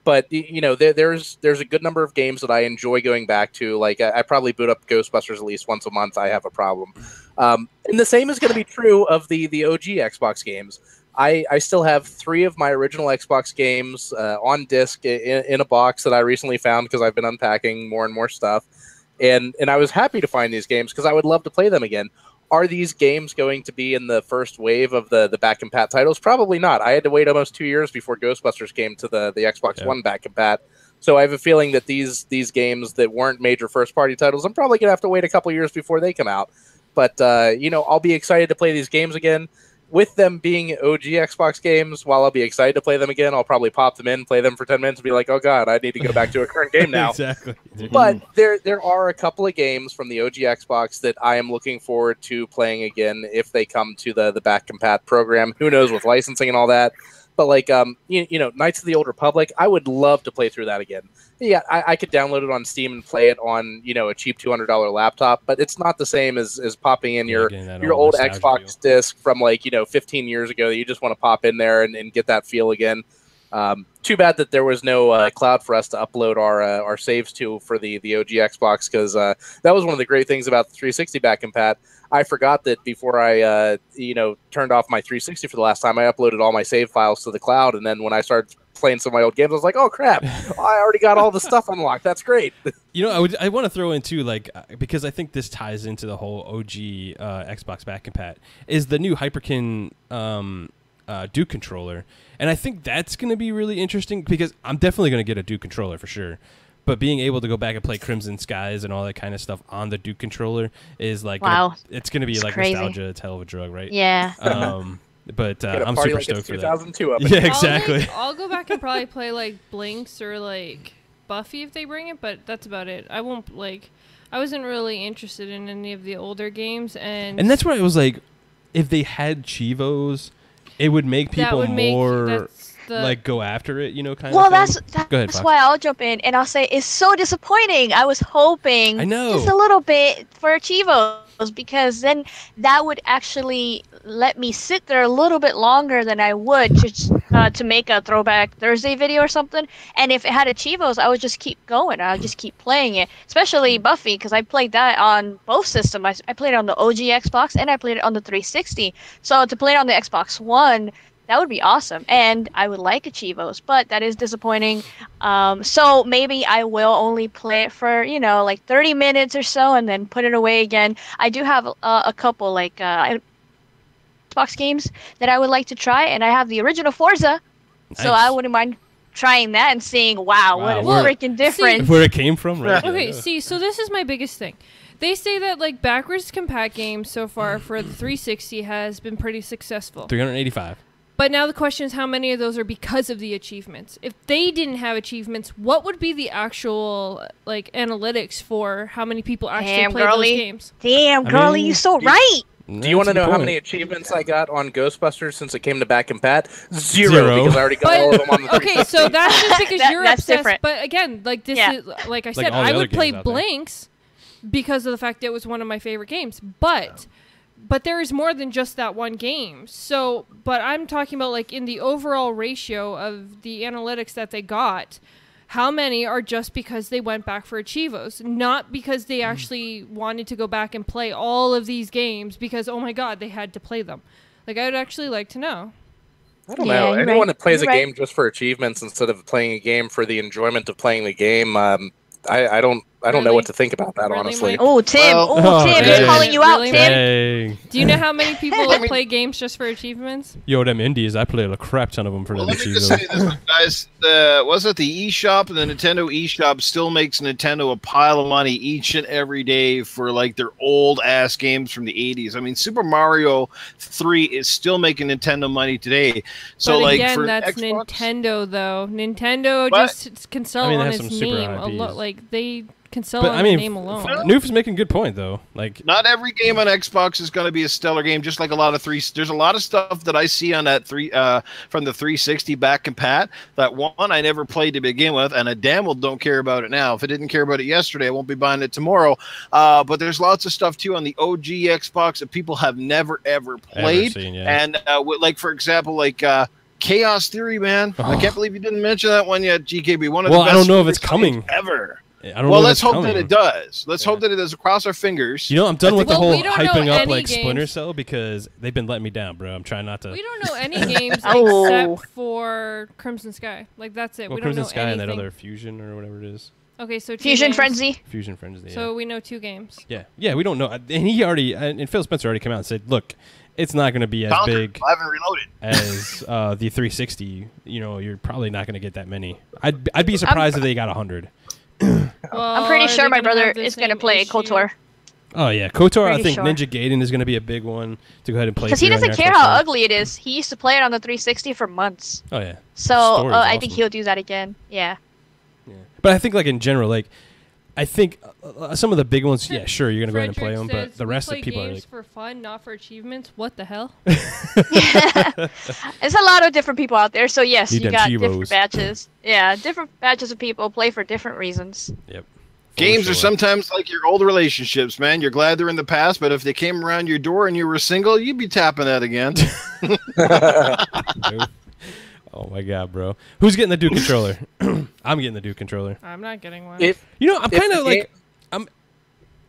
But there's a good number of games that I enjoy going back to. Like I probably boot up Ghostbusters at least once a month. I have a problem, and the same is going to be true of the OG Xbox games. I still have 3 of my original Xbox games on disc in a box that I recently found because I've been unpacking more and more stuff, and I was happy to find these games because I would love to play them again. Are these games going to be in the first wave of the back compat titles? Probably not. I had to wait almost 2 years before Ghostbusters came to the Xbox One back compat. So I have a feeling that these games that weren't major first-party titles, I'm probably going to have to wait a couple years before they come out. But, I'll be excited to play these games again. With them being OG Xbox games, while I'll be excited to play them again, I'll probably pop them in, play them for 10 minutes, and be like, oh, God, I need to go back to a current game now. Exactly. But there are a couple of games from the OG Xbox that I am looking forward to playing again if they come to the back compat program. Who knows with licensing and all that. But like, Knights of the Old Republic, I would love to play through that again. Yeah, I could download it on Steam and play it on, a cheap $200 laptop, but it's not the same as popping in your old Xbox disc from 15 years ago that you just want to pop in there and get that feel again. Too bad that there was no cloud for us to upload our saves to for the OG Xbox, because that was one of the great things about the 360 back compat. I forgot that before I turned off my 360 for the last time, I uploaded all my save files to the cloud, and then when I started playing some of my old games, I was like, oh crap, I already got all the stuff unlocked. That's great. I want to throw in too, because I think this ties into the whole OG Xbox back compat, is the new Hyperkin Duke controller, and I think that's going to be really interesting because I'm definitely going to get a Duke controller for sure. But being able to go back and play Crimson Skies and all that kind of stuff on the Duke controller is like, it's going to be like crazy. Nostalgia. It's a hell of a drug, right? Yeah. But I'm super stoked for that. Yeah, exactly. I'll go back and probably play like Blinks or like Buffy if they bring it, but that's about it. I won't like. I wasn't really interested in any of the older games, and that's where I was like, if they had Cheevos, it would make people more like go after it, you know, kind of. Well, that's why I'll jump in and I'll say it's so disappointing. I was hoping just a little bit for Cheevos because then that would actually let me sit there a little bit longer than I would to make a Throwback Thursday video or something. And if it had a Cheevos, I would just keep going. I would just keep playing it, especially Buffy, because I played that on both systems. I played it on the OG Xbox and I played it on the 360. So to play it on the Xbox One, that would be awesome, and I would like a Cheevos, but that is disappointing. So maybe I will only play it for, like 30 minutes or so and then put it away again. I do have a couple, like, Xbox games that I would like to try, and I have the original Forza, so I wouldn't mind trying that and seeing, wow, what a freaking difference. Where it came from, right? Okay, so this is my biggest thing. They say that, like, backwards compat games so far for the 360 has been pretty successful. 385. But now the question is how many of those are because of the achievements? If they didn't have achievements, what would be the actual like analytics for how many people actually play those games? Damn, girly, you're so right. Do you want to know how many achievements I got on Ghostbusters since it came to back compat? Zero, because I already got all of them on the Okay, so that's just because you're that's obsessed. Different. But again, like this is like I said, I would play Blinks because of the fact that it was one of my favorite games. But there is more than just that one game. So, but I'm talking about like in the overall ratio of the analytics that they got, how many are just because they went back for Cheevos, not because they actually wanted to go back and play all of these games because, oh my God, they had to play them. Like, I would actually like to know. I don't know. Anyone that plays a game just for achievements instead of playing a game for the enjoyment of playing the game, I don't know what to think about that, honestly. Oh, Tim. Tim, he's calling you out, Tim. Dang. Do you know how many people play games just for achievements? Yo, them indies, I played a crap ton of them for them achievements. Let me just say this, guys. Was it the eShop? The Nintendo eShop still makes Nintendo a pile of money each and every day for like their old-ass games from the 80s. I mean, Super Mario 3 is still making Nintendo money today. So, but like, again, for that's Xbox, Nintendo, though. Nintendo just can sell on its name. Like, they can sell on the name alone. Noof is making a good point, though. Like, not every game on Xbox is going to be a stellar game. Just like a lot of there's a lot of stuff that I see on that from the 360 back compat that one I never played to begin with, and I damn well don't care about it now. If I didn't care about it yesterday, I won't be buying it tomorrow. But there's lots of stuff too on the OG Xbox that people have never ever played, and like for example, like. Chaos Theory, man. I can't believe you didn't mention that one yet, GKB. One of the best I don't know if it's coming ever. Let's hope that it does. Let's hope that it does. Cross our fingers. You know, I'm done with the whole hyping up like Splinter Cell because they've been letting me down, bro. I'm trying not to. We don't know any games except for Crimson Sky. Like, that's it. Well, we don't Crimson know Sky anything. and that other Fusion or whatever it is. Okay, so Fusion Frenzy. Fusion Frenzy. Yeah. So we know 2 games. Yeah. We don't know, and he already and Phil Spencer already came out and said, look. It's not going to be as big as the 360. You know, you're probably not going to get that many. I'd be surprised if they got 100. I'm pretty sure my brother is going to play KOTOR. Oh, yeah. KOTOR, I think Ninja Gaiden is going to be a big one to go ahead and play. Because he doesn't care how ugly it is. He used to play it on the 360 for months. Oh, yeah. So I think he'll do that again. Yeah. But I think, like, in general, like, I think some of the big ones, yeah, sure, you're going to go ahead and play them, but the rest of people are like... for fun, not for achievements. What the hell? There's a lot of different people out there, so yes, you got Cheevos. different batches. Yeah, different batches of people play for different reasons. Yep. Games are sometimes like your old relationships, man. You're glad they're in the past, but if they came around your door and you were single, you'd be tapping that again. Oh my God, bro! Who's getting the Duke controller? I'm getting the Duke controller. I'm not getting one. I'm kind of like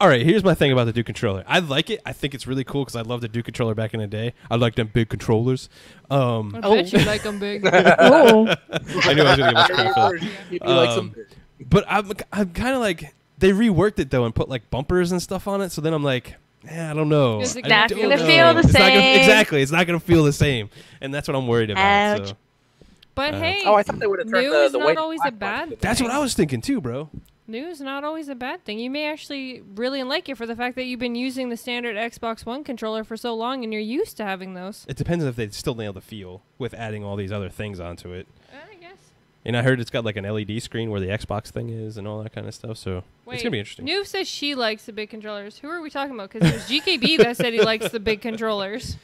All right, here's my thing about the Duke controller. I like it. I think it's really cool because I loved the Duke controller back in the day. I like them big controllers. I bet you like them big. Oh. I knew I was going to get much credit for that. But I'm kind of like, they reworked it though and put like bumpers and stuff on it. So then I'm like, I don't know. Is it I not don't gonna know. feel the It's not gonna- same. exactly, it's not gonna feel the same, and that's what I'm worried about. Ouch. So. But hey, Oh, I thought they would have turned new is the not white always and a black bad ones. That's what I was thinking too, bro. New is not always a bad thing. You may actually really like it for the fact that you've been using the standard Xbox One controller for so long and you're used to having those. It depends if they still nail the feel with adding all these other things onto it. I guess. And I heard it's got like an LED screen where the Xbox thing is and all that kind of stuff. So Wait, it's gonna be interesting. Noob says she likes the big controllers. Who are we talking about? Because it was GKB that said he likes the big controllers.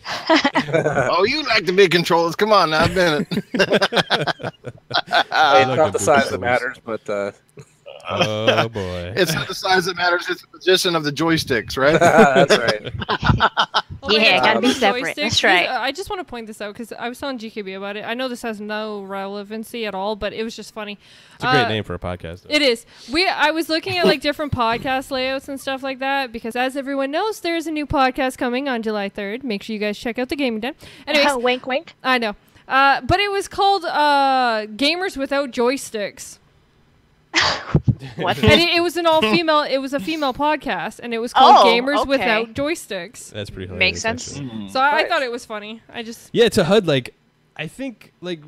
Oh, you like the big controllers? Come on now, Bennett. It's like not the the size big that matters, but Oh boy. It's not the size that matters; it's the position of the joysticks, right? that's right. Oh my Yeah, God, gotta be joysticks. separate. That's right. I just want to point this out because I was telling GKB about it. I know this has no relevancy at all, but it was just funny. It's a great name for a podcast. Though. It is. I was looking at like different podcast layouts and stuff like that because, as everyone knows, there's a new podcast coming on July 3rd. Make sure you guys check out the Gaming Den. Anyways, Wink, wink. I know. But it was called Gamers Without Joysticks. What? And it was an all-female. It was a female podcast, and it was called Oh, Gamers okay. Without Joysticks. That's pretty hilarious. Makes sense. actually. So I Nice. thought it was funny. I just Yeah, to HUD, like, I think, like,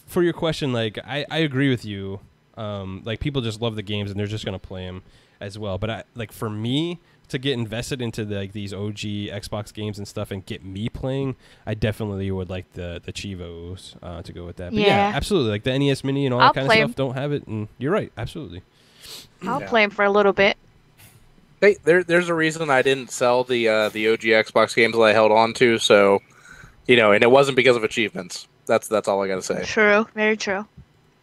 for your question, like, I agree with you. Like, people just love the games and they're just gonna play them as well. But for me to get invested into like these OG Xbox games and stuff and get me playing, I definitely would like the Cheevos to go with that. But yeah, Yeah. absolutely. Like the NES Mini and all I'll that kind of play stuff 'em. don't have it, and you're right, absolutely. I'll Yeah. play him for a little bit. Hey, there's a reason I didn't sell the OG Xbox games that I held on to. So, and it wasn't because of achievements. That's all I gotta say. True. Very true.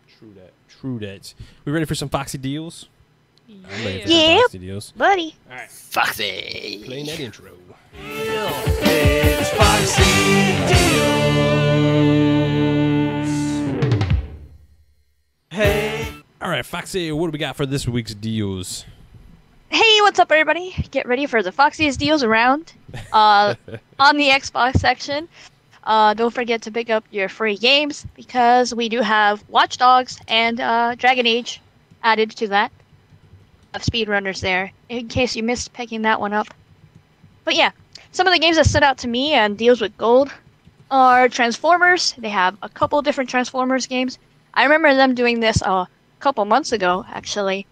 True that. We ready for some Foxy deals? I'm ready for Yeah. some Foxy deals. Buddy. Foxy. Playing that intro. It's Foxy Deals. Hey. All right, Foxy, what do we got for this week's deals? Hey, what's up, everybody? Get ready for the Foxiest deals around on the Xbox section. Don't forget to pick up your free games because we do have Watch Dogs and Dragon Age added to that. Of speedrunners there, in case you missed picking that one up. But yeah, some of the games that stood out to me and deals with gold are Transformers. They have a couple different Transformers games. I remember them doing this a couple months ago, actually.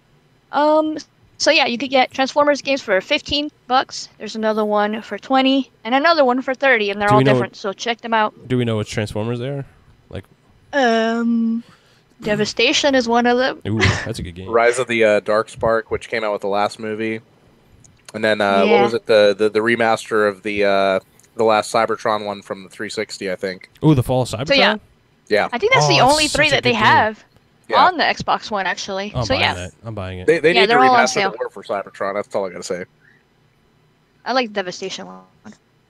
So yeah, you could get Transformers games for $15. There's another one for 20 and another one for 30, and they're Do all we know- different. So check them out. Do we know which Transformers they are? Like, Devastation is one of them. ooh, that's a good game. Rise of the Dark Spark, which came out with the last movie, and then what Yeah. was it? The remaster of the last Cybertron one from the 360, I think. Ooh, the Fall of Cybertron? So yeah, Yeah, I think that's the Oh, only such three a that they good game. have Yeah. on the Xbox One, actually. I'm So buying yeah, that. I'm buying it. they Yeah, need to they're all on remaster sale. the lore for Cybertron. That's all I gotta say. I like the Devastation one.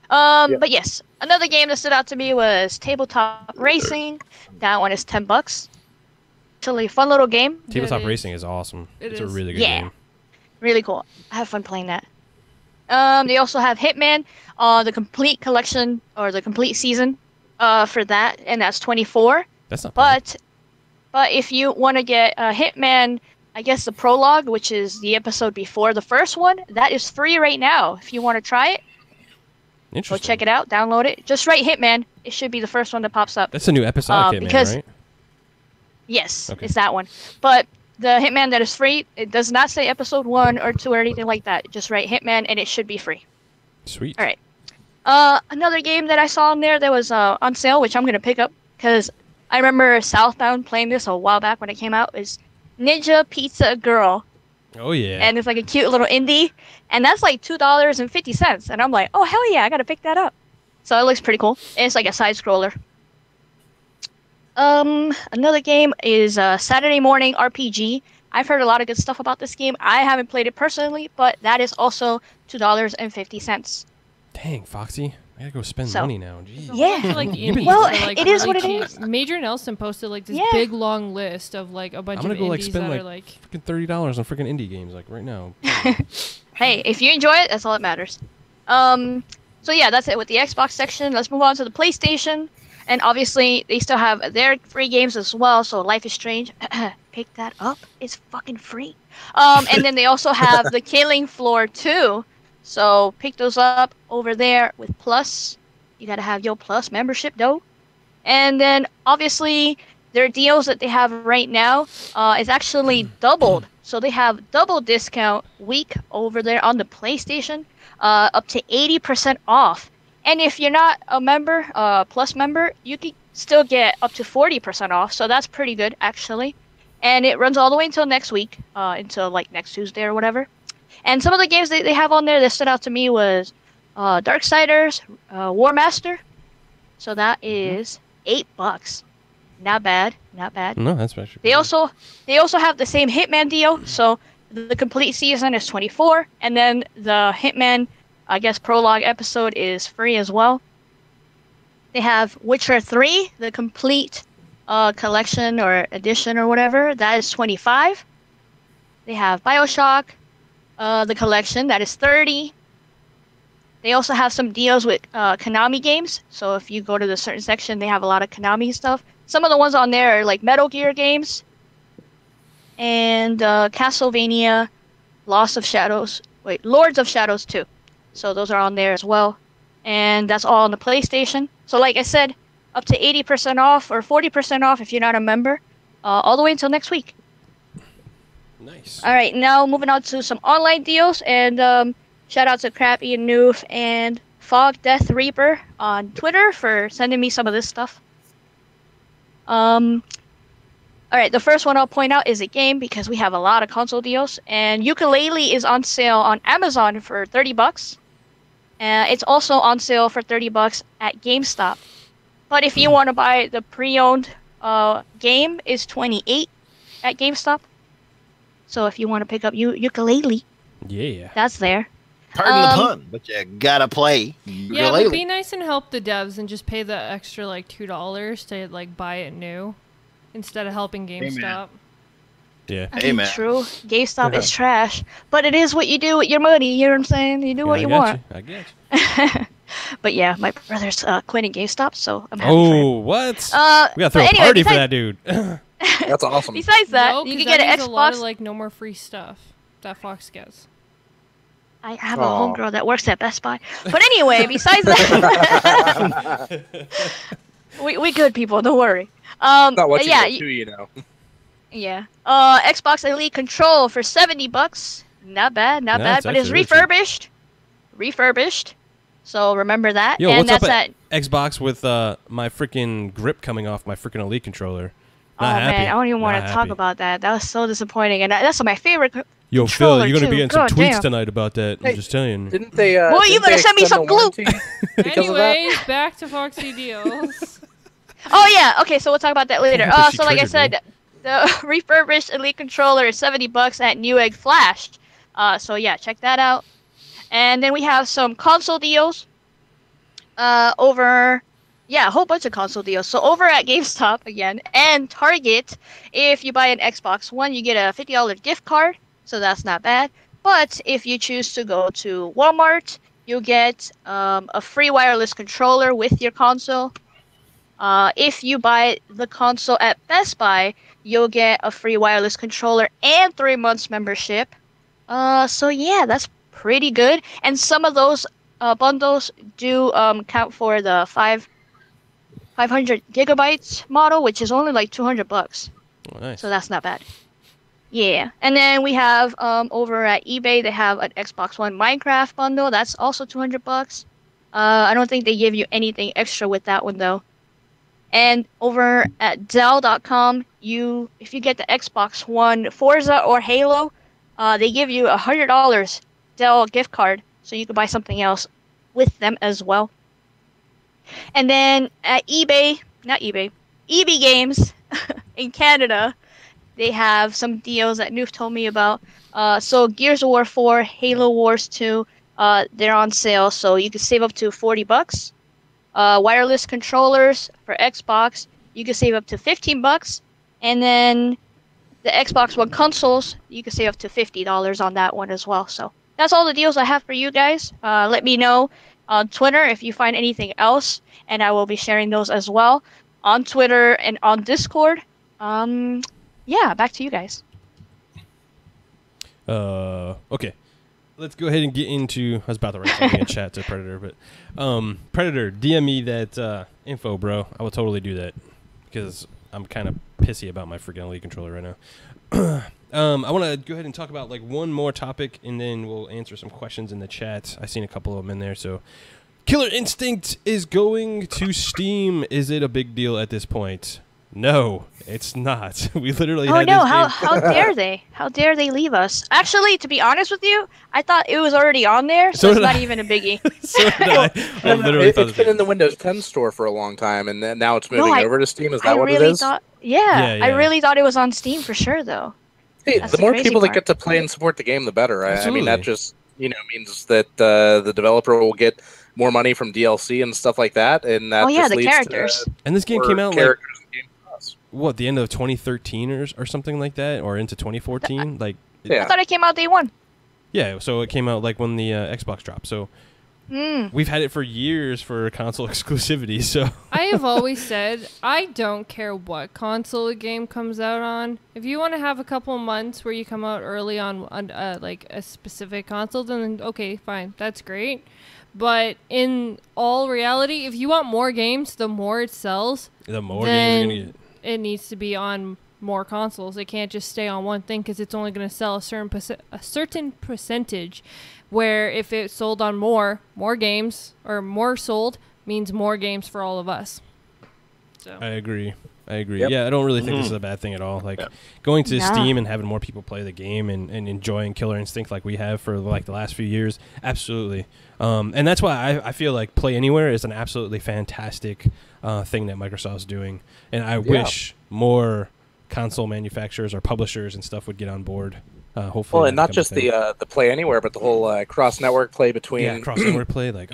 Yeah. But yes, another game that stood out to me was Tabletop Racing. That one is $10. Actually, fun little game. Tabletop It is. Racing is awesome. It It's a is. really good Yeah. game. Really cool. I have fun playing that. They also have Hitman, the complete collection or the complete season, for that, and that's 24. That's not bad. But if you want to get Hitman, I guess the prologue, which is the episode before the first one, that is free right now. If you want to try it, go Interesting. check it out, download it. Just write Hitman. It should be the first one that pops up. That's a new episodic Hitman, because- right? Yes, Okay. it's that one. But the Hitman that is free, it does not say episode 1 or 2 or anything like that. Just write Hitman and it should be free. Sweet. All right. Another game that I saw in there that was on sale, which I'm going to pick up because I remember Southbound playing this a while back when it came out, is Ninja Pizza Girl. Oh, yeah. And it's like a cute little indie. And that's like $2.50. And I'm like, oh, hell yeah, I got to pick that up. So it looks pretty cool. And it's like a side scroller. Another game is Saturday Morning RPG. I've heard a lot of good stuff about this game. I haven't played it personally, but that is also $2.50. Dang, Foxy. I gotta go spend So- money now. Jeez. Yeah. For, like, You've been- indies Well, that are, like, it is what really it cheap. is. Major Nelson posted like this Yeah. big long list of like a bunch I'm gonna of go, like, indies spend, that like, are like. Freaking $30 on freaking indie games, like, right now. Hey, if you enjoy it, that's all that matters. So yeah, that's it with the Xbox section. Let's move on to the PlayStation. And obviously, they still have their free games as well. So Life is Strange, pick that up. It's fucking free. And then they also have the Killing Floor 2. So pick those up over there with Plus. You gotta have your Plus membership though. And then obviously their deals that they have right now is actually doubled. So they have double discount week over there on the PlayStation, up to 80% off. And if you're not a member, Plus member, you can still get up to 40% off. So that's pretty good actually. And it runs all the way until next week, until like next Tuesday or whatever. And some of the games they have on there that stood out to me was Darksiders, War Master. So that is $8. Not bad, not bad. No, that's actually. They also have the same Hitman deal. So the complete season is 24, and then the Hitman, I guess, prologue episode is free as well. They have Witcher 3, the complete collection or edition or whatever. That is 25. They have BioShock, the collection. That is 30. They also have some deals with Konami games. So if you go to the certain section, they have a lot of Konami stuff. Some of the ones on there are like Metal Gear games and Castlevania, Lords of Shadows 2. So those are on there as well. And that's all on the PlayStation. So like I said, up to 80% off or 40% off if you're not a member, all the way until next week. Nice. All right, now moving on to some online deals. And shout out to Crappy and Noof and Fog Death Reaper on Twitter for sending me some of this stuff. All right, the first one I'll point out is a game because we have a lot of console deals. And Yooka-Laylee is on sale on Amazon for $30. It's also on sale for $30 at GameStop. But if you want to buy the pre-owned game, is $28 at GameStop. So if you want to pick up Yooka-Laylee, yeah, that's there. Pardon the pun, but you gotta play. Yeah, but be nice and help the devs and just pay the extra like $2 to like buy it new instead of helping GameStop. Yeah. I mean, true. GameStop is trash, but it is what you do with your money. You know what I'm saying? You do what you want. I get you. But yeah, my brother's quitting GameStop, so I'm happy for him. Oh, what? We gotta throw a party for that dude. That's awesome. Besides that, No, you 'cause can get that an means a lot Xbox. of like no more free stuff that Fox gets. I have a homegirl that works at Best Buy. But anyway, besides that, we good people. Don't worry. Not what you yeah, get to, you know. Yeah. Xbox Elite Control for $70. Not bad, not bad. But it's refurbished. Refurbished. So remember that. Yo, and what's that's up at Xbox with my freaking grip coming off my freaking Elite controller? Oh man, I don't even want to talk about that. That was so disappointing, and that's my favorite. Yo, Phil, you're gonna be too. getting some God tweets damn. tonight about that. I'm just telling you. Didn't they? Well, you better send me some glue. Anyways, back to Foxy deals. Oh yeah, okay, so we'll talk about that later. She So like I triggered me. said, the refurbished Elite controller is $70 at Newegg Flash. So yeah, check that out. And then we have some console deals. Over, yeah, a whole bunch of console deals. So over at GameStop again and Target, if you buy an Xbox One, you get a $50 gift card. So that's not bad. But if you choose to go to Walmart, you'll get a free wireless controller with your console. If you buy the console at Best Buy, you'll get a free wireless controller and 3 months membership. So yeah, that's pretty good. And some of those bundles do count for the 500 gigabytes model, which is only like $200. Oh, nice. So that's not bad. Yeah, and then we have over at eBay they have an Xbox One Minecraft bundle. That's also $200. I don't think they give you anything extra with that one though. And over at Dell.com, if you get the Xbox One Forza or Halo, they give you a $100 Dell gift card, so you can buy something else with them as well. And then at EB Games in Canada, they have some deals that Noof told me about. So Gears of War 4, Halo Wars 2, they're on sale, so you can save up to $40. Wireless controllers for Xbox, you can save up to $15. And then the Xbox One consoles, you can save up to $50 on that one as well. So that's all the deals I have for you guys. Let me know on Twitter if you find anything else, and I will be sharing those as well on Twitter and on Discord. Yeah, back to you guys. Okay. let's go ahead and get into. I was about to write something in chat to Predator, but Predator, DM me that info, bro. I will totally do that because I'm kind of pissy about my freaking Elite controller right now. I want to go ahead and talk about like one more topic, and then we'll answer some questions in the chat. I've seen a couple of them in there. So, Killer Instinct is going to Steam. Is it a big deal at this point? No, it's not. We literally. Oh had no! this game. How dare they? How dare they leave us? Actually, to be honest with you, I thought it was already on there, so it's not even a biggie. So did I. I literally thought It's been in the Windows 10 store for a long time, and then now it's moving over to Steam. Is that what really it is? Yeah, I really thought it was on Steam for sure, though. Hey, That's the more crazy people that part. get to play and support the game, the better. I mean, that Absolutely. just means that the developer will get more money from DLC and stuff like that, and that just the leads characters. to And this game more came out like characters in Game Pass. what, the end of 2013 or something like that, or into 2014. Like, Yeah. I thought it came out day one. yeah. So it came out like when the Xbox dropped. So we've had it for years for console exclusivity. So I have always said I don't care what console a game comes out on. If you want to have a couple months where you come out early on like a specific console, then okay, fine, that's great. But in all reality, if you want more games, the more it sells, the more then games you're gonna get. it needs to be on more consoles. It can't just stay on one thing because it's only going to sell a certain percentage. Where if it sold on more games or more sold means more games for all of us. So I agree. Yep. Yeah, I don't really think this is a bad thing at all. Like going to Steam and having more people play the game and enjoying Killer Instinct like we have for like the last few years, absolutely. And that's why I feel like Play Anywhere is an absolutely fantastic thing that Microsoft's doing. And I wish more console manufacturers or publishers and stuff would get on board. Hopefully, Well, and not just the Play Anywhere, but the whole cross-network play between cross-network play. Like,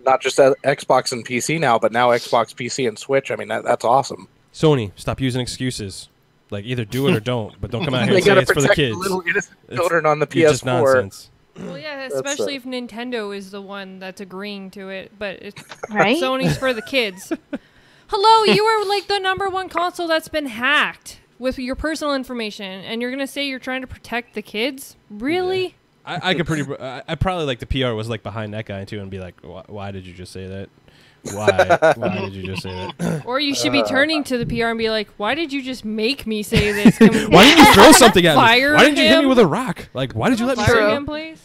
not just Xbox and PC now, but now Xbox, PC, and Switch. I mean, that's awesome. Sony, stop using excuses. Like, either do it or don't, but don't come out here They and say gotta it's for the protect kids. little innocent It's- children on the You're just PS4. nonsense. well, yeah, especially if Nintendo is the one that's agreeing to it, but it's Right? Sony's for the kids. Hello, you are like the #1 console that's been hacked with your personal information, and you're gonna say you're trying to protect the kids? Really? I could I probably like the PR was like behind that guy too and be like, why did you just say that? Why did you just say that? Or you should be turning to the PR and be like, "Why did you just make me say this? Can we Why didn't you throw something at me? fire Why didn't you hit me him? with a rock? Like, why did you let me say fire that? him, please?"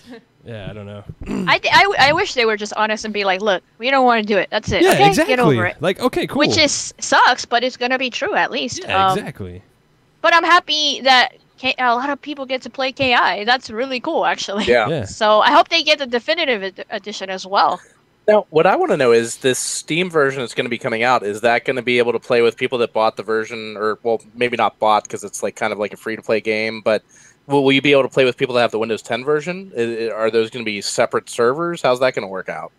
Yeah, I don't know. I wish they were just honest and be like, look, we don't want to do it. That's it. Yeah, okay, exactly. get over it. Like, okay, cool. Which sucks, but it's gonna be true at least. yeah, exactly. But I'm happy that a lot of people get to play KI. That's really cool, actually. Yeah. Yeah. So I hope they get the definitive edition as well. Now, what I want to know is this Steam version that's going to be coming out. Is that going to be able to play with people that bought the version, or well, maybe not bought because it's like kind of like a free-to-play game, but will you be able to play with people that have the Windows 10 version? Are those going to be separate servers? How's that going to work out?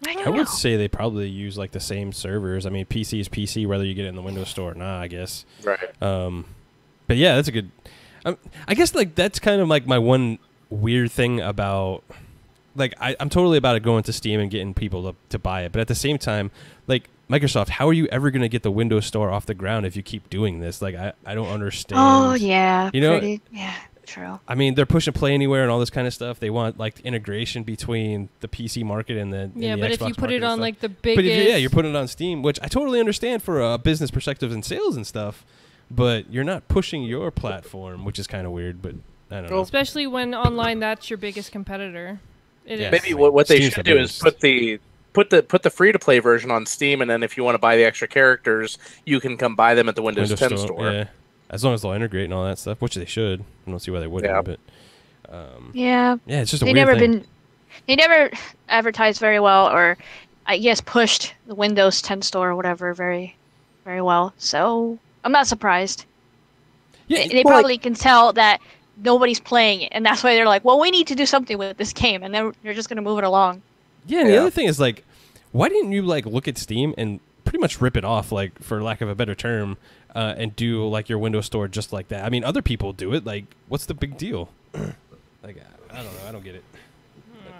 I don't I know. would say they probably use like the same servers. I mean, PC is PC, whether you get it in the Windows Store or not, I guess. Right. But yeah, that's a good. I guess like that's kind of like my one weird thing about. Like I'm totally about it going to Steam and getting people to buy it, but at the same time, like Microsoft, how are you ever going to get the Windows Store off the ground if you keep doing this? Like I don't understand. Oh yeah. You know, yeah, true. I mean, they're pushing Play Anywhere and all this kind of stuff. They want like integration between the PC market and the Yeah, and the but if Xbox you put market it and on stuff. like the But biggest, if you're putting it on Steam, which I totally understand for a business perspective and sales and stuff, but you're not pushing your platform, which is kind of weird. But I don't know. especially when online that's your biggest competitor. It Yeah. is. Maybe what they Steam's should the do is biggest. put the free to play version on Steam, and then if you want to buy the extra characters, you can come buy them at the Windows 10 store. Yeah, as long as they'll integrate and all that stuff, which they should. I don't see why they wouldn't. Yeah. But Yeah. yeah, it's just a They weird never thing. they never advertised very well, or I guess pushed the Windows 10 store or whatever very, very well. So I'm not surprised. Yeah, They probably can tell that nobody's playing it, and that's why they're like, well, we need to do something with this game, and then they're just gonna move it along. yeah. And the Yeah. other thing is like, why didn't you like look at Steam and pretty much rip it off, like for lack of a better term, and do like your Windows Store just like that? I mean, other people do it. Like, what's the big deal? Like, I don't know. I don't get it.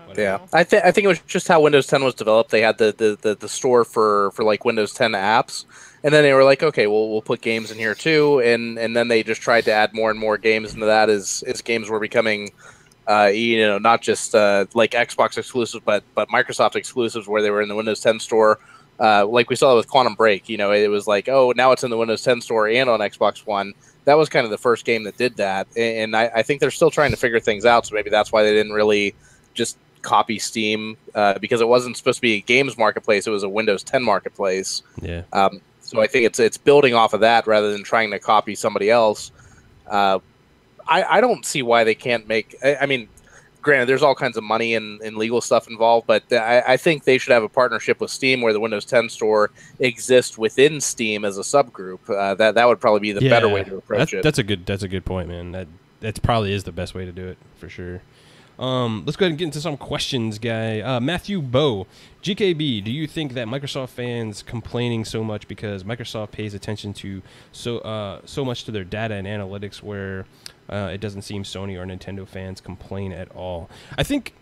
But Yeah, whatever. I think it was just how Windows 10 was developed. They had the store for like Windows 10 apps, and then they were like, okay, well we'll put games in here too, and then they just tried to add more and more games into that as games were becoming Not just like Xbox exclusives, but Microsoft exclusives where they were in the Windows 10 store. Like we saw with Quantum Break, it was like, oh, now it's in the Windows 10 store and on Xbox One. That was kind of the first game that did that. And I think they're still trying to figure things out. So maybe that's why they didn't really just copy Steam, because it wasn't supposed to be a games marketplace. It was a Windows 10 marketplace. Yeah. So I think it's building off of that rather than trying to copy somebody else. I don't see why they can't make. I mean, granted, there's all kinds of money and legal stuff involved, but I think they should have a partnership with Steam where the Windows 10 store exists within Steam as a subgroup. That would probably be the better way to approach it. That's a good point, man. That probably is the best way to do it for sure. Let's go ahead and get into some questions, guy. Matthew Bowe, GKB, do you think that Microsoft fans complaining so much because Microsoft pays attention to so much to their data and analytics where it doesn't seem Sony or Nintendo fans complain at all? I think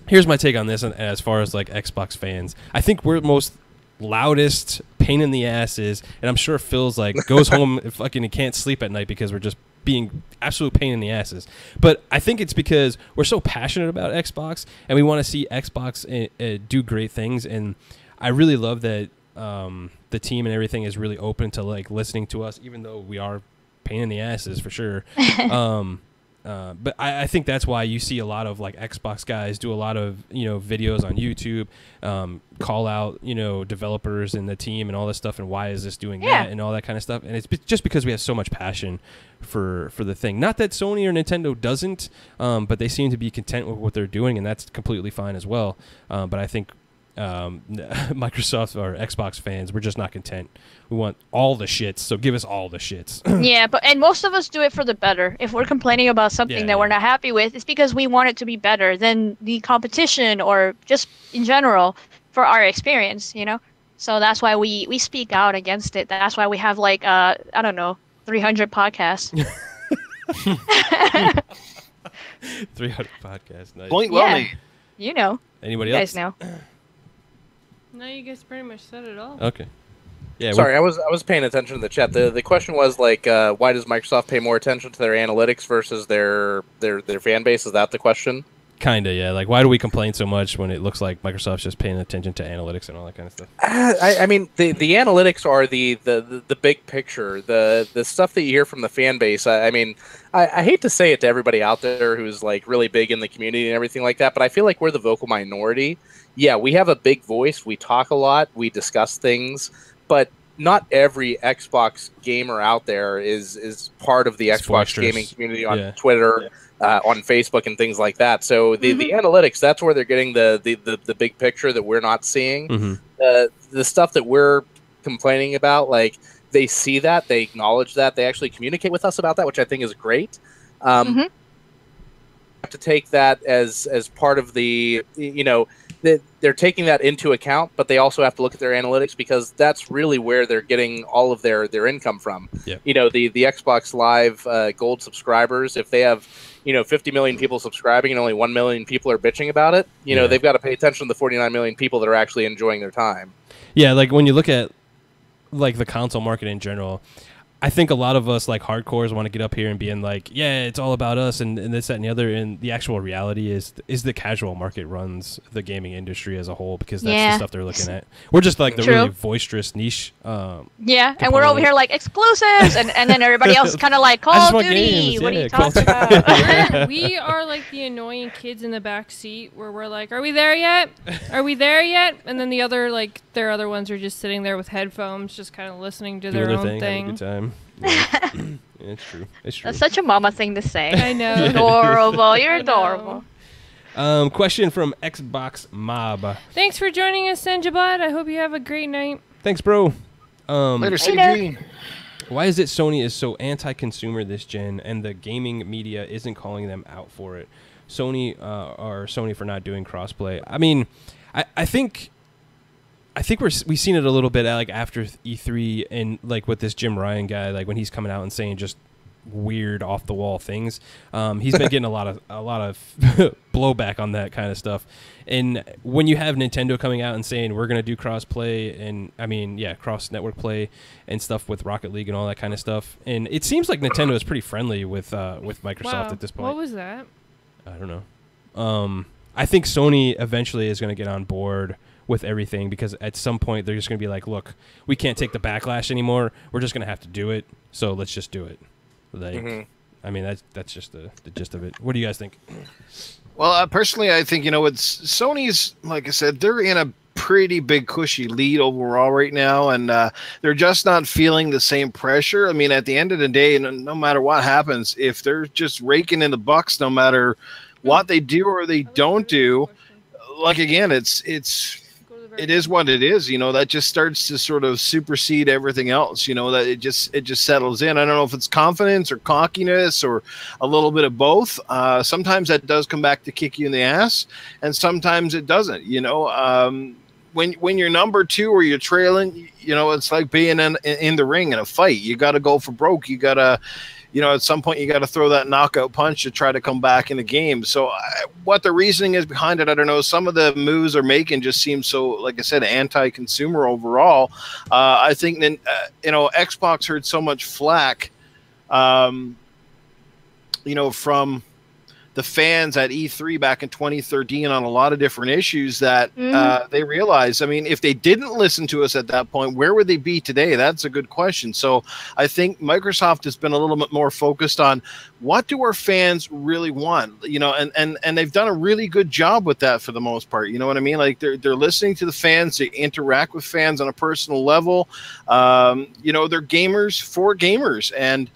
here's my take on this. And as far as like Xbox fans, I think we're most loudest pain in the asses, and I'm sure Phil's like goes home and fucking can't sleep at night because we're just being absolute pain in the asses. But I think it's because we're so passionate about Xbox and we want to see Xbox do great things. And I really love that the team and everything is really open to like listening to us, even though we are pain in the asses for sure. But I think that's why you see a lot of like Xbox guys do a lot of videos on YouTube, call out developers in the team and all this stuff, and why is this doing that and all that kind of stuff. And it's just because we have so much passion for the thing. Not that Sony or Nintendo doesn't, but they seem to be content with what they're doing, and that's completely fine as well. But I think Microsoft or Xbox fans, we're just not content. We want all the shits, so give us all the shits. Yeah, and most of us do it for the better. If we're complaining about something that we're not happy with, it's because we want it to be better than the competition or just in general for our experience, So that's why we speak out against it. That's why we have like I don't know, 300 podcasts. 300 podcasts. Nice. Point well made. Anybody you else? guys know. No, you guys pretty much said it all. Okay. Yeah. Sorry, I was paying attention to the chat. The question was like, why does Microsoft pay more attention to their analytics versus their fan base? Is that the question? Kinda, yeah. Like, why do we complain so much when it looks like Microsoft's just paying attention to analytics and all that kind of stuff? I mean, the analytics are the big picture. The stuff that you hear from the fan base. I mean, I hate to say it to everybody out there who's like really big in the community and everything like that, but I feel like we're the vocal minority. Yeah, we have a big voice. We talk a lot. We discuss things, but not every Xbox gamer out there is part of the Xbox gaming community on Twitter. On Facebook and things like that. So the analytics, that's where they're getting the big picture that we're not seeing. The stuff that we're complaining about, like they see that, they acknowledge that, they actually communicate with us about that, which I think is great. Have to take that as part of the, they're taking that into account, but they also have to look at their analytics because that's really where they're getting all of their income from. Yeah. The Xbox Live Gold subscribers, if they have 50 million people subscribing and only 1 million people are bitching about it, they've got to pay attention to the 49 million people that are actually enjoying their time. Yeah, like when you look at like the console market in general, I think a lot of us like hardcores want to get up here and being like, yeah, it's all about us and this, that, and the other. And the actual reality is the casual market runs the gaming industry as a whole because that's the stuff they're looking at. We're just like the really boisterous niche. And we're over here like exclusives, and then everybody else is kind of like Call of Duty. What are you talking about? We are like the annoying kids in the back seat where we're like, are we there yet? Are we there yet? And then the other their other ones are just sitting there with headphones, just kind of listening to their own thing. Having a good time. Yeah. It's true. That's such a mama thing to say. I know. Adorable. You're adorable. Question from Xbox Mob. Thanks for joining us, Senjabad. I hope you have a great night. Thanks, bro. Later, CG. Why is it Sony is so anti-consumer this gen and the gaming media isn't calling them out for it? Sony for not doing crossplay. I mean, I think we've seen it a little bit like after E3 and like with this Jim Ryan guy, like when he's coming out and saying just weird off the wall things. He's been getting a lot of blowback on that kind of stuff. And when you have Nintendo coming out and saying we're going to do cross play and cross network play and stuff with Rocket League and all that kind of stuff, and it seems like Nintendo is pretty friendly with Microsoft at this point. What was that? I don't know. I think Sony eventually is going to get on board with everything because at some point they're just going to be like, look, we can't take the backlash anymore. We're just going to have to do it. So let's just do it. Like, I mean, that's just the gist of it. What do you guys think? Well, personally, I think, it's Sony's, like I said, they're in a pretty big cushy lead overall right now, and they're just not feeling the same pressure. I mean, at the end of the day, no matter what happens, if they're just raking in the bucks, no matter what they do or they don't do, like, again, it is what it is. That just starts to sort of supersede everything else. That it just settles in. I don't know if it's confidence or cockiness or a little bit of both. Sometimes that does come back to kick you in the ass, and sometimes it doesn't. When you're number 2 or you're trailing, it's like being in the ring in a fight. You got to go for broke. You got to, at some point you got to throw that knockout punch to try to come back in the game. So what the reasoning is behind it, I don't know. Some of the moves they're making just seem so, like I said, anti-consumer overall. I think then, Xbox heard so much flack, from the fans at E3 back in 2013 on a lot of different issues that they realized, I mean, if they didn't listen to us at that point, where would they be today? That's a good question. So I think Microsoft has been a little bit more focused on what do our fans really want, and they've done a really good job with that for the most part. You know what I mean? Like they're listening to the fans, they interact with fans on a personal level. They're gamers for gamers, and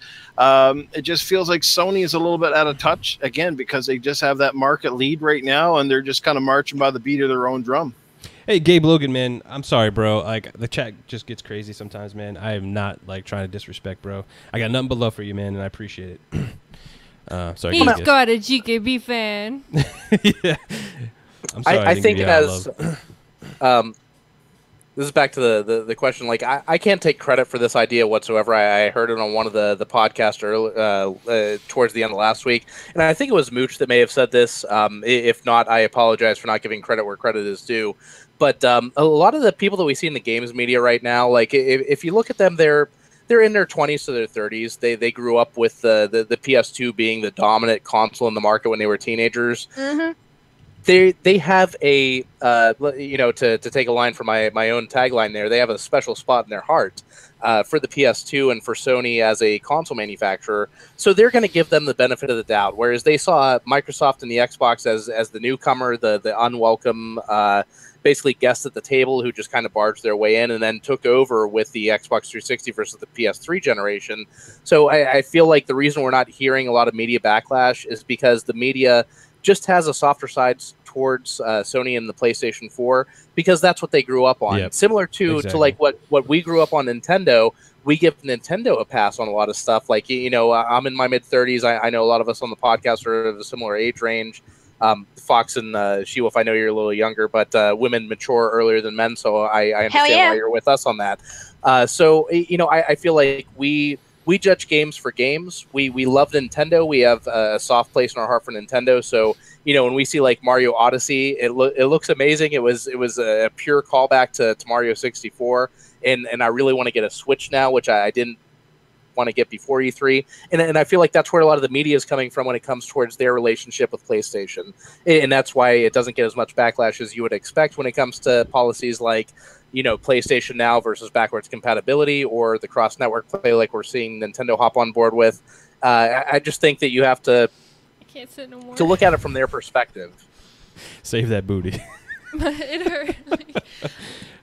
it just feels like Sony is a little bit out of touch again because they just have that market lead right now, and they're just kind of marching by the beat of their own drum. Hey, Gabe Logan, man, I'm sorry, bro. Like the chat just gets crazy sometimes, man. I am not like trying to disrespect, bro. I got nothing but love for you, man, and I appreciate it. Sorry, he's got a GKB fan. Yeah, I'm sorry. I think as this is back to the question. Like, I can't take credit for this idea whatsoever. I heard it on one of the podcasts towards the end of last week, and I think it was Mooch that may have said this. If not, I apologize for not giving credit where credit is due. But a lot of the people that we see in the games media right now, like if you look at them, they're in their 20s to their 30s. They grew up with the PS2 being the dominant console in the market when they were teenagers. Mm-hmm. They have a to take a line from my own tagline there, they have a special spot in their heart for the PS2 and for Sony as a console manufacturer. So they're going to give them the benefit of the doubt, whereas they saw Microsoft and the Xbox as the newcomer, the unwelcome basically guests at the table who just kind of barged their way in and then took over with the Xbox 360 versus the PS3 generation. So I feel like the reason we're not hearing a lot of media backlash is because the media just has a softer side towards Sony and the PlayStation 4 because that's what they grew up on. Yep. Similar to like what we grew up on Nintendo, we give Nintendo a pass on a lot of stuff. Like, I'm in my mid-30s. I know a lot of us on the podcast are of a similar age range. Fox and Cheevos, I know you're a little younger, but women mature earlier than men, so I understand why you're with us on that. I feel like we judge games for games. We love Nintendo. We have a soft place in our heart for Nintendo. So, when we see like Mario Odyssey, it looks amazing. It was a pure callback to Mario 64. And I really want to get a Switch now, which I didn't want to get before E3. And I feel like that's where a lot of the media is coming from when it comes towards their relationship with PlayStation. And that's why it doesn't get as much backlash as you would expect when it comes to policies like, PlayStation Now versus backwards compatibility or the cross-network play like we're seeing Nintendo hop on board with. I just think that you have to look at it from their perspective. Save that booty. It hurt.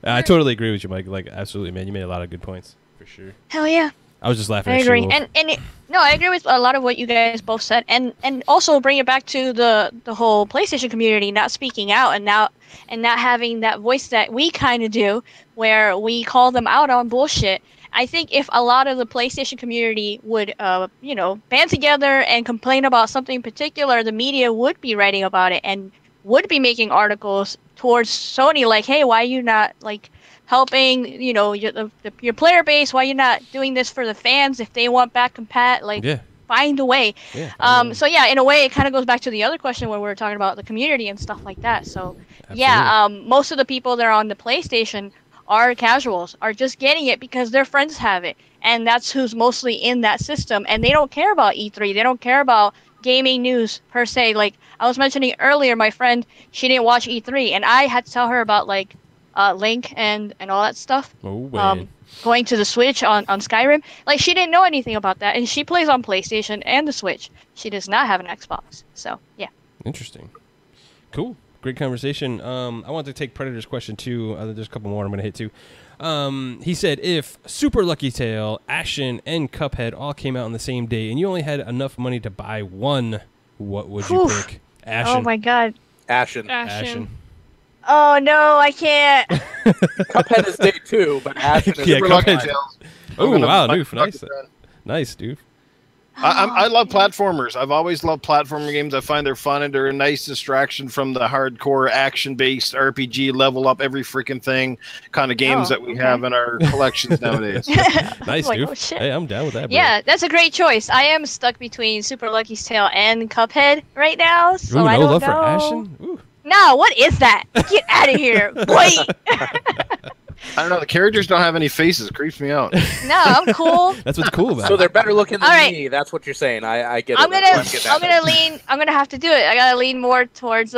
I totally agree with you, Mike. Like, absolutely, man. You made a lot of good points, for sure. Hell yeah. I was just laughing I at agree. Cheevos. I agree with a lot of what you guys both said, and also bring it back to the whole PlayStation community not speaking out and not having that voice that we kind of do, where we call them out on bullshit. I think if a lot of the PlayStation community would, band together and complain about something in particular, the media would be writing about it and would be making articles towards Sony, like, hey, why are you not like helping, your player base? Why are you not doing this for the fans? If they want back compat, find a way. Yeah, so yeah, in a way, it kind of goes back to the other question when we were talking about the community and stuff like that. So, Absolutely. most of the people that are on the PlayStation are casuals, are just getting it because their friends have it, and that's who's mostly in that system, and they don't care about E3. They don't care about gaming news per se. Like I was mentioning earlier, my friend, she didn't watch E3, and I had to tell her about like Link and all that stuff. Oh, man. Going to the Switch on Skyrim. Like she didn't know anything about that, and she plays on PlayStation and the Switch. She does not have an Xbox. So yeah. Interesting. Cool. Great conversation. I want to take Predator's question too. There's a couple more I'm going to hit too. He said, if Super Lucky Tail, Ashen, and Cuphead all came out on the same day and you only had enough money to buy one, what would you pick? Ashen. Oh my god. Ashen. Oh no, I can't. Cuphead is day 2, but Ashen is Yeah, Super Cuphead. Lucky Tales. Oh, wow, Doof. Lucky Nice. Tales. Nice, Doof. I love platformers. I've always loved platformer games. I find they're fun and they're a nice distraction from the hardcore action-based RPG level up every freaking thing kind of games that we have in our collections nowadays. Nice, Like, Doof. oh, shit. Hey, I'm down with that. Bro. Yeah, that's a great choice. I am stuck between Super Lucky's Tale and Cuphead right now, so Ooh, I no don't love know. for Ashen? Ooh. No, what is that? Get out of here. Wait. I don't know. The characters don't have any faces. It creeps me out. No, I'm cool. That's what's cool about So it. they're better looking than All right. me. That's what you're saying. I get it. I'm That's what gonna lean. I'm gonna have to do it. I gotta lean more towards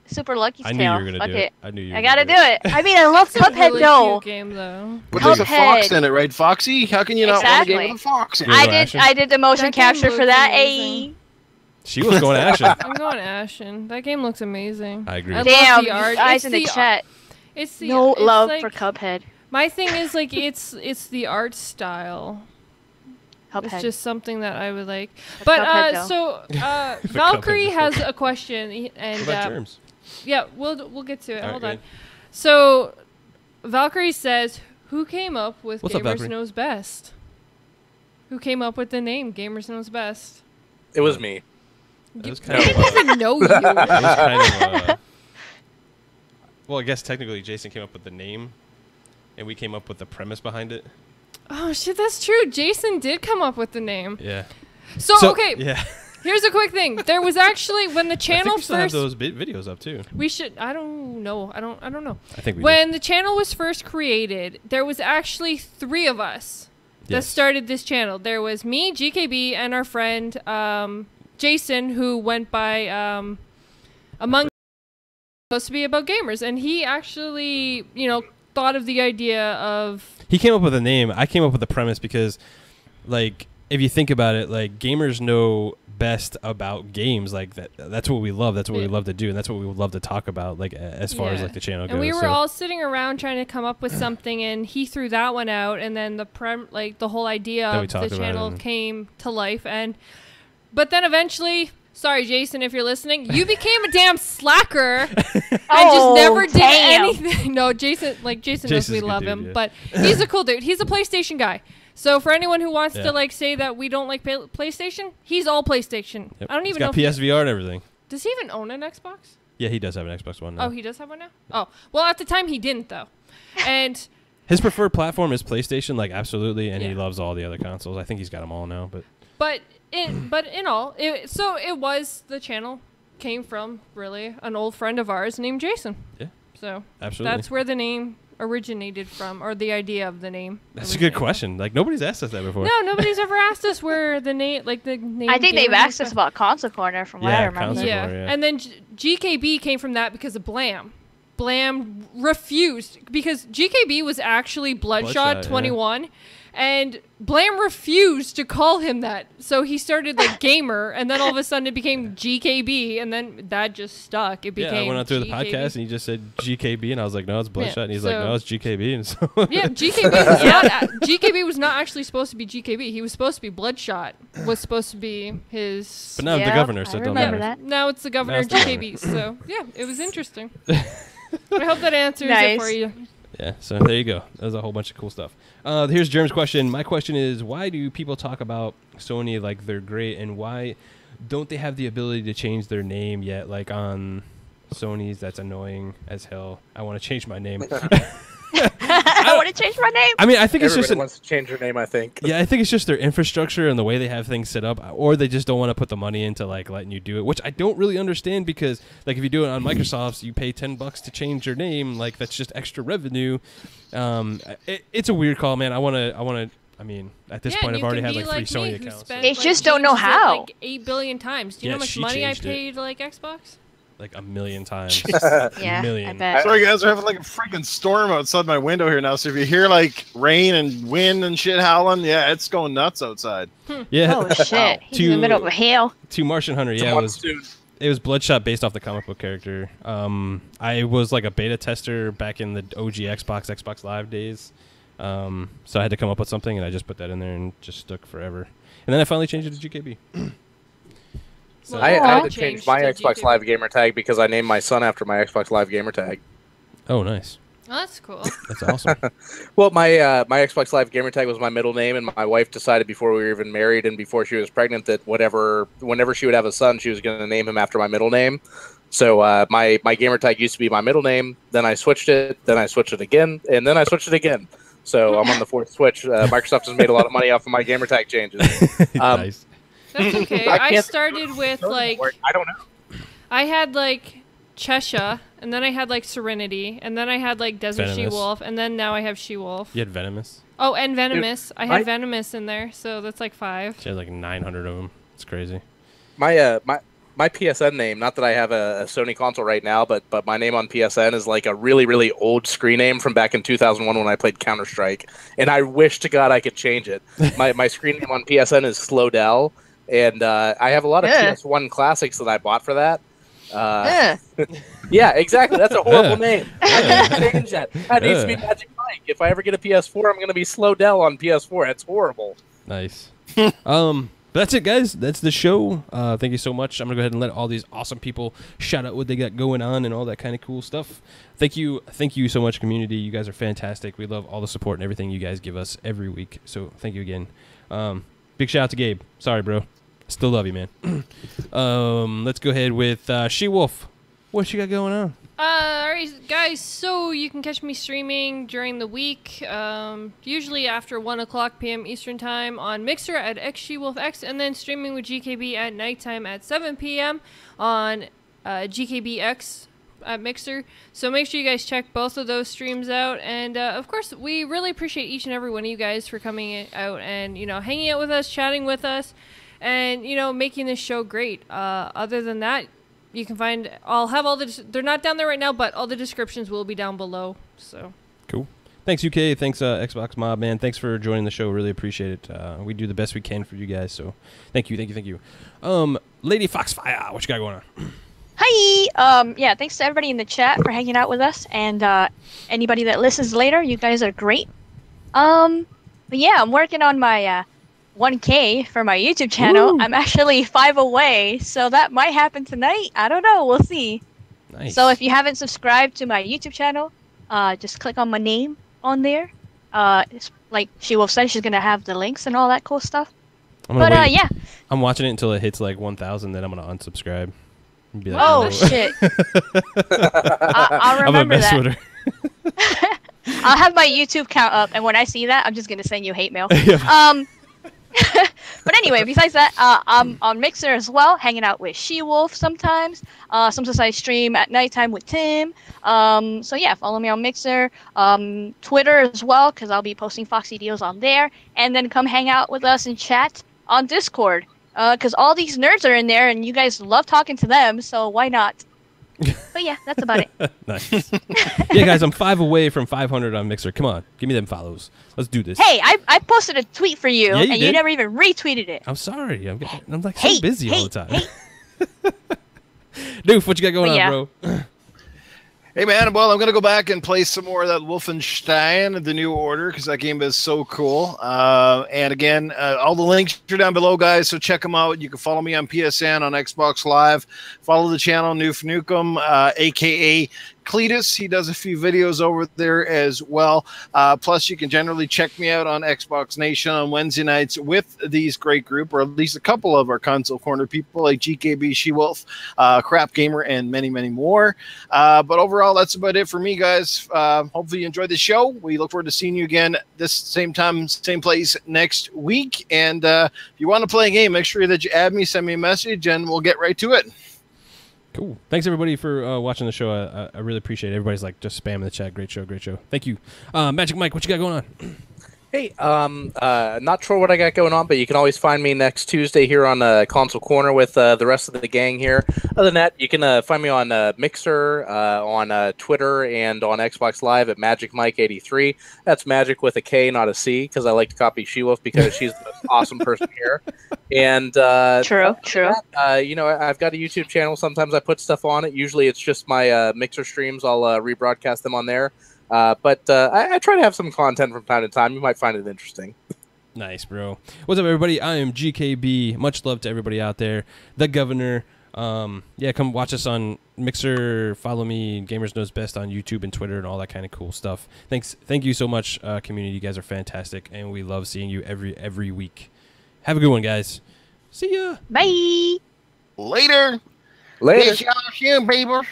Super Lucky's I Tale. knew you were going to Fuck do it. I knew you were I gonna gotta do it. I mean, I love It's a Cuphead really though. cute game though. But there's a fox Cuphead. in it, right, Foxy? How can you not want a Exactly. game with a fox in Yeah. it? I go did. Ashen? I did the motion That game capture for looks that. amazing. She was going Ashen. I'm going Ashen. That game looks amazing. I agree. I Damn, love the art. guys It's in the the chat. It's the No it's love like, for Cuphead. My thing is like it's the art style. Cuphead. It's just something that I would like. The But Cuphead, though. so The Valkyrie Cuphead, has a question, and What about Germs? yeah, we'll get to it. All right, Hold go on. ahead. So Valkyrie says, "Who came up with What's up, Gamers Valkyrie? Knows Best? Who came up with the name Gamers Knows Best?" It was me. That was I kind of, didn't even know you. that was kind of well, I guess technically Jason came up with the name, and we came up with the premise behind it. Oh shit, that's true. Jason did come up with the name. Yeah. So okay, Yeah. here's a quick thing. There was actually when the I channel think we still have first those videos up too. we should I don't know. I don't know. I think we When the channel was first created, there was actually 3 of us that Yes. started this channel. There was me, GKB, and our friend Jason, who went by Among supposed to be about gamers, and he actually, thought of the idea of He came up with a name. I came up with the premise because, like, if you think about it, like, gamers know best about games. Like, that's what we love. That's what we love to do, and that's what we would love to talk about, like, as far as, Yeah. like, the channel goes. And we were so. all sitting around trying to come up with something, and he threw that one out, and then the whole idea Then we of the talked about it channel and- came to life. But then eventually, sorry, Jason, if you're listening, you became a damn slacker and just Oh, never did damn. anything. No, Jason knows Jason's we a good love dude, him, yeah. but he's a cool dude. He's a PlayStation guy. So for anyone who wants Yeah. to like say that we don't like PlayStation, he's all PlayStation. Yep. I don't He's even got know. If he, PSVR and everything. does he even own an Xbox? Yeah, he does have an Xbox One now. Oh, he does have one now? Oh. Well, at the time he didn't though. And His preferred platform is PlayStation, like, absolutely, and he Yeah. loves all the other consoles. I think he's got them all now, but in all, the channel came from really an old friend of ours named Jason. Yeah. So absolutely. that's where the name originated from, or the idea of the name. That's a good question. Like, nobody's asked us that before. No, nobody's ever asked us where the name, I think they've asked us about Console Corner from what I Yeah, remember. Console Yeah. Corner, yeah. And then GKB came from that because of Blam. Blam refused because GKB was actually Bloodshot, Bloodshot 21, and Blam refused to call him that. So he started like Gamer, and then all of a sudden it became GKB, and then that just stuck. It became Yeah, I went on through the GKB. podcast and he just said GKB, and I was like, no, it's Bloodshot. Yeah, And he's like, so- no, it's GKB. And so Yeah, GKB was not actually supposed to be GKB. He was supposed to be Bloodshot. Was supposed to be his. But now I'm the Yeah, governor, I so it don't remember matter. that. Now it's the governor Now of it's the GKB. So yeah, it was interesting. I hope that answers it Nice. for you. Yeah, so there you go. That was a whole bunch of cool stuff. Here's Germ's question. My question is, why do people talk about Sony like they're great, and why don't they have the ability to change their name yet? Like on Sony's, that's annoying as hell. I want to change my name. I want to change my name. I mean, I think it's Everybody just wants to change their name, I think. yeah, I think it's just their infrastructure and the way they have things set up, or they just don't want to put the money into like letting you do it, which I don't really understand because like if you do it on Microsoft's, you pay $10 to change your name, like that's just extra revenue. It's a weird call, man. I want to. I mean, at this point, I've already had like 3 Sony accounts. They just don't know how. Like 8 billion times. Do you know how much money I paid like Xbox? Like a million times. Yeah, million. I bet. Sorry, guys, we're having like a freaking storm outside my window here now. So if you hear like rain and wind and shit howling, yeah, it's going nuts outside. Yeah. Oh shit! He's in the middle of a hail. To Martian Hunter, yeah, it was Bloodshot based off the comic book character. I was like a beta tester back in the OG Xbox Live days. So I had to come up with something, and I just put that in there, and just stuck forever. And then I finally changed it to GKB. So I had to change my Xbox Live gamer tag because I named my son after my Xbox Live gamer tag. Oh, nice. Oh, that's cool. That's awesome. Well, my my Xbox Live gamer tag was my middle name, and my wife decided before we were even married and before she was pregnant that whenever she would have a son, she was going to name him after my middle name. So my gamer tag used to be my middle name. Then I switched it. Then I switched it again, and then I switched it again. So I'm on the 4th switch. Microsoft has made a lot of money off of my gamer tag changes. Nice. That's okay. I started with like I don't know. I had like Cheshire, and then I had like Serenity, and then I had like Desert Venomous. She-Wolf, and then now I have She-Wolf. You had Venomous? Oh, and Venomous. I had Venomous in there, so that's like 5. She had like 900 of them. It's crazy. My PSN name, not that I have a Sony console right now, but my name on PSN is like a really, really old screen name from back in 2001 when I played Counter-Strike, and I wish to God I could change it. My screen name on PSN is Slowdell, and I have a lot of PS1 classics that I bought for that. Yeah, exactly. That's a horrible name. I can't change that. That needs to be Magic Mike. If I ever get a PS4, I'm going to be Slowdell on PS4. That's horrible. Nice. But that's it, guys. That's the show. Thank you so much. I'm going to go ahead and let all these awesome people shout out what they got going on and all that kind of cool stuff. Thank you so much, community. You guys are fantastic. We love all the support and everything you guys give us every week. So thank you again. Big shout out to Gabe. Sorry, bro. Still love you, man. Let's go ahead with She-Wolf. What you got going on? Alright, guys, so you can catch me streaming during the week, usually after 1 o'clock p.m. Eastern Time on Mixer at XSheWolfX, and then streaming with GKB at nighttime at 7 p.m. on GKBX at Mixer. So make sure you guys check both of those streams out, and of course, we really appreciate each and every one of you guys for coming out and, you know, hanging out with us, chatting with us, and, you know, making this show great. Other than that, you can find, I'll have all the, they're not down there right now, but all the descriptions will be down below. So cool. Thanks, UK. Thanks, Xbox Mob, man. Thanks for joining the show. Really appreciate it. We do the best we can for you guys. So thank you. Lady Foxfire, what you got going on? Hi. Yeah, thanks to everybody in the chat for hanging out with us, and anybody that listens later, you guys are great. But yeah, I'm working on my 1K for my YouTube channel. Ooh. I'm actually 5 away, so that might happen tonight. I don't know. We'll see. Nice. So if you haven't subscribed to my YouTube channel, just click on my name on there. It's like She-Wolf said, she's gonna have the links and all that cool stuff. Yeah, I'm watching it until it hits like 1,000, then I'm gonna unsubscribe. And be like, oh shit! I'll remember that. I'll have my YouTube count up, and when I see that, I'm just gonna send you hate mail. But anyway, besides that, I'm on Mixer as well, hanging out with She-Wolf sometimes. Sometimes I stream at nighttime with Tim. So yeah, follow me on Mixer. Twitter as well, because I'll be posting Foxy Deals on there. And then come hang out with us and chat on Discord, because all these nerds are in there, and you guys love talking to them, so why not? But yeah, that's about it. Nice. Yeah, guys, I'm 5 away from 500 on Mixer. Come on, give me them follows. Let's do this. Hey, I posted a tweet for you, yeah, and you never even retweeted it. I'm sorry. I'm like so busy all the time. Hey. Doof, what you got going on, bro? Hey, man, well, I'm going to go back and play some more of that Wolfenstein, The New Order, because that game is so cool. And again, all the links are down below, guys, so check them out. You can follow me on PSN, on Xbox Live. Follow the channel, Noof Nukem, a.k.a. Cletus. He does a few videos over there as well. Plus, you can generally check me out on Xbox Nation on Wednesday nights with these great group, or at least a couple of our console corner people like GKB, She-Wolf, Crap Gamer, and many, many more. But overall, that's about it for me, guys. Hopefully you enjoyed the show. We look forward to seeing you again this same time, same place next week. And if you want to play a game, make sure that you add me, send me a message, and we'll get right to it. Cool. Thanks, everybody, for watching the show. I really appreciate it. Everybody's like just spamming the chat. Great show, great show. Thank you. Magic Mike, what you got going on? Hey, not sure what I got going on, but you can always find me next Tuesday here on Console Corner with the rest of the gang here. Other than that, you can find me on Mixer, on Twitter, and on Xbox Live at MagicMike83. That's Magic with a K, not a C, because I like to copy She-Wolf because she's the most awesome person here. And true. You know, I've got a YouTube channel. Sometimes I put stuff on it. Usually it's just my Mixer streams. I'll rebroadcast them on there. But I try to have some content from time to time. You might find it interesting. Nice, bro. What's up, everybody? I am GKB. Much love to everybody out there. The Governor. Yeah, come watch us on Mixer. Follow me, Gamers Knows Best, on YouTube and Twitter and all that kind of cool stuff. Thank you so much, community. You guys are fantastic, and we love seeing you every week. Have a good one, guys. See ya. Bye. Later. Later. Bitch, y'all, baby.